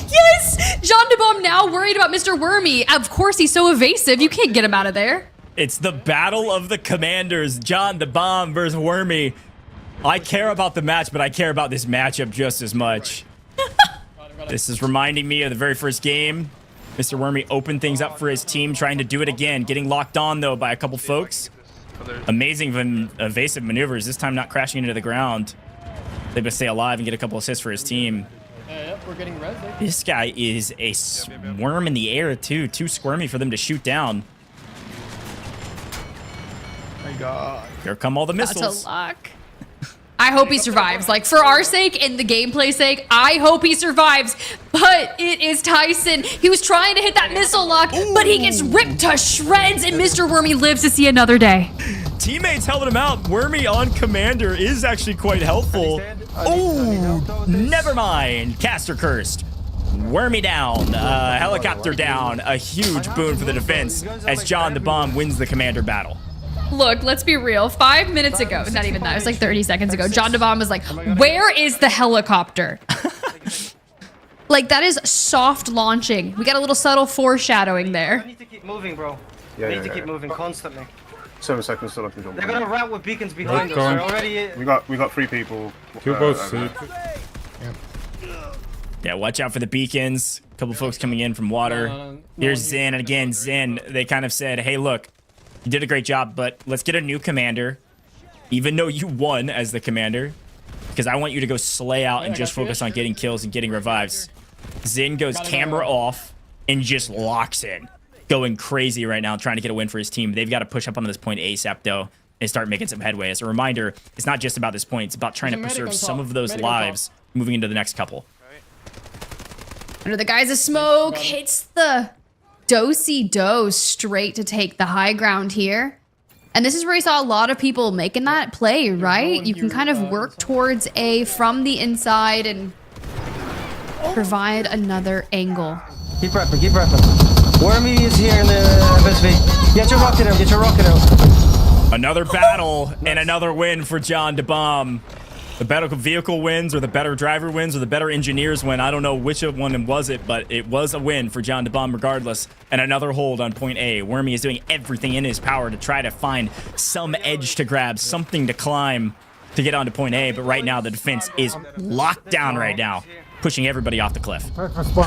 Yes, John DeBomb now worried about Mr. Wormy. Of course, he's so evasive. You can't get him out of there. It's the battle of the commanders. John DeBomb versus Wormy. I care about the match, but I care about this matchup just as much. This is reminding me of the very first game. Mr. Wormy opened things up for his team, trying to do it again. Getting locked on, though, by a couple folks. Amazing evasive maneuvers, this time not crashing into the ground. Able to stay alive and get a couple assists for his team. Yep, we're getting res there. This guy is a swarm in the air, too. Too squirmy for them to shoot down. My God. Here come all the missiles. That's a luck. I hope he survives. Like, for our sake and the gameplay sake, I hope he survives. But it is Tyson. He was trying to hit that missile lock, but he gets ripped to shreds, and Mr. Wormy lives to see another day. Teammates helping him out. Wormy on commander is actually quite helpful. Oh, never mind. Caster cursed. Wormy down. Helicopter down. A huge boon for the defense as John DeBomb wins the commander battle. Look, let's be real. 5 minutes ago, not even that, it was like 30 seconds ago, John DeBomb was like, where is the helicopter? Like, that is soft launching. We got a little subtle foreshadowing there. I need to keep moving, bro. Yeah, I need to keep moving constantly. 7 seconds still looking. They're gonna route with beacons behind us. They're already. We got 3 people. Kill both. Yeah, watch out for the beacons. A couple folks coming in from water. Here's Zen, and again, Zen, they kind of said, hey, look, you did a great job, but let's get a new commander, even though you won as the commander, because I want you to go slay out and just focus on getting kills and getting revives. Zen goes camera off and just locks in, going crazy right now, trying to get a win for his team. They've got to push up onto this point ASAP, though, and start making some headway. As a reminder, it's not just about this point. It's about trying to preserve some of those lives moving into the next couple. Under the guise of smoke, hits the do-si-do straight to take the high ground here. And this is where we saw a lot of people making that play, right? You can kind of work towards A from the inside and provide another angle. Keep repping, keep repping. Wormy is here in the FSV. Get your rocket out, get your rocket out. Another battle and another win for John DeBomb. The better vehicle wins, or the better driver wins, or the better engineers win. I don't know which one was it, but it was a win for John DeBomb regardless. And another hold on point A. Wormy is doing everything in his power to try to find some edge to grab, something to climb to get onto point A. But right now, the defense is locked down right now, pushing everybody off the cliff.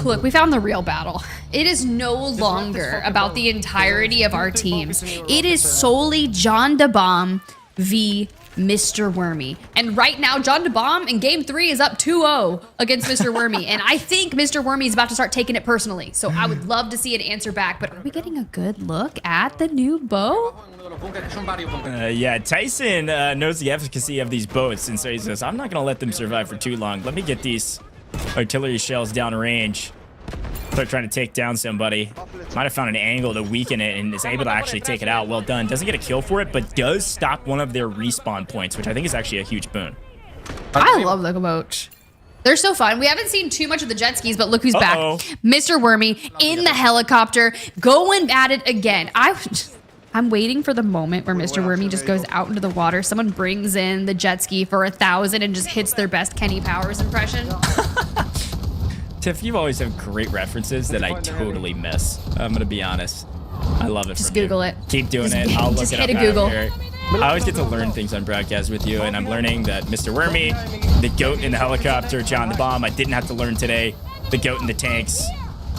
Look, we found the real battle. It is no longer about the entirety of our teams. It is solely John DeBomb v. Mr. Wormy. And right now, John DeBomb in game 3 is up 2-0 against Mr. Wormy. And I think Mr. Wormy is about to start taking it personally. So I would love to see an answer back. But are we getting a good look at the new bow? Yeah, Tyson knows the efficacy of these boats. And so he says, I'm not going to let them survive for too long. Let me get these artillery shells down range. They're trying to take down somebody. Might have found an angle to weaken it and is able to actually take it out. Well done. Doesn't get a kill for it, but does stop one of their respawn points, which I think is actually a huge boon. I love the boat. They're so fun. We haven't seen too much of the jet skis, but look who's back. Mr. Wormy in the helicopter, going at it again. I'm waiting for the moment where Mr. Wormy just goes out into the water. Someone brings in the jet ski for 1,000 and just hits their best Kenny Powers impression. Tiff, you always have great references that I totally miss. I'm going to be honest. I love it. Just Google it. Keep doing it. I'll look just it up. hit a Google. I always get to learn things on broadcast with you, and I'm learning that Mr. Wormy, the goat in the helicopter, John the Bomb, I didn't have to learn today. The goat in the tanks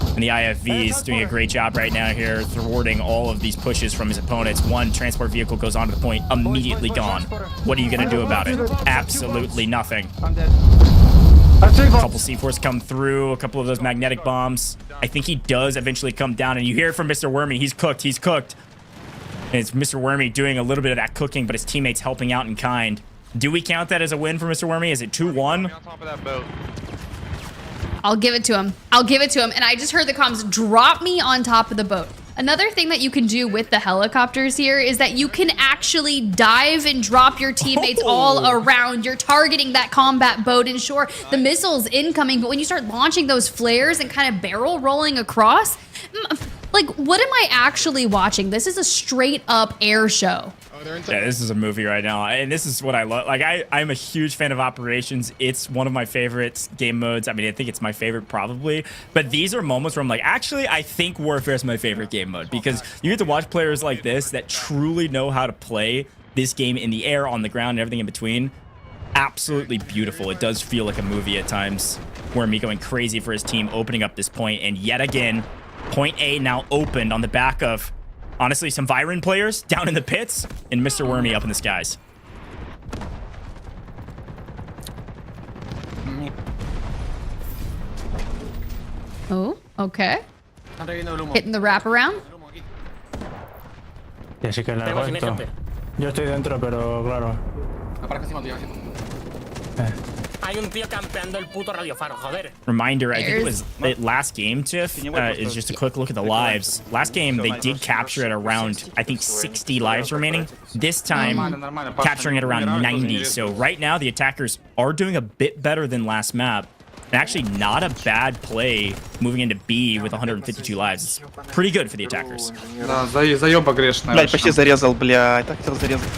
and the IFVs doing a great job right now here, thwarting all of these pushes from his opponents. One transport vehicle goes onto the point, immediately gone. What are you going to do about it? Absolutely nothing. A couple C4s come through, a couple of those magnetic bombs. I think he does eventually come down, and you hear it from Mr. Wormy. He's cooked. He's cooked. And it's Mr. Wormy doing a little bit of that cooking, but his teammates helping out in kind. Do we count that as a win for Mr. Wormy? Is it 2-1? I'll give it to him. I'll give it to him. And I just heard the comms, drop me on top of the boat. Another thing that you can do with the helicopters here is that you can actually dive and drop your teammates all around. You're targeting that combat boat and sure, the missiles incoming, but when you start launching those flares and kind of barrel rolling across, like, what am I actually watching? This is a straight up air show. Yeah, this is a movie right now, and this is what I love. Like, I'm a huge fan of Operations. It's one of my favorite game modes. I mean, I think it's my favorite probably, but these are moments where I'm like, actually, I think Warfare is my favorite game mode because you get to watch players like this that truly know how to play this game in the air, on the ground, and everything in between. Absolutely beautiful. It does feel like a movie at times. Wormy going crazy for his team, opening up this point, and yet again, point A now opened on the back of, honestly, some Viren players down in the pits and Mr. Wormy up in the skies. Oh, okay. Hitting the wraparound. Ya sé que la hago esto. Yo estoy dentro, pero claro. Hay un tío campeando el puto radiofaro, joder. Reminder, I think it was last game, Tiff, is just a quick look at the lives. Last game, they did capture it around, I think, 60 lives remaining. This time, capturing it around 90. So right now, the attackers are doing a bit better than last map. And actually not a bad play moving into B with 152 lives. It's pretty good for the attackers. Блядь, почти зарезал, блядь. Так хотел зарезать.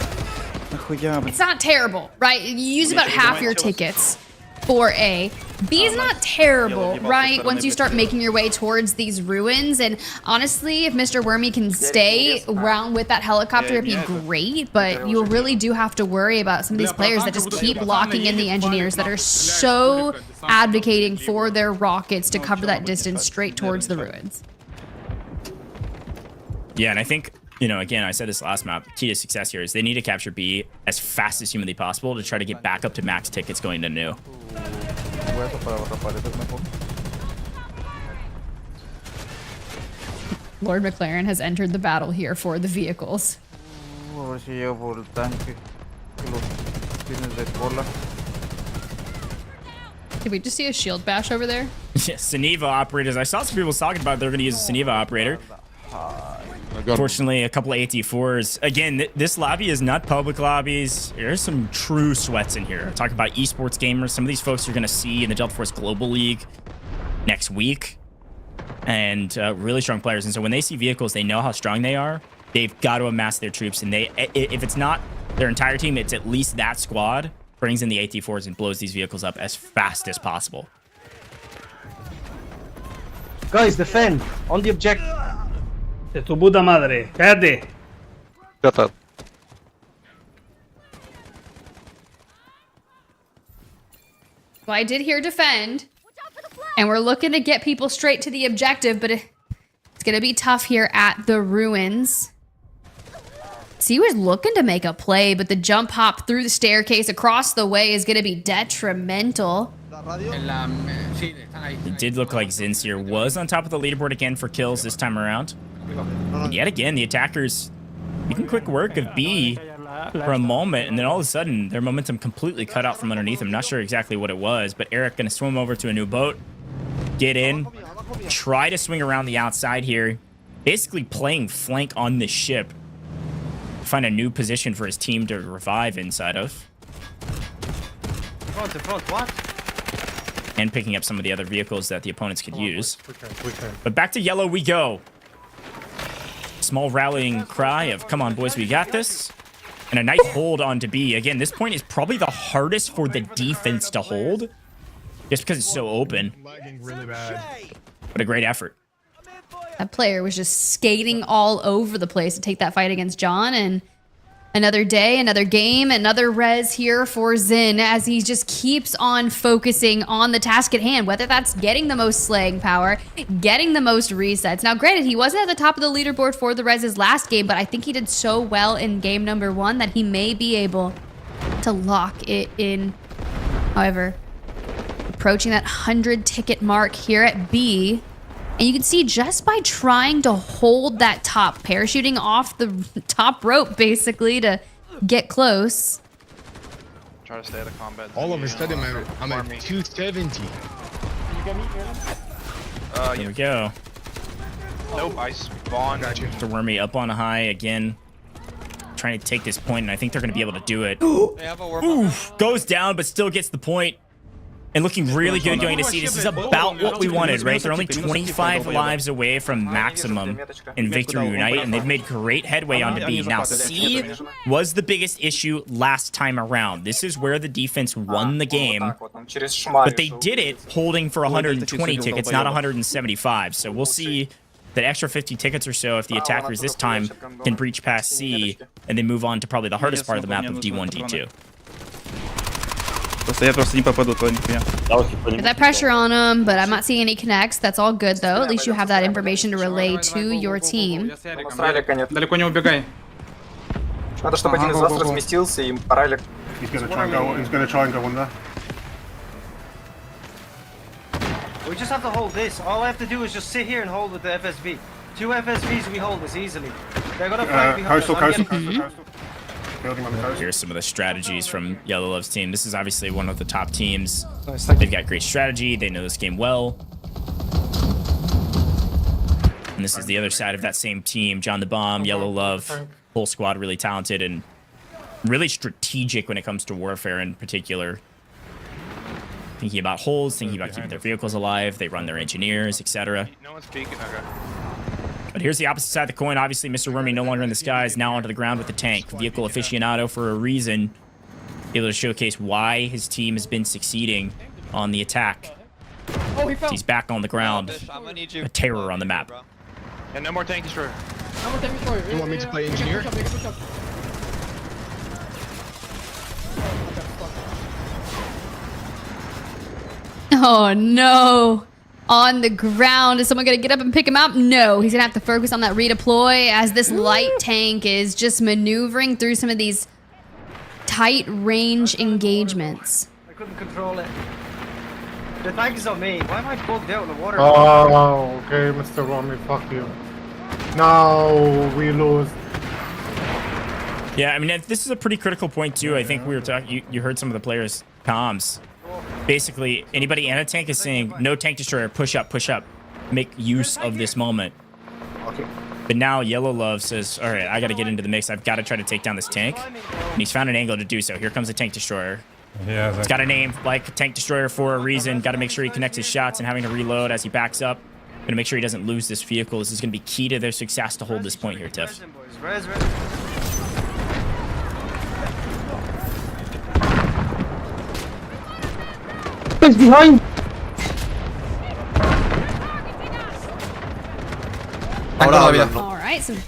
Нахуя, блядь. It's not terrible, right? You use about half your tickets for A. B is not terrible, right? Once you start making your way towards these ruins. And honestly, if Mr. Wormy can stay around with that helicopter, it'd be great. But you really do have to worry about some of these players that just keep locking in the engineers that are so advocating for their rockets to cover that distance straight towards the ruins. Yeah, and I think, you know, again, I said this last map, key to success here is they need to capture B as fast as humanly possible to try to get back up to max tickets going to new. Lord McLaren has entered the battle here for the vehicles. Did we just see a shield bash over there? Yeah, Saniva operators. I saw some people talking about they're going to use a Saniva operator. Unfortunately, a couple of AT4s. Again, this lobby is not public lobbies. There's some true sweats in here. Talk about esports gamers. Some of these folks you're going to see in the Delta Force Global League next week. And really strong players. And so when they see vehicles, they know how strong they are. They've got to amass their troops. And if it's not their entire team, it's at least that squad brings in the AT4s and blows these vehicles up as fast as possible. Guys, defend on the objective. De tu puta madre, cállate. Well, I did hear defend, and we're looking to get people straight to the objective, but it's going to be tough here at the ruins. he was looking to make a play, but the jump hop through the staircase across the way is going to be detrimental. It did look like Zinsier was on top of the leaderboard again for kills this time around. And yet again, the attackers making quick work of B for a moment, and then all of a sudden, their momentum completely cut out from underneath them. Not sure exactly what it was, but Eric going to swim over to a new boat, get in, try to swing around the outside here, basically playing flank on this ship. Find a new position for his team to revive inside of. Front, what? And picking up some of the other vehicles that the opponents could use. But back to yellow we go. Small rallying cry of, come on, boys, we got this. And a nice hold on to B. Again, this point is probably the hardest for the defense to hold. Just because it's so open. Really bad. But a great effort. That player was just skating all over the place to take that fight against John. And another day, another game, another res here for Zin as he just keeps on focusing on the task at hand, whether that's getting the most slaying power, getting the most resets. Now, granted, he wasn't at the top of the leaderboard for the reses last game, but I think he did so well in game number 1 that he may be able to lock it in. However, approaching that 100 ticket mark here at B. And you can see just by trying to hold that top, parachuting off the top rope, basically, to get close. Try to stay out of combat. All of a sudden, I'm at 270. Here we go. Nope, I spawned. Got you. Mr. Wormy up on a high again. Trying to take this point, and I think they're going to be able to do it. They have a warp. Oof, goes down, but still gets the point. And looking really good going to see. This is about what we wanted, right? They're only 25 lives away from maximum in Victory Unite, and they've made great headway onto B. Now, C was the biggest issue last time around. This is where the defense won the game, but they did it holding for 120 tickets, not 175. So we'll see that extra 50 tickets or so if the attackers this time can breach past C and then move on to probably the hardest part of the map of D1, D2. Я просто не попаду туда нихуя. Get that pressure on him, but I'm not seeing any connects. That's all good, though. At least you have that information to relay to your team. Далеко не убегай. Надо, чтобы один из вас разместился, и паралик. He's gonna try and go under. We just have to hold this. All I have to do is just sit here and hold with the FSV. 2 FSVs, we hold this easily. They're gonna flank behind us. Here's some of the strategies from Yellow Love's team. This is obviously one of the top teams. They've got great strategy. They know this game well. And this is the other side of that same team. John the Bomb, Yellow Love, whole squad really talented and really strategic when it comes to warfare in particular. Thinking about holds, thinking about keeping their vehicles alive. They run their engineers, etc. No one's peeking. Okay. But here's the opposite side of the coin. Obviously, Mr. Wormy no longer in the skies, now onto the ground with the tank. Vehicle aficionado for a reason. Able to showcase why his team has been succeeding on the attack. He's back on the ground. A terror on the map. And no more tank destroyer. No more tank destroyer. You want me to play engineer? Oh, no. On the ground. Is someone going to get up and pick him up? No. He's going to have to focus on that redeploy as this light tank is just maneuvering through some of these tight range engagements. I couldn't control it. The tank is on me. Why am I bugged out in the water? Oh, okay, Mr. Romy, fuck you. No, we lose. Yeah, I mean, this is a pretty critical point, too. I think we were talking, you heard some of the players' comms. Basically, anybody in a tank is saying, no tank destroyer, push up, make use of this moment. Okay. But now Yellow Love says, all right, I got to get into the mix. I've got to try to take down this tank. And he's found an angle to do so. Here comes a tank destroyer. Yeah, It's got a name like a tank destroyer for a reason. Got to make sure he connects his shots and having to reload as he backs up. Going to make sure he doesn't lose this vehicle. This is going to be key to their success to hold this point here, Tiff. He's behind. All right, some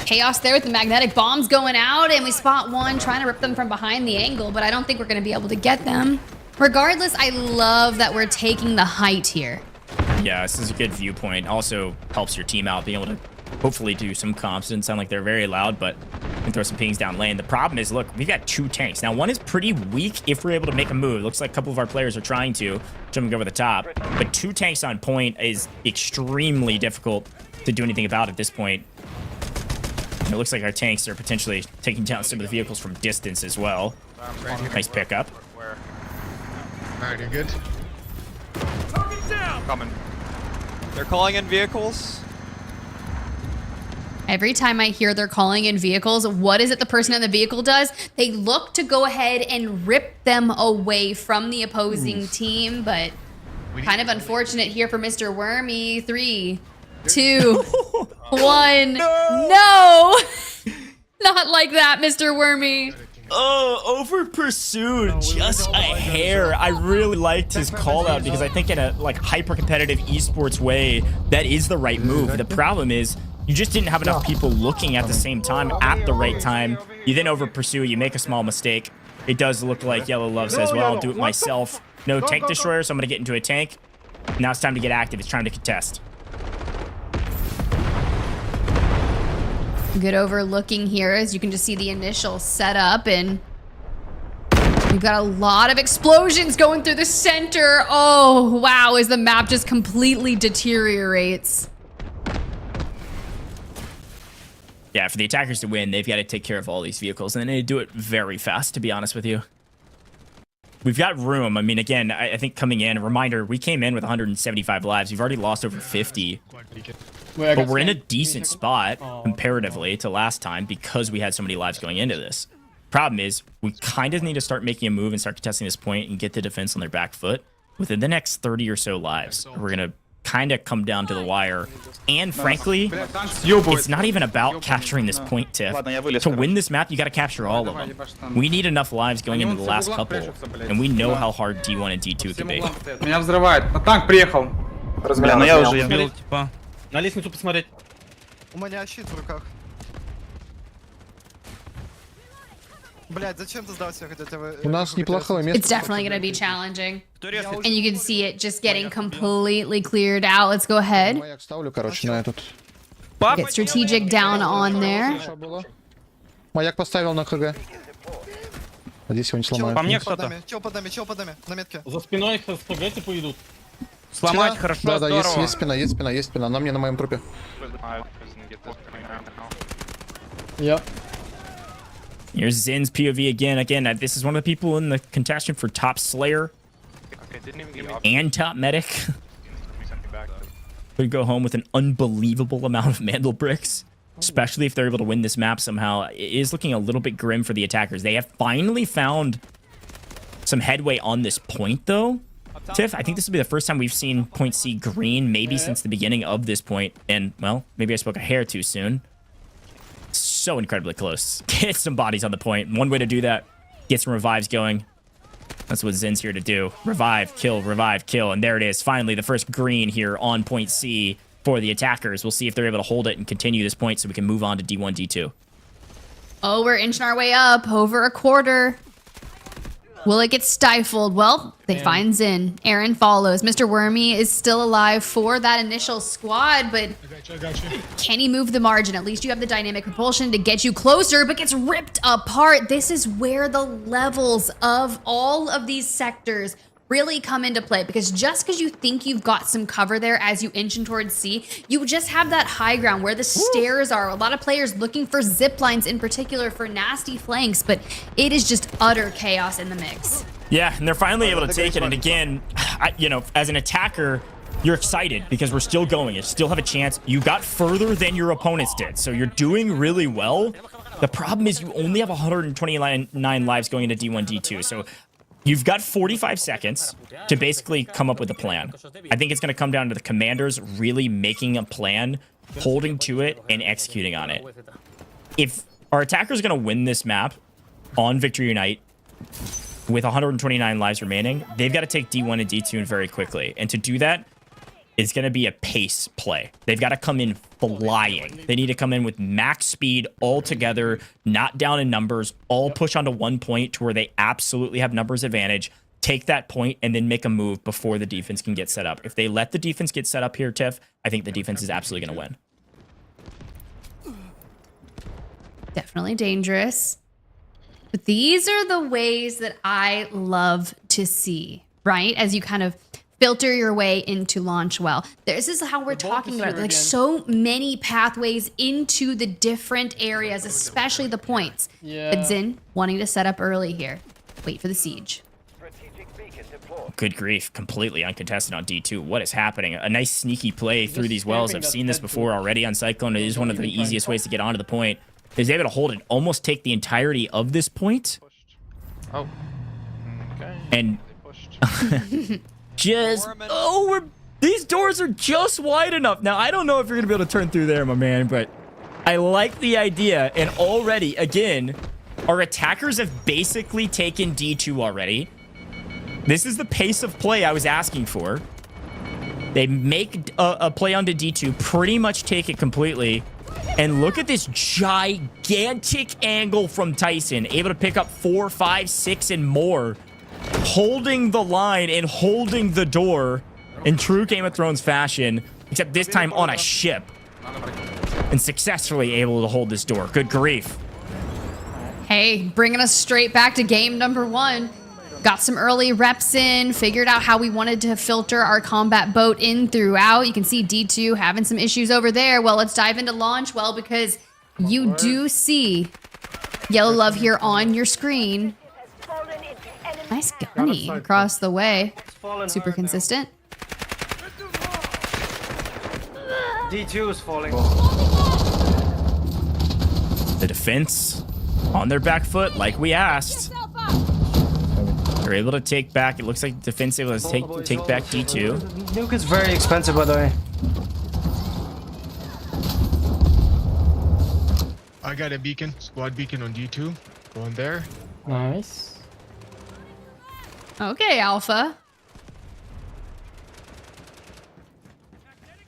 chaos there with the magnetic bombs going out, and we spot one trying to rip them from behind the angle, but I don't think we're going to be able to get them. Regardless, I love that we're taking the height here. Yeah, this is a good viewpoint. Also helps your team out, being able to hopefully do some comps. Didn't sound like they're very loud, but we can throw some pings down lane. The problem is, look, we've got 2 tanks. Now, one is pretty weak if we're able to make a move. Looks like a couple of our players are trying to jump over the top. But 2 tanks on point is extremely difficult to do anything about at this point. It looks like our tanks are potentially taking down some of the vehicles from distance as well. Nice pickup. Alright, you're good. Coming. They're calling in vehicles. Every time I hear they're calling in vehicles, what is it the person in the vehicle does? They look to go ahead and rip them away from the opposing team, but kind of unfortunate here for Mr. Wormy. 3, 2, 1. No! Not like that, Mr. Wormy. Oh, over pursued just a hair. I really liked his call out because I think in a like hyper competitive esports way, that is the right move. The problem is you just didn't have enough people looking at the same time at the right time. You then over pursue, you make a small mistake. It does look like Yellow Love says, well, I'll do it myself. No tank destroyer, so I'm gonna get into a tank. Now it's time to get active. It's time to contest. Good overlooking here as you can just see the initial setup, and we've got a lot of explosions going through the center. Oh, wow, as the map just completely deteriorates. Yeah, for the attackers to win, they've got to take care of all these vehicles, and they do it very fast, to be honest with you. We've got room. I mean, again, I think coming in, a reminder, we came in with 175 lives. We've already lost over 50. But we're in a decent spot comparatively to last time because we had so many lives going into this. Problem is, we kind of need to start making a move and start contesting this point and get the defense on their back foot within the next 30 or so lives. We're going to kind of come down to the wire. And frankly, it's not even about capturing this point, Tiff. To win this map, you got to capture all of them. We need enough lives going into the last couple, and we know how hard D1 and D2 can be. Меня взрывает. Танк приехал. Бля, ну я уже убил, типа. На лестницу посмотреть. У меня щит в руках. Блять, зачем ты сдался? Хотя вы... У нас неплохое место. It's definitely going to be challenging. And you can see it just getting completely cleared out. Let's go ahead. Маяк ставлю, короче, на этот. Get strategic down on there. Маяк поставил на КГ. Надеюсь, его не сломают. По мне кто-то. Чел под нами, на метке. За спиной их с ПГ типа идут. Сломать хорошо, да, здорово. есть спина. На мне, на моем трупе. Yep. Here's Zin's POV again. Again, this is one of the people in the contention for top Slayer and top Medic. Could go home with an unbelievable amount of Mandel bricks, especially if they're able to win this map somehow. It is looking a little bit grim for the attackers. They have finally found some headway on this point, though. Tiff, I think this will be the first time we've seen point C green, maybe since the beginning of this point. And, well, maybe I spoke a hair too soon. So incredibly close. Get some bodies on the point. One way to do that, get some revives going. That's what Zin's here to do. Revive, kill, and there it is. Finally, the first green here on point C for the attackers. We'll see if they're able to hold it and continue this point so we can move on to D1, D2. Oh, we're inching our way up, over a quarter. Will it get stifled? Well, they find Zin. Aaron follows. Mr. Wormy is still alive for that initial squad, but can he move the margin? At least you have the dynamic propulsion to get you closer, but gets ripped apart. This is where the levels of all of these sectors really come into play, because just because you think you've got some cover there as you inch in towards C, you just have that high ground where the stairs are. A lot of players looking for zip lines in particular for nasty flanks, but it is just utter chaos in the mix. Yeah, and they're finally able to take it. And again, you know, as an attacker, you're excited because we're still going. You still have a chance. You got further than your opponents did, so you're doing really well. The problem is you only have 129 lives going into D1, D2, so you've got 45 seconds to basically come up with a plan. I think it's going to come down to the commanders really making a plan, holding to it, and executing on it. If our attackers are going to win this map on Victory Unite with 129 lives remaining, they've got to take D1 and D2 very quickly. And to do that, it's going to be a pace play. They've got to come in flying. They need to come in with max speed all together, not down in numbers, all push onto one point to where they absolutely have numbers advantage, take that point, and then make a move before the defense can get set up. If they let the defense get set up here, Tiff, I think the defense is absolutely going to win. Definitely dangerous. But these are the ways that I love to see, right? As you kind of filter your way into launch well. This is how we're talking about it. Like so many pathways into the different areas, especially the points. Yeah. But Zin wanting to set up early here. Wait for the siege. Good grief, completely uncontested on D2. What is happening? A nice sneaky play through these wells. I've seen this before already on Cyclone. It is one of the easiest ways to get onto the point. Is able to hold and almost take the entirety of this point. Oh. Okay. And just these doors are just wide enough. Now I don't know if you're gonna be able to turn through there, my man, but I like the idea. And already, again, our attackers have basically taken D2 already. This is the pace of play I was asking for. They make a play onto D2, pretty much take it completely. And look at this gigantic angle from Tyson. Able to pick up 4, 5, 6, and more. Holding the line and holding the door in true Game of Thrones fashion. Except this time on a ship. And successfully able to hold this door. Good grief. Hey, bringing us straight back to game number 1. Got some early reps in, figured out how we wanted to filter our combat boat in throughout. You can see D2 having some issues over there. Well, let's dive into launch well because you do see yellow love here on your screen. Nice gunny across the way. Super consistent. D2 is falling. The defense on their back foot like we asked. They're able to take back. It looks like the defense able to take back D2. Nuke is very expensive, by the way. I got a beacon, squad beacon on D2. Going there. Nice. Okay, Alpha.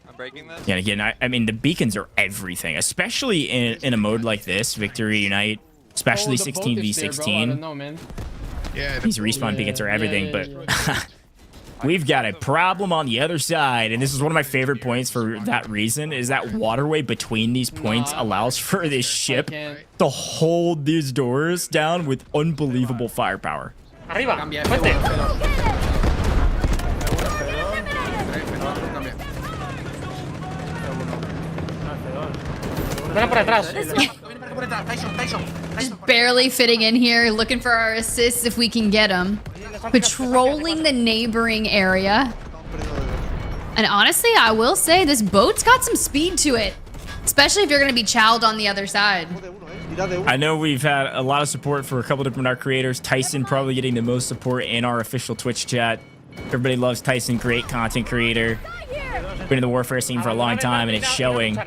I'm breaking this. Yeah, again, I mean, the beacons are everything, especially in a mode like this, Victory Unite, especially 16v16. Yeah, these respawn beacons are everything, but we've got a problem on the other side, and this is one of my favorite points for that reason, is that waterway between these points allows for this ship to hold these doors down with unbelievable firepower. Arriba, Just barely fitting in here, looking for our assists if we can get them. Patrolling the neighboring area. And honestly, I will say this boat's got some speed to it. Especially if you're going to be chowed on the other side. I know we've had a lot of support for a couple different art creators. Tyson probably getting the most support in our official Twitch chat. Everybody loves Tyson, great content creator. Been in the Warfare scene for a long time, and it's showing.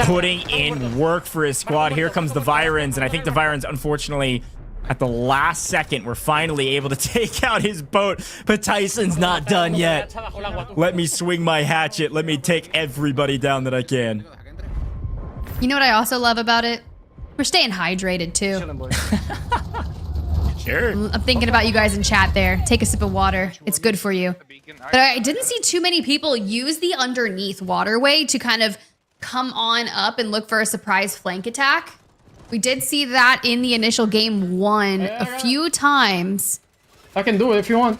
Putting in work for his squad. Here comes the Virons, and I think the Virons, unfortunately, at the last second, were finally able to take out his boat, but Tyson's not done yet. Let me swing my hatchet. Let me take everybody down that I can. You know what I also love about it? We're staying hydrated, too. Sure. I'm thinking about you guys in chat there. Take a sip of water. It's good for you. But I didn't see too many people use the underneath waterway to kind of come on up and look for a surprise flank attack. We did see that in the initial game 1 a few times. I can do it if you want.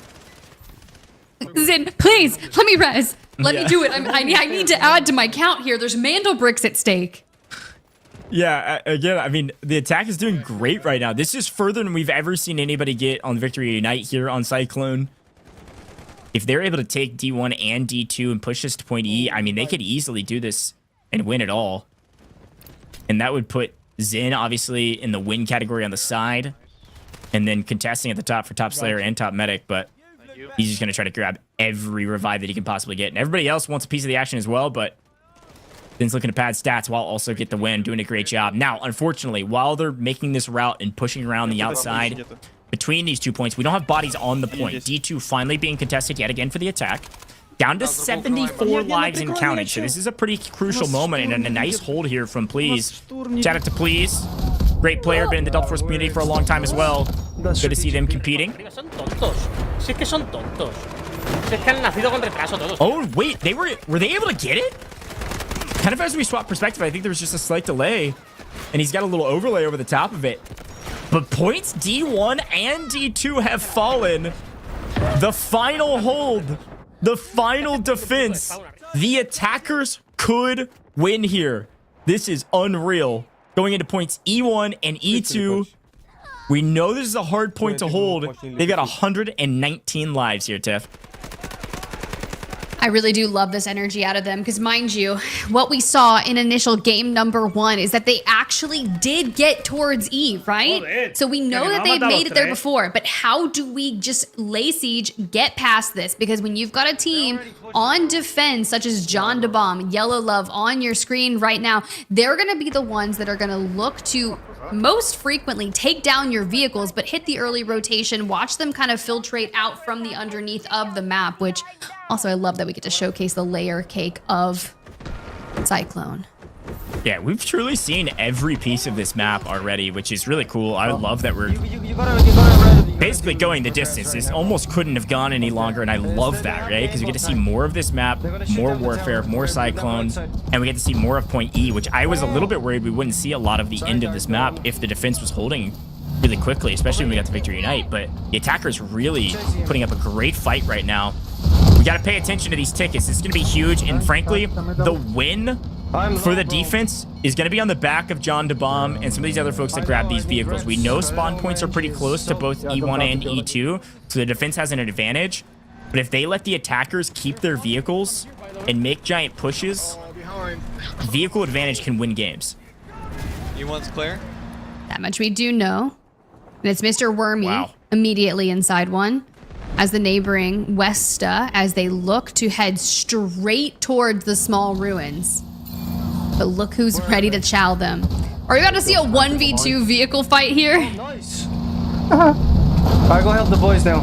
Zin, please, let me res. Let me do it. I need to add to my count here. There's Mandel bricks at stake. Yeah, again, I mean, the attack is doing great right now. This is further than we've ever seen anybody get on Victory Unite here on Cyclone. If they're able to take D1 and D2 and push this to point E, I mean, they could easily do this and win it all. And that would put Zin, obviously, in the win category on the side. And then contesting at the top for top Slayer and top medic. But he's just going to try to grab every revive that he can possibly get. And everybody else wants a piece of the action as well, but Zin's looking to pad stats while also get the win, doing a great job. Now, unfortunately, while they're making this route and pushing around the outside, between these 2 points, we don't have bodies on the point. D2 finally being contested yet again for the attack. Down to 74 lives and counting. So this is a pretty crucial moment and a nice hold here from Please. Shout out to Please. Great player, been in the Delta Force community for a long time as well. Good to see them competing. Oh, wait, were they able to get it? Kind of as we swap perspective, I think there was just a slight delay. and he's got a little overlay over the top of it. But points D1 and D2 have fallen. The final hold, the final defense. The attackers could win here. This is unreal. Going into points E1 and E2. We know this is a hard point to hold. They've got 119 lives here, Tiff. I really do love this energy out of them because, mind you, what we saw in initial game number 1 is that they actually did get towards E, right? So we know that they've made it there before, but how do we just lay siege, get past this? Because when you've got a team on defense, such as John DeBomb, Yellow Love on your screen right now, they're going to be the ones that are going to look to most frequently take down your vehicles, but hit the early rotation, watch them kind of filtrate out from the underneath of the map, which also I love that we get to showcase the layer cake of Cyclone. Yeah, we've truly seen every piece of this map already, which is really cool. I love that we're basically going the distance. This almost couldn't have gone any longer, and I love that, right? Because we get to see more of this map, more warfare, more Cyclone, and we get to see more of point E, which I was a little bit worried we wouldn't see a lot of the end of this map if the defense was holding really quickly, especially when we got to Victory Unite. But the attackers really putting up a great fight right now. We got to pay attention to these tickets. It's going to be huge, and frankly, the win for the defense is going to be on the back of John DeBomb and some of these other folks that grab these vehicles. We know spawn points are pretty close to both E1 and E2, so the defense has an advantage. But if they let the attackers keep their vehicles and make giant pushes, vehicle advantage can win games. E1's clear. That much we do know. And it's Mr. Wormy immediately inside one, as the neighboring Westa, as they look to head straight towards the small ruins. But look who's ready to chow them. Are we about to see a 1v2 vehicle fight here? Nice. Alright, go help the boys now.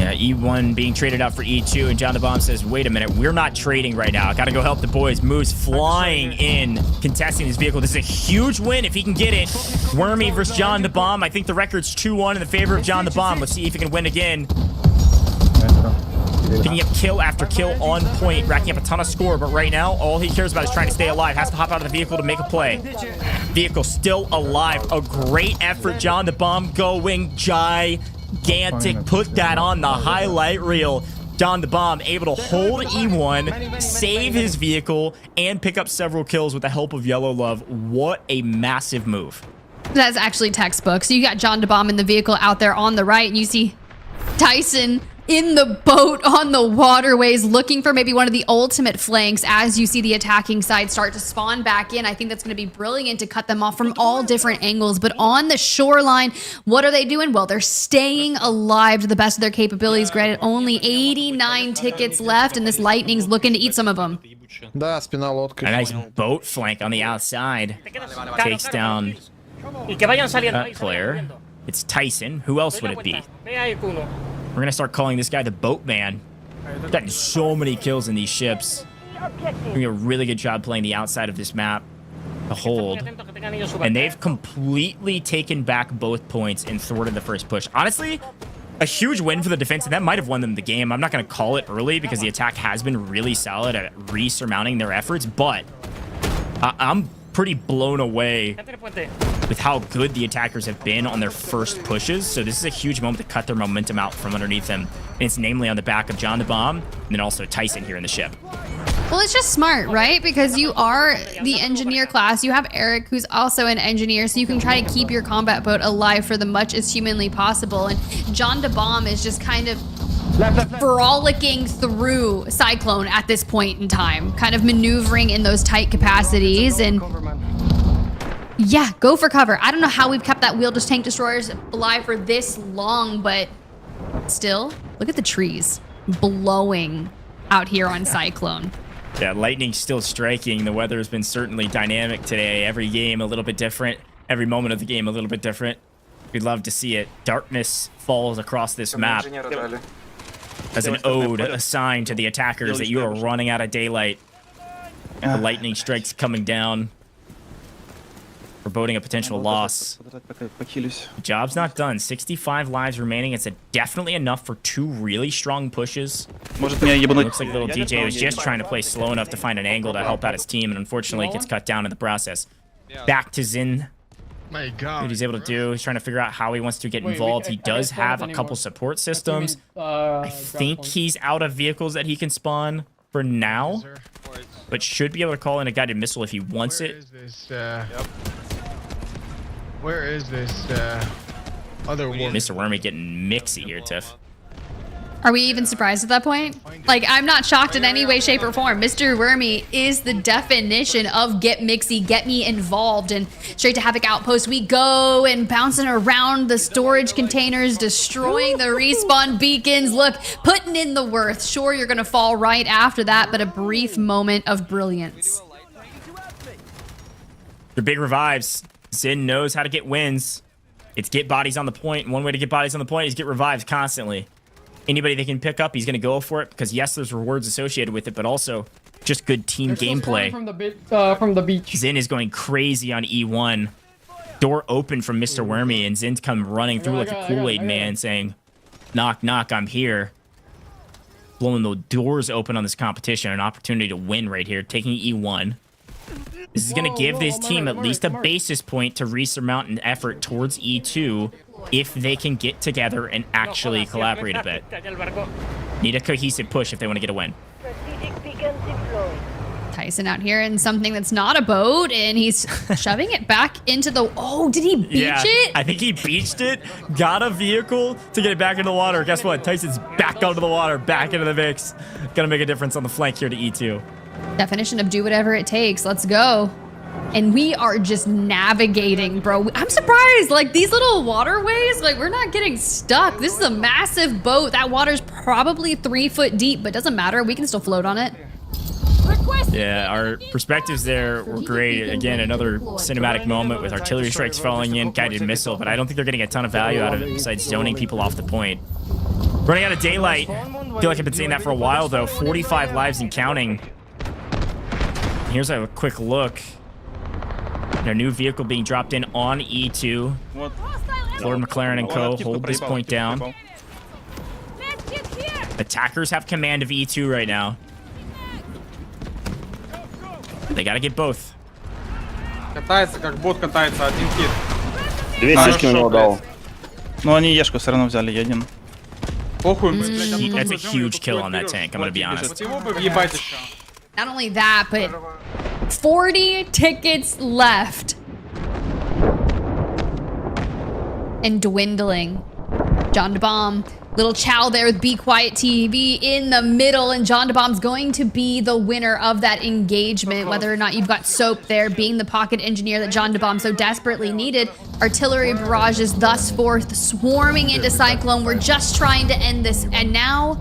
Yeah, E1 being traded out for E2, and John DeBomb says, wait a minute, we're not trading right now. I gotta go help the boys. Moves flying in, contesting his vehicle. This is a huge win if he can get it. Wormy versus John DeBomb. I think the record's 2-1 in the favor of John DeBomb. Let's see if he can win again. Picking up kill after kill on point, racking up a ton of score, but right now, all he cares about is trying to stay alive. Has to hop out of the vehicle to make a play. Vehicle still alive. A great effort, John DeBomb going gigantic. Put that on the highlight reel. John DeBomb able to hold E1, save his vehicle, and pick up several kills with the help of Yellow Love. What a massive move. That's actually textbook. So you got John DeBomb in the vehicle out there on the right, and you see Tyson in the boat on the waterways looking for maybe one of the ultimate flanks as you see the attacking side start to spawn back in. I think that's going to be brilliant to cut them off from all different angles. But on the shoreline, what are they doing? Well, they're staying alive to the best of their capabilities. Granted, only 89 tickets left, and this Lightning's looking to eat some of them. A nice boat flank on the outside. Takes down that player. It's Tyson. Who else would it be? We're going to start calling this guy the Boatman. Gotten so many kills in these ships. Doing a really good job playing the outside of this map to hold. And they've completely taken back both points and thwarted the first push. Honestly, a huge win for the defense, and that might have won them the game. I'm not going to call it early because the attack has been really solid at re-surmounting their efforts, but I'm pretty blown away with how good the attackers have been on their first pushes. So this is a huge moment to cut their momentum out from underneath them. And it's namely on the back of John DeBomb and then also Tyson here in the ship. Well, it's just smart, right? Because you are the engineer class. You have Eric, who's also an engineer, so you can try to keep your combat boat alive for the much as humanly possible. And John DeBomb is just kind of frolicking through Cyclone at this point in time, kind of maneuvering in those tight capacities. And yeah, go for cover. I don't know how we've kept that wheeled tank destroyers alive for this long, but still, look at the trees blowing out here on Cyclone. Yeah, lightning still striking. The weather has been certainly dynamic today. Every game a little bit different. Every moment of the game a little bit different. We'd love to see it. Darkness falls across this map as an ode assigned to the attackers that you are running out of daylight. The lightning strikes coming down, foreboding a potential loss. Job's not done. 65 lives remaining. It's definitely enough for 2 really strong pushes. Looks like little DJ was just trying to play slow enough to find an angle to help out his team, and unfortunately gets cut down in the process. back to Zin. My God. What he's able to do. He's trying to figure out how he wants to get involved. He does have a couple support systems. I think he's out of vehicles that he can spawn for now, but should be able to call in a guided missile if he wants it. Where is this other one? Mr. Wormy getting mixy here, Tiff. Are we even surprised at that point? Like, I'm not shocked in any way, shape, or form. Mr. Wormy is the definition of get mixy, get me involved, and straight to Havoc Outpost we go, and bouncing around the storage containers, destroying the respawn beacons. Look, putting in the worth. Sure, you're gonna fall right after that, but a brief moment of brilliance. The big revives. Zin knows how to get wins. It's get bodies on the point, and one way to get bodies on the point is get revives constantly. Anybody they can pick up, he's going to go for it because, yes, there's rewards associated with it, but also just good team gameplay. From the beach. Zin is going crazy on E1. Door open from Mr. Wormy, and Zin's come running through like a Kool-Aid man saying, knock, knock, I'm here. Blowing the doors open on this competition. An opportunity to win right here, taking E1. This is going to give this team at least a basis point to resurmount an effort towards E2 if they can get together and actually collaborate a bit. Need a cohesive push if they want to get a win. Tyson out here in something that's not a boat, and he's shoving it back into the... Oh, did he beach it? I think he beached it, got a vehicle to get it back into the water. Guess what? Tyson's back onto the water, back into the mix. Gonna make a difference on the flank here to E2. Definition of do whatever it takes. Let's go. And we are just navigating, bro. I'm surprised. Like, these little waterways, like, we're not getting stuck. This is a massive boat. That water's probably 3 foot deep, but doesn't matter. We can still float on it. Yeah, our perspectives there were great. Again, another cinematic moment with artillery strikes falling in, guided missile, but I don't think they're getting a ton of value out of it besides zoning people off the point. Running out of daylight. I feel like I've been saying that for a while, though. 45 lives and counting. Here's a quick look. Their new vehicle being dropped in on E2. Lord McLaren and co. hold this point down. Attackers have command of E2 right now. They gotta get both. Катается, как бот катается, один хит. Две сишки у него дал. Ну, они Ешку все равно взяли, один. Похуй. That's a huge kill on that tank, I'm gonna be honest. Not only that, but 40 tickets left. And dwindling. John DeBomb, little chow there with Be Quiet TV in the middle, and John DeBomb's going to be the winner of that engagement, whether or not you've got Soap there being the pocket engineer that John DeBomb so desperately needed. Artillery barrages thus forth, swarming into Cyclone. We're just trying to end this, and now,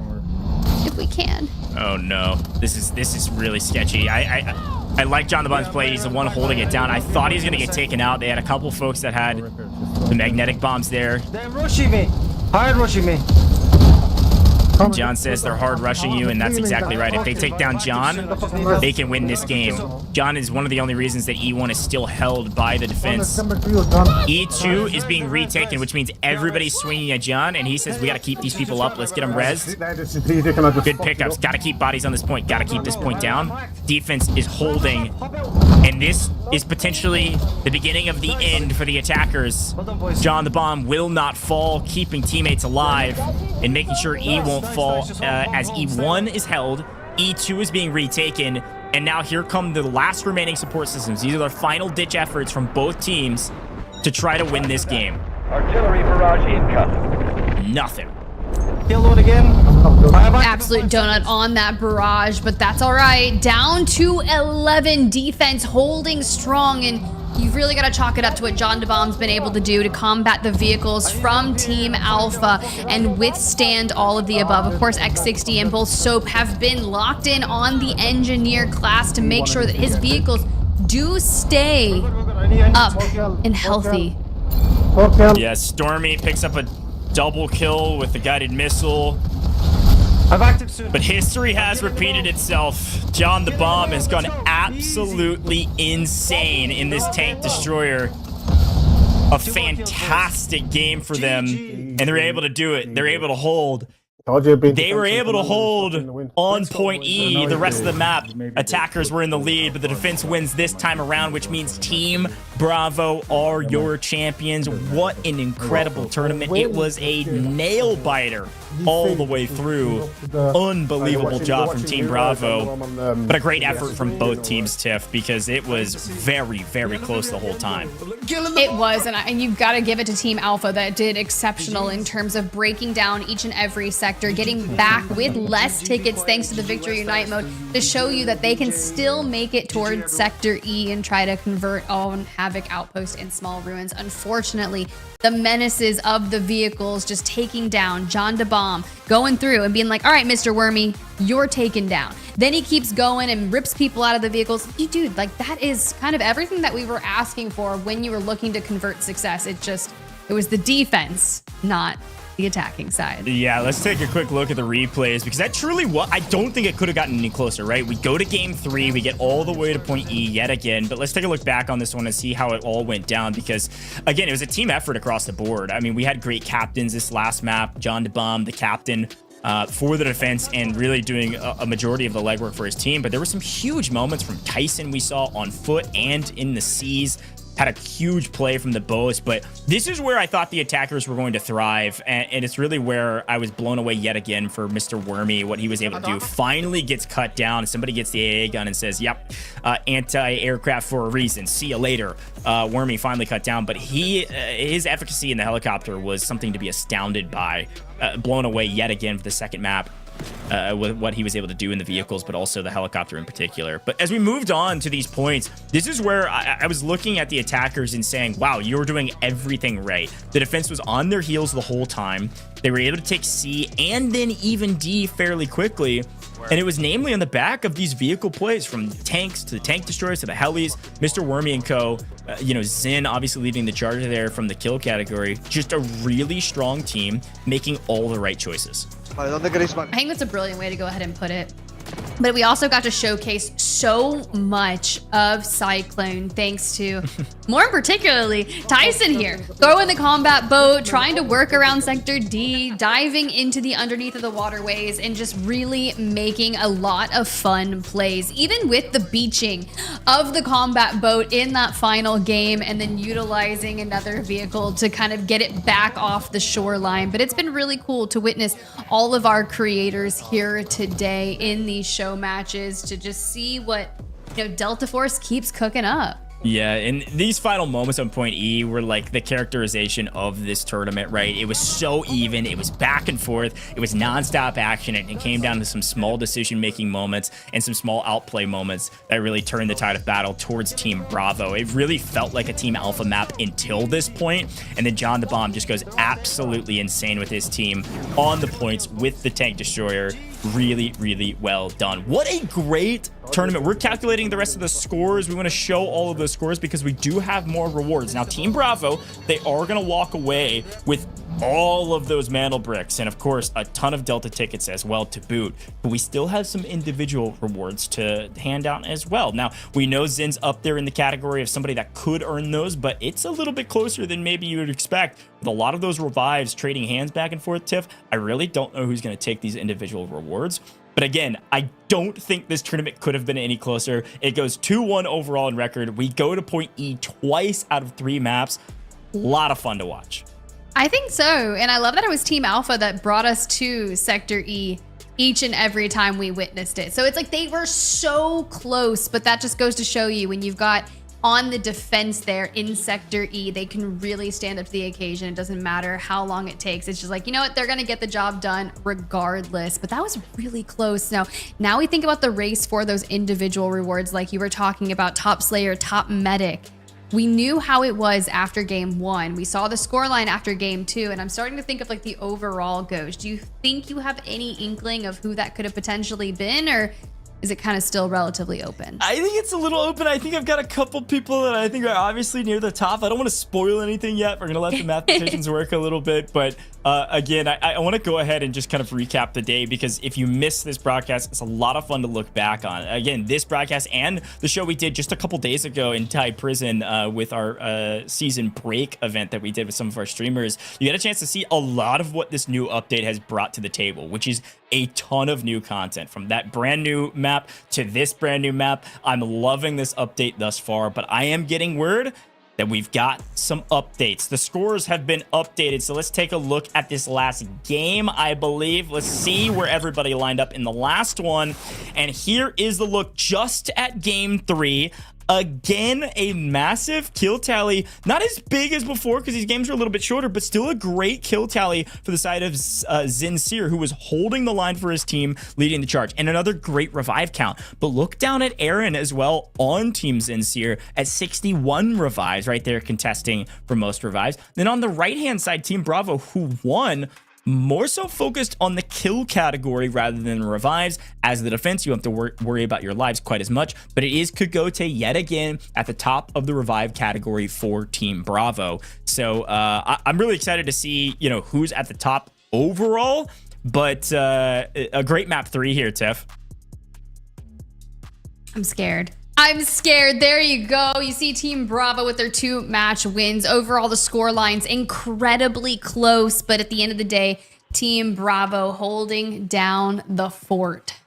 if we can. Oh no, this is really sketchy. I like John DeBomb's play. He's the one holding it down. I thought he was gonna get taken out. They had a couple folks that had the magnetic bombs there. They're rushing me. Hard rushing me. John says they're hard rushing you, and that's exactly right. If they take down John, they can win this game. John is one of the only reasons that E1 is still held by the defense. E2 is being retaken, which means everybody's swinging at John, and he says, we got to keep these people up. Let's get them rezzed. Good pickups. Got to keep bodies on this point. Got to keep this point down. Defense is holding, and this is potentially the beginning of the end for the attackers. John the Bomb will not fall, keeping teammates alive and making sure E won't fall as E1 is held, E2 is being retaken, and now here come the last remaining support systems. These are their final ditch efforts from both teams to try to win this game. Artillery barrage incoming. Nothing. Kill again. Absolute donut on that barrage, but that's all right. Down to 11, defense holding strong, and you've really got to chalk it up to what John DeBomb's been able to do to combat the vehicles from Team Alpha and withstand all of the above. Of course, X60 and both Soap have been locked in on the engineer class to make sure that his vehicles do stay up and healthy. Yeah, Stormy picks up a double kill with the guided missile. But history has repeated itself. John the Bomb has gone absolutely insane in this tank destroyer. A fantastic game for them, and they're able to do it. They're able to hold. They were able to hold on point E the rest of the map. Attackers were in the lead, but the defense wins this time around, which means Team Bravo are your champions. What an incredible tournament. It was a nail biter all the way through. Unbelievable job from Team Bravo, but a great effort from both teams, Tiff, because it was very, very close the whole time. It was, and you've got to give it to Team Alpha that did exceptional in terms of breaking down each and every sector, getting back with less tickets thanks to the Victory Unite mode to show you that they can still make it towards Sector E and try to convert on Havoc Outpost and Small Ruins. Unfortunately, the menaces of the vehicles just taking down John DeBomb, going through and being like, all right, Mr. Wormy, you're taken down. Then he keeps going and rips people out of the vehicles. Dude, like that is kind of everything that we were asking for when you were looking to convert success. It was the defense, not the attacking side. Yeah, let's take a quick look at the replays because that truly was, I don't think it could have gotten any closer, right? We go to game 3, we get all the way to point E yet again, but let's take a look back on this one and see how it all went down because, again, it was a team effort across the board. I mean, we had great captains this last map. John DeBomb, the captain, for the defense and really doing a majority of the legwork for his team, but there were some huge moments from Tyson we saw on foot and in the seas. Had a huge play from the bows, but this is where I thought the attackers were going to thrive, and it's really where I was blown away yet again for Mr. Wormy, what he was able to do. Finally gets cut down, somebody gets the AA gun and says, yep, anti-aircraft for a reason, see you later. Wormy finally cut down, but his efficacy in the helicopter was something to be astounded by. Blown away yet again for the second map. With what he was able to do in the vehicles, but also the helicopter in particular. But as we moved on to these points, this is where I was looking at the attackers and saying, wow, you're doing everything right. The defense was on their heels the whole time. They were able to take C and then even D fairly quickly. And it was namely on the back of these vehicle plays, from tanks to the tank destroyers to the helis. Mr. Wormy and co, Zin obviously leading the charge there from the kill category. Just a really strong team making all the right choices. I think that's a brilliant way to go ahead and put it. But we also got to showcase so much of Cyclone thanks to, more particularly, Tyson here. Throwing the combat boat, trying to work around Sector D, diving into the underneath of the waterways, and just really making a lot of fun plays. Even with the beaching of the combat boat in that final game and then utilizing another vehicle to kind of get it back off the shoreline. But it's been really cool to witness all of our creators here today in these show matches to just see what Delta Force keeps cooking up. Yeah, and these final moments on point E were like the characterization of this tournament, right? It was so even, it was back and forth, it was nonstop action, and it came down to some small decision-making moments and some small outplay moments that really turned the tide of battle towards Team Bravo. It really felt like a Team Alpha map until this point, and then John DeBomb just goes absolutely insane with his team on the points with the tank destroyer. Really, really well done. What a great tournament. We're calculating the rest of the scores. We want to show all of those scores because we do have more rewards. Now, Team Bravo, they are going to walk away with all of those mantle bricks and, of course, a ton of Delta tickets as well to boot. But we still have some individual rewards to hand out as well. Now, we know Zin's up there in the category of somebody that could earn those, but it's a little bit closer than maybe you would expect. With a lot of those revives trading hands back and forth, Tiff, I really don't know who's going to take these individual rewards. But again, I don't think this tournament could have been any closer. It goes 2-1 overall in record. We go to point E twice out of 3 maps. A lot of fun to watch. I think so. And I love that it was Team Alpha that brought us to Sector E each and every time we witnessed it. So it's like they were so close, but that just goes to show you when you've got on the defense there in Sector E, they can really stand up to the occasion. It doesn't matter how long it takes. It's just like, you know what? They're going to get the job done regardless. But that was really close. Now we think about the race for those individual rewards like you were talking about, top Slayer, top medic. We knew how it was after game 1. We saw the scoreline after game 2, and I'm starting to think of like the overall goes. Do you think you have any inkling of who that could have potentially been, or is it kind of still relatively open? I think it's a little open. I think I've got a couple people that I think are obviously near the top. I don't want to spoil anything yet. We're going to let the mathematicians work a little bit. But again, I want to go ahead and just kind of recap the day, because if you missed this broadcast, it's a lot of fun to look back on. Again, this broadcast and the show we did just a couple days ago in Thai prison with our season break event that we did with some of our streamers, you get a chance to see a lot of what this new update has brought to the table, which is a ton of new content, from that brand new map to this brand new map. I'm loving this update thus far, but I am getting word that we've got some updates. The scores have been updated, so let's take a look at this last game, I believe. Let's see where everybody lined up in the last one. And here is the look just at game 3. Again, a massive kill tally. Not as big as before, because these games are a little bit shorter, but still a great kill tally for the side of Zinsir, who was holding the line for his team, leading the charge. And another great revive count. But look down at Aaron as well on Team Zinsir at 61 revives, right there, contesting for most revives. Then on the right-hand side, Team Bravo, who won, more so focused on the kill category rather than revives. As the defense, you don't have to worry about your lives quite as much, but it is Kogote yet again at the top of the revive category for Team Bravo. So I'm really excited to see, you know, who's at the top overall, but a great map 3 here, Tiff. I'm scared. I'm scared. There you go. You see Team Bravo with their 2 match wins. Overall, the score line's incredibly close, but at the end of the day, Team Bravo holding down the fort.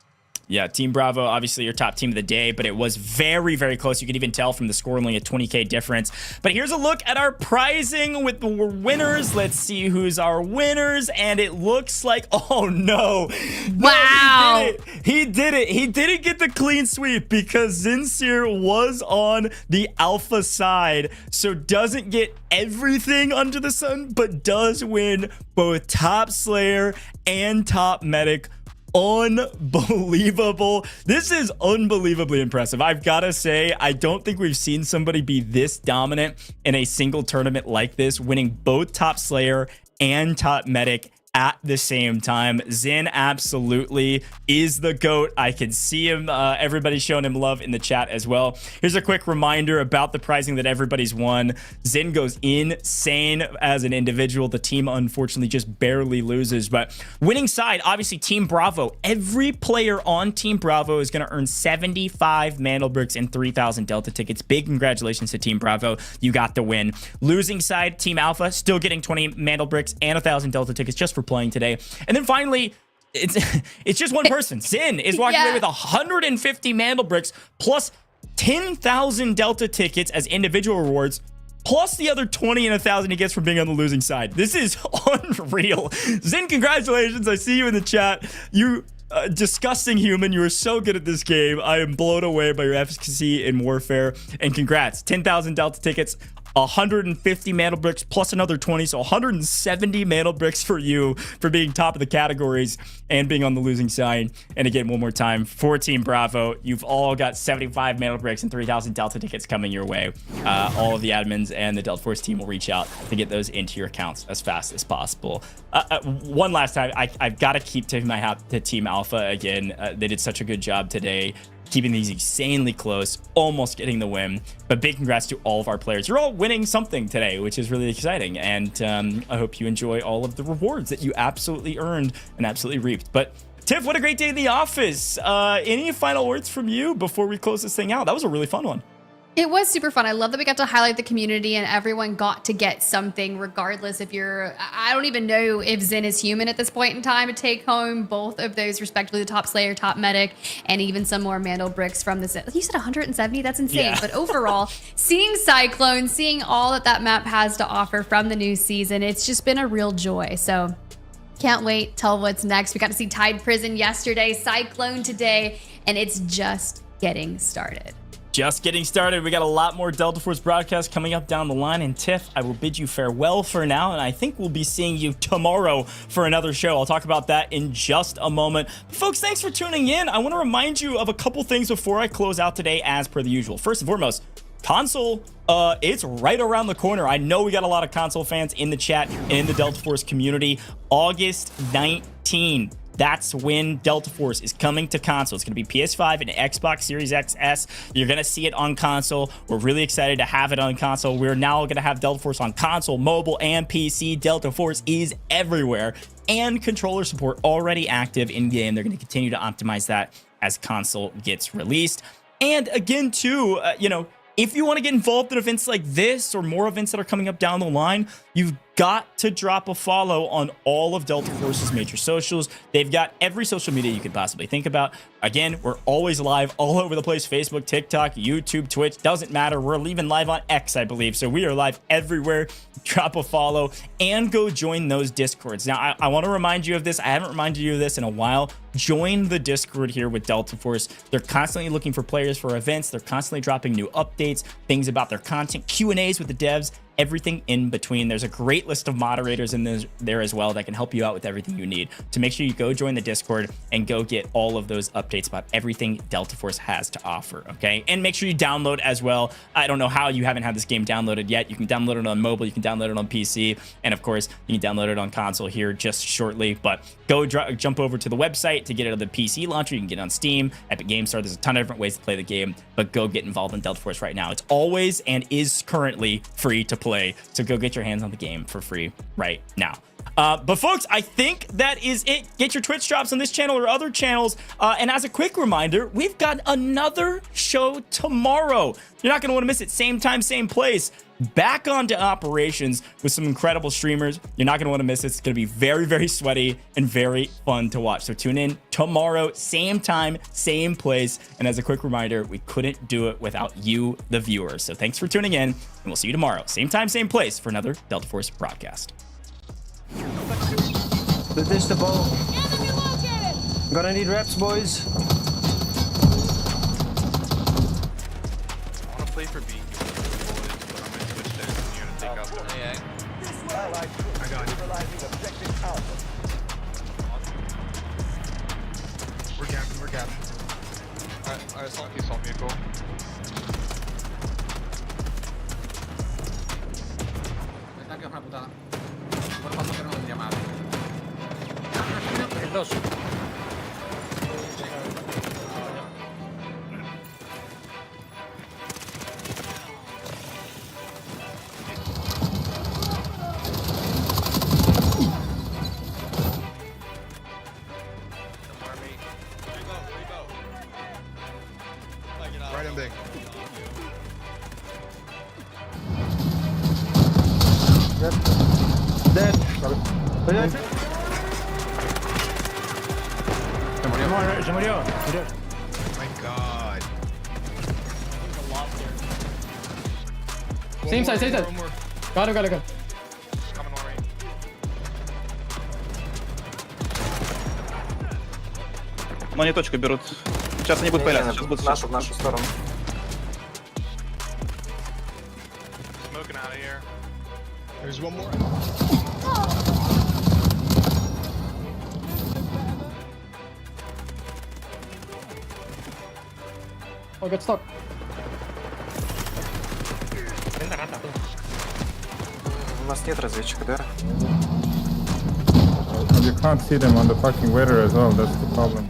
Yeah, Team Bravo, obviously your top team of the day, but it was very, very close. You could even tell from the score, only a 20K difference. But here's a look at our pricing with the winners. Let's see who's our winners. And it looks like, oh no. Wow. No, he did it. He didn't get the clean sweep because Zinsir was on the alpha side. So doesn't get everything under the sun, but does win both top Slayer and top Medic. Unbelievable. This is unbelievably impressive. I've got to say, I don't think we've seen somebody be this dominant in a single tournament like this, winning both top Slayer and top Medic at the same time. Zin absolutely is the GOAT. I can see him. Everybody's showing him love in the chat as well. Here's a quick reminder about the pricing that everybody's won. Zin goes insane as an individual. The team unfortunately just barely loses, but winning side, obviously Team Bravo. Every player on Team Bravo is going to earn 75 Mandel bricks and 3,000 Delta tickets. Big congratulations to Team Bravo. You got the win. Losing side, Team Alpha, still getting 20 Mandel bricks and 1,000 Delta tickets just for playing today. And then finally, it's just one person. Zin is walking away with 150 Mandel bricks plus 10,000 Delta tickets as individual rewards, plus the other 20 and 1,000 he gets from being on the losing side. This is unreal. Zin, congratulations. I see you in the chat. You disgusting human. You are so good at this game. I am blown away by your efficacy in warfare, and congrats. 10,000 Delta tickets, 150 Mandel bricks plus another 20, so 170 Mandel bricks for you for being top of the categories and being on the losing side. And again, one more time for Team Bravo, you've all got 75 Mandel bricks and 3,000 Delta tickets coming your way. All of the admins and the Delta Force team will reach out to get those into your accounts as fast as possible. One last time, I've got to keep taking my hat to Team Alpha again. They did such a good job today, keeping these insanely close, almost getting the win. But big congrats to all of our players. You're all winning something today, which is really exciting. And I hope you enjoy all of the rewards that you absolutely earned and absolutely reaped. But Tiff, what a great day in the office. Any final words from you before we close this thing out? That was a really fun one. It was super fun. I love that we got to highlight the community and everyone got to get something, regardless if you're, I don't even know if Zin is human at this point in time, to take home both of those, respectively, the top Slayer, top Medic, and even some more Mandel bricks from this. You said 170? That's insane. Yeah. But overall, seeing Cyclone, seeing all that that map has to offer from the new season, it's just been a real joy. So can't wait till what's next. We got to see Tide Prison yesterday, Cyclone today, and it's just getting started. Just getting started. We got a lot more Delta Force broadcasts coming up down the line. And Tiff, I will bid you farewell for now. And I think we'll be seeing you tomorrow for another show. I'll talk about that in just a moment. But folks, thanks for tuning in. I want to remind you of a couple things before I close out today, as per the usual. First and foremost, console, it's right around the corner. I know we got a lot of console fans in the chat and in the Delta Force community. August 19th. that's when Delta Force is coming to console. It's going to be PS5 and Xbox Series XS. You're going to see it on console. We're really excited to have it on console. We're now going to have Delta Force on console, mobile, and PC. Delta Force is everywhere, and controller support already active in game. They're going to continue to optimize that as console gets released. And again, too, if you want to get involved in events like this or more events that are coming up down the line, you've got to drop a follow on all of Delta Force's major socials. They've got every social media you could possibly think about. Again, we're always live all over the place. Facebook, TikTok, YouTube, Twitch, doesn't matter. We're even live on X, I believe. So we are live everywhere. Drop a follow and go join those Discords. Now, I want to remind you of this. I haven't reminded you of this in a while. Join the Discord here with Delta Force. They're constantly looking for players for events. They're constantly dropping new updates, things about their content, Q&As with the devs, everything in between. There's a great list of moderators in there as well that can help you out with everything you need. So make sure you go join the Discord and go get all of those updates about everything Delta Force has to offer, okay? And make sure you download as well. I don't know how you haven't had this game downloaded yet. You can download it on mobile, you can download it on PC, and of course, you can download it on console here just shortly. But go jump over to the website to get it on the PC launcher. You can get it on Steam, Epic Game Store. There's a ton of different ways to play the game, but go get involved in Delta Force right now. It's always and is currently free to play, so go get your hands on the game for free right now. But folks, I think that is it. Get your Twitch drops on this channel or other channels. And as a quick reminder, we've got another show tomorrow. You're not going to want to miss it. Same time, same place. Back onto operations with some incredible streamers. You're not going to want to miss it. It's going to be very, very sweaty and very fun to watch. So tune in tomorrow, same time, same place. And as a quick reminder, we couldn't do it without you, the viewers. So thanks for tuning in, and we'll see you tomorrow, same time, same place for another Delta Force broadcast. Ditch the ball. Gonna need reps, boys. I want to play for B. I got it. We're gapping. Alright, assault vehicle. Dos. Right and big. Dead. Se murió. My God. Same side. Got it. Но они точку берут. Сейчас они будут появляться. Сейчас будут в нашу сторону. Smoking out of here. There's one more. Oh, got stuck. У нас нет разведчика, да? You can't see them on the fucking weather as well, that's the problem.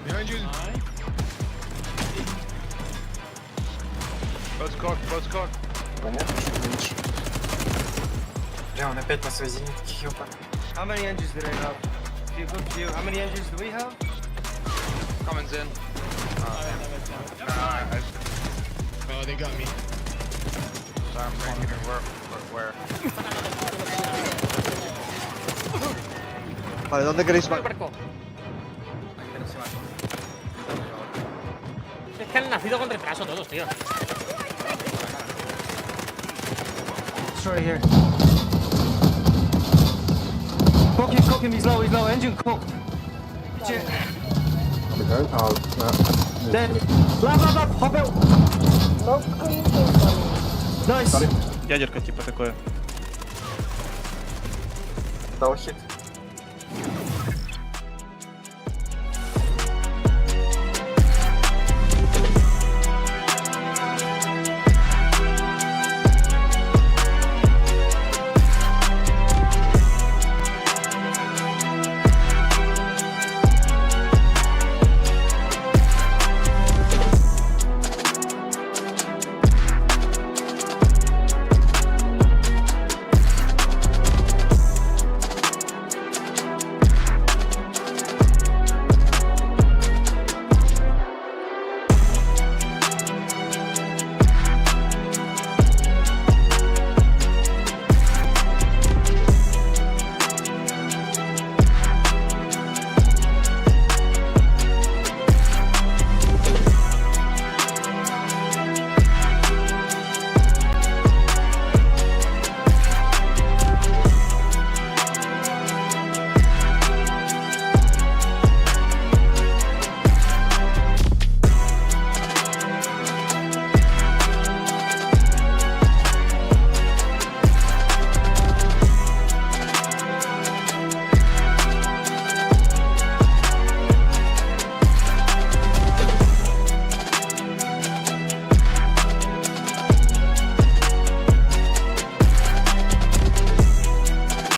Behind you. Boat's cooked. Понятно, что ты видишь. Бля, он опять на своей зенитке, ёпа. How many engines do they have? Good view. How many engines do we have? Cummins in. Oh, they got me. Sorry, I'm thinking where? Vale, ¿dónde queréis más? Es que han nacido con retraso todos, tío. It's right here. Cook him, he's low, engine cook. Okay. Oh, Dead. Lap, hop out. Nice. ядерка типа такое. Дал хит.